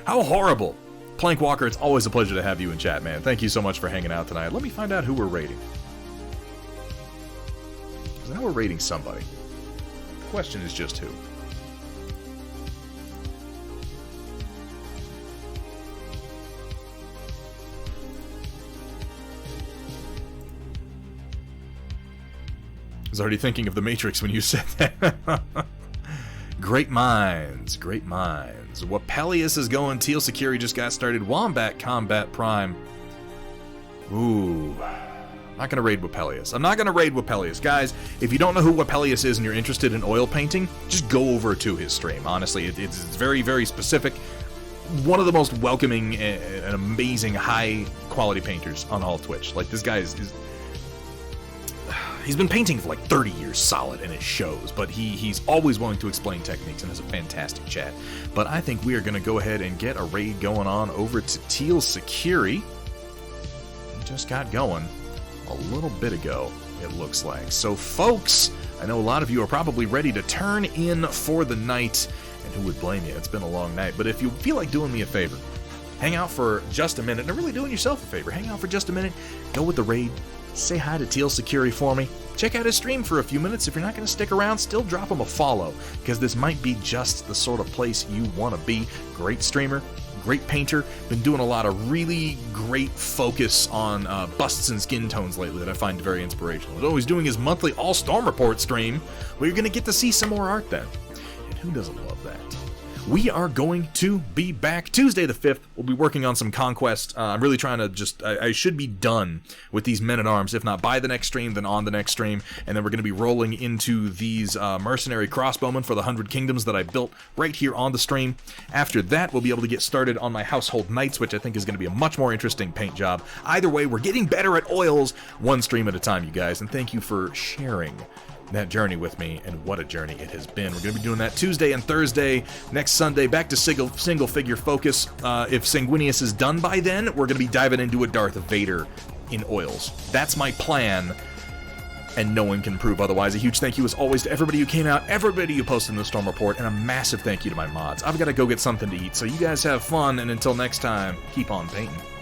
How horrible. Plankwalker, it's always a pleasure to have you in chat, man. Thank you so much for hanging out tonight. Let me find out who we're rating. Because I know we're rating somebody. The question is just who. I was already thinking of the Matrix when you said that. Great minds, great minds. Wapelius is going. Teal Security just got started. Wombat Combat Prime. Ooh. I'm not going to raid Wapelius. I'm not going to raid Wapelius. Guys, if you don't know who Wapelius is and you're interested in oil painting, just go over to his stream. Honestly, it's very, very specific. One of the most welcoming and amazing high-quality painters on all Twitch. Like, this guy is he's been painting for like 30 years solid, and it shows, but he's always willing to explain techniques and has a fantastic chat. But I think we are going to go ahead and get a raid going on over to Teal Security. It just got going a little bit ago, it looks like. So folks, I know a lot of you are probably ready to turn in for the night, and who would blame you? It's been a long night, but if you feel like doing me a favor, hang out for just a minute, and really doing yourself a favor, hang out for just a minute, go with the raid, say hi to Teal Security for me, check out his stream for a few minutes. If you're not going to stick around, still drop him a follow, because this might be just the sort of place you want to be. Great streamer, great painter, been doing a lot of really great focus on busts and skin tones lately that I find very inspirational. He's always doing his monthly All Storm Report stream, where you're going to get to see some more art then. And who doesn't love that? We are going to be back Tuesday the 5th. We'll be working on some Conquest. I'm really trying to I should be done with these Men-at-Arms, if not by the next stream, then on the next stream. And then we're going to be rolling into these Mercenary Crossbowmen for the 100 Kingdoms that I built right here on the stream. After that, we'll be able to get started on my Household Knights, which I think is going to be a much more interesting paint job. Either way, we're getting better at oils, one stream at a time, you guys. And thank you for sharing that journey with me, and what a journey it has been. We're going to be doing that Tuesday and Thursday. Next Sunday, back to single figure focus. If Sanguinius is done by then, we're going to be diving into a Darth Vader in oils. That's my plan. and no one can prove otherwise. A huge thank you as always to everybody who came out, everybody who posted in the Storm Report, and a massive thank you to my mods. I've got to go get something to eat, so you guys have fun, and until next time, keep on painting.